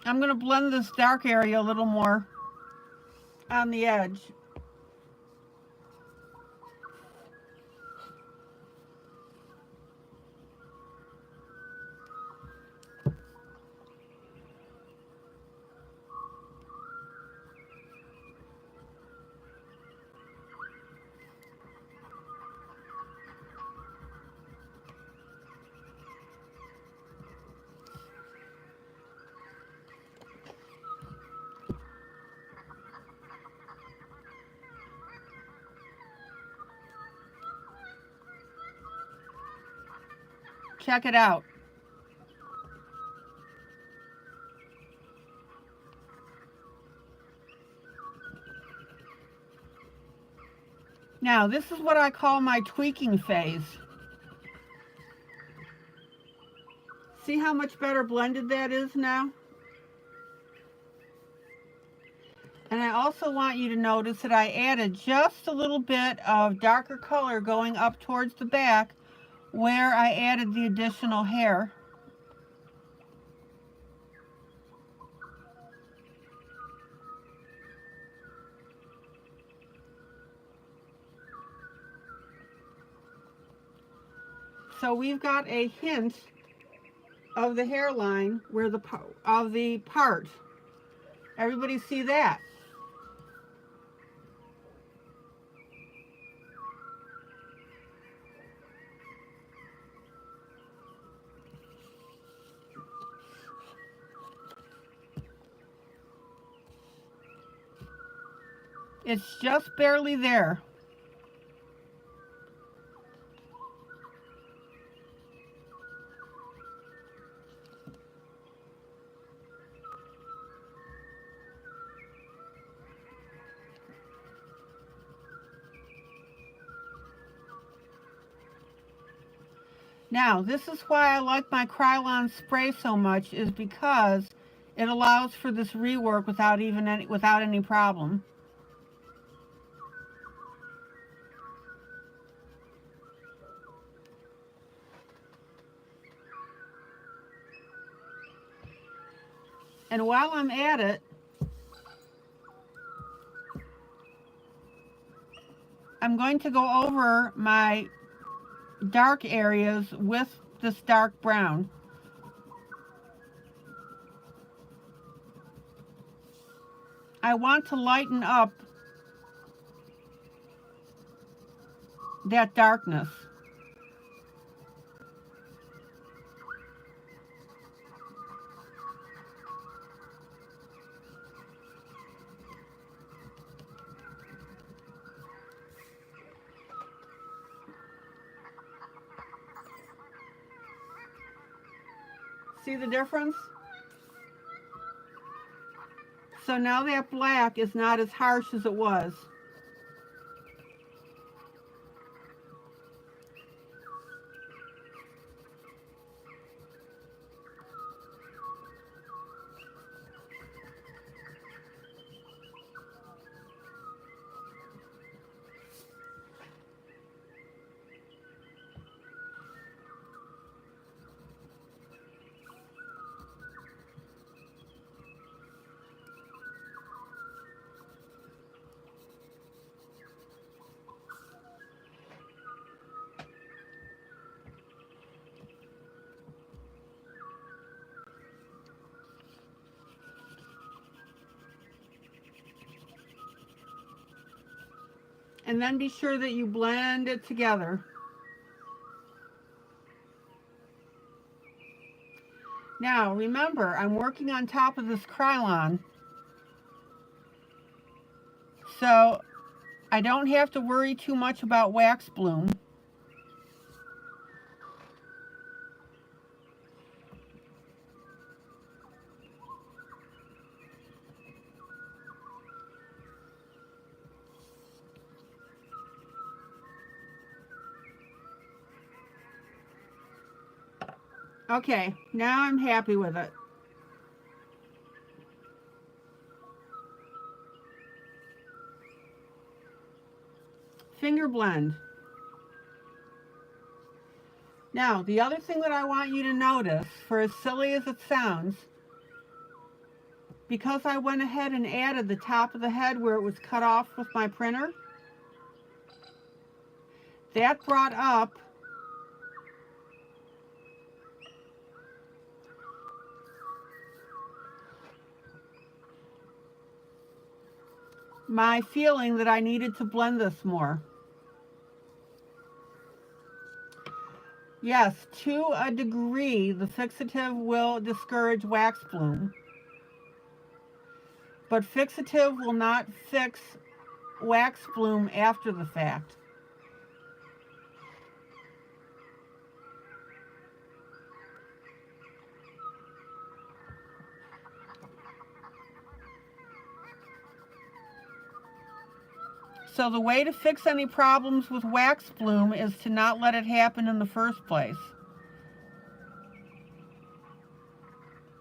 I'm going to blend this dark area a little more on the edge. Check it out. Now, this is what I call my tweaking phase. See how much better blended that is now? And I also want you to notice that I added just a little bit of darker color going up towards the back where I added the additional hair. So we've got a hint of the hairline where the part. Everybody see that? It's just barely there. Now, this is why I like my Krylon spray so much, is because it allows for this rework without any problem. And while I'm at it, I'm going to go over my dark areas with this dark brown. I want to lighten up that darkness. See the difference? So now that black is not as harsh as it was. And then be sure that you blend it together. Now remember, I'm working on top of this Krylon, so I don't have to worry too much about wax bloom. Okay, now I'm happy with it. Finger blend. Now, the other thing that I want you to notice, for as silly as it sounds, because I went ahead and added the top of the head where it was cut off with my printer, that brought up my feeling that I needed to blend this more. Yes, to a degree, the fixative will discourage wax bloom, but fixative will not fix wax bloom after the fact. So the way to fix any problems with wax bloom is to not let it happen in the first place.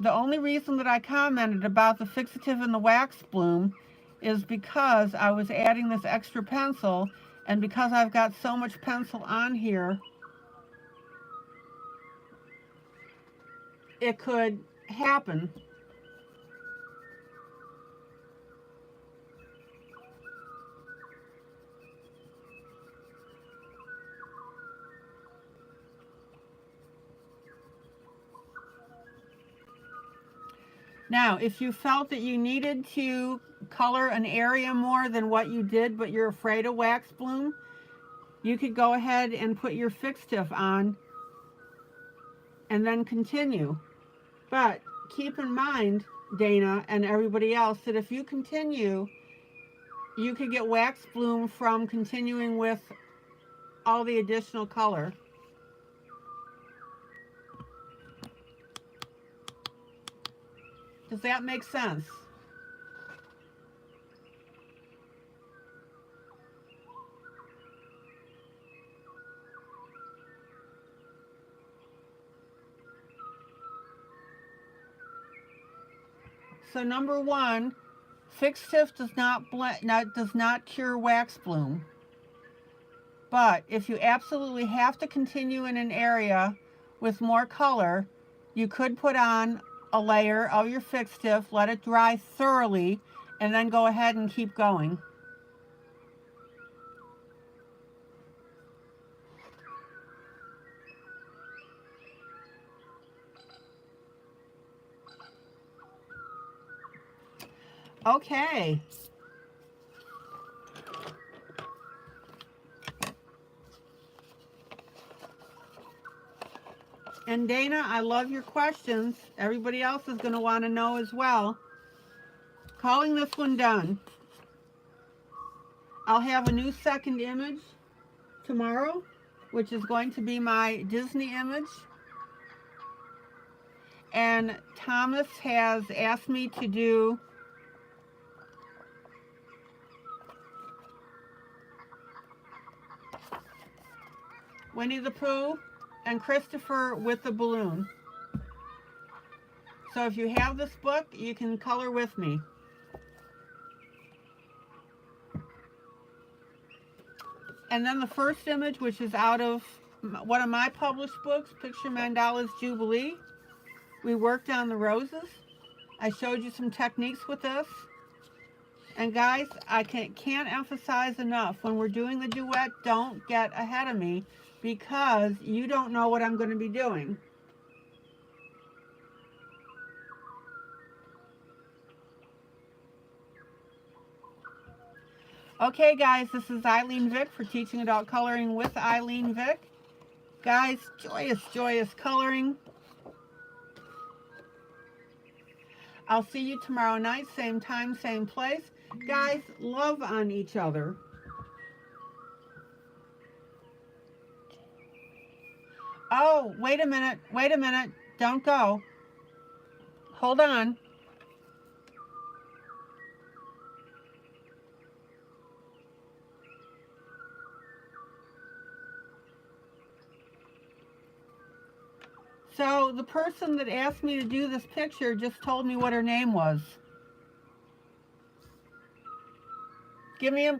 The only reason that I commented about the fixative and the wax bloom is because I was adding this extra pencil, and because I've got so much pencil on here, it could happen. Now, if you felt that you needed to color an area more than what you did, but you're afraid of wax bloom, you could go ahead and put your fixative on and then continue. But keep in mind, Dana and everybody else, that if you continue, you could get wax bloom from continuing with all the additional color. Does that make sense? So number one, fixative does not cure wax bloom. But if you absolutely have to continue in an area with more color, you could put on a layer of your fixative, let it dry thoroughly, and then go ahead and keep going. Okay. And Dana, I love your questions. Everybody else is going to want to know as well. Calling this one done. I'll have a new second image tomorrow, which is going to be my Disney image. And Thomas has asked me to do Winnie the Pooh and Christopher with the balloon. So if you have this book, you can color with me. And then the first image, which is out of one of my published books, Picture Mandala's Jubilee. We worked on the roses. I showed you some techniques with this. And guys, I can't emphasize enough, when we're doing the duet, don't get ahead of me, because you don't know what I'm going to be doing. Okay, guys, this is ILene Vick for Teaching Adult Coloring with ILene Vick. Guys, joyous, joyous coloring. I'll see you tomorrow night, same time, same place. Guys, love on each other. Oh, wait a minute. Wait a minute. Don't go. Hold on. So the person that asked me to do this picture just told me what her name was. Give me a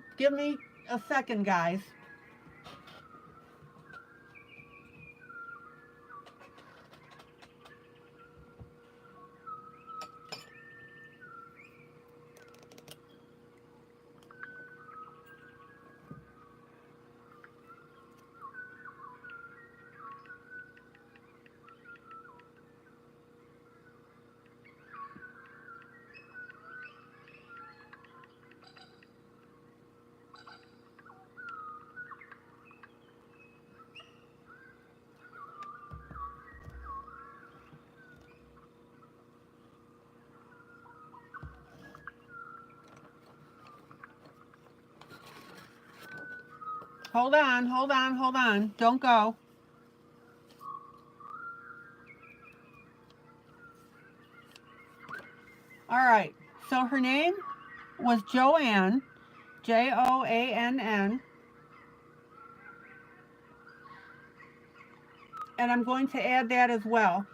second, guys. Hold on, hold on, hold on. Don't go. All right. So her name was Joanne, Joann, and I'm going to add that as well.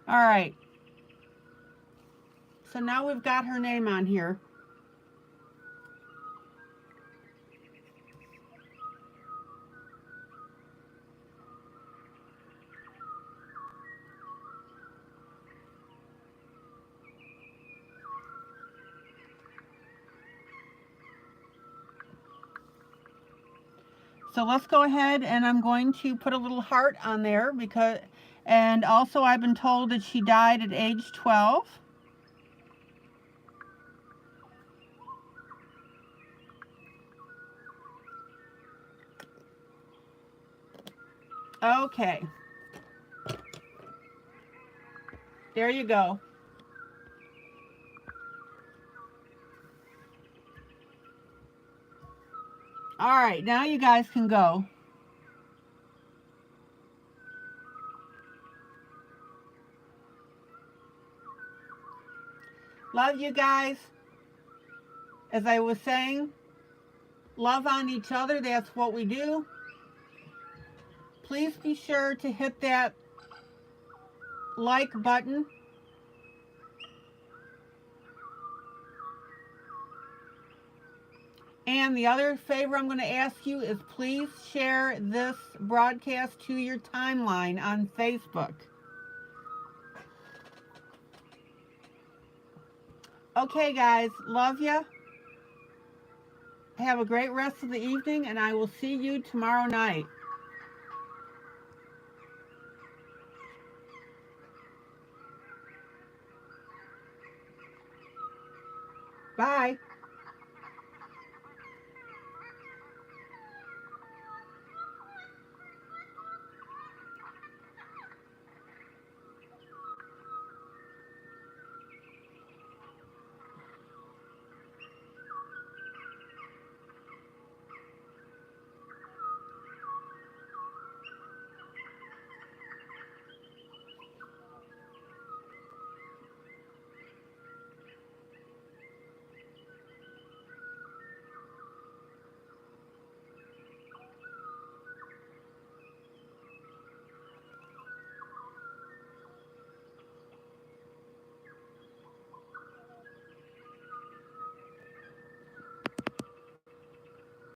All right. So now we've got her name on here. So let's go ahead, and I'm going to put a little heart on there because, and also I've been told that she died at age 12. Okay. There you go. All right, now you guys can go. Love you guys. As I was saying, love on each other. That's what we do. Please be sure to hit that like button. And the other favor I'm going to ask you is please share this broadcast to your timeline on Facebook. Okay, guys, love you. Have a great rest of the evening, and I will see you tomorrow night. Bye.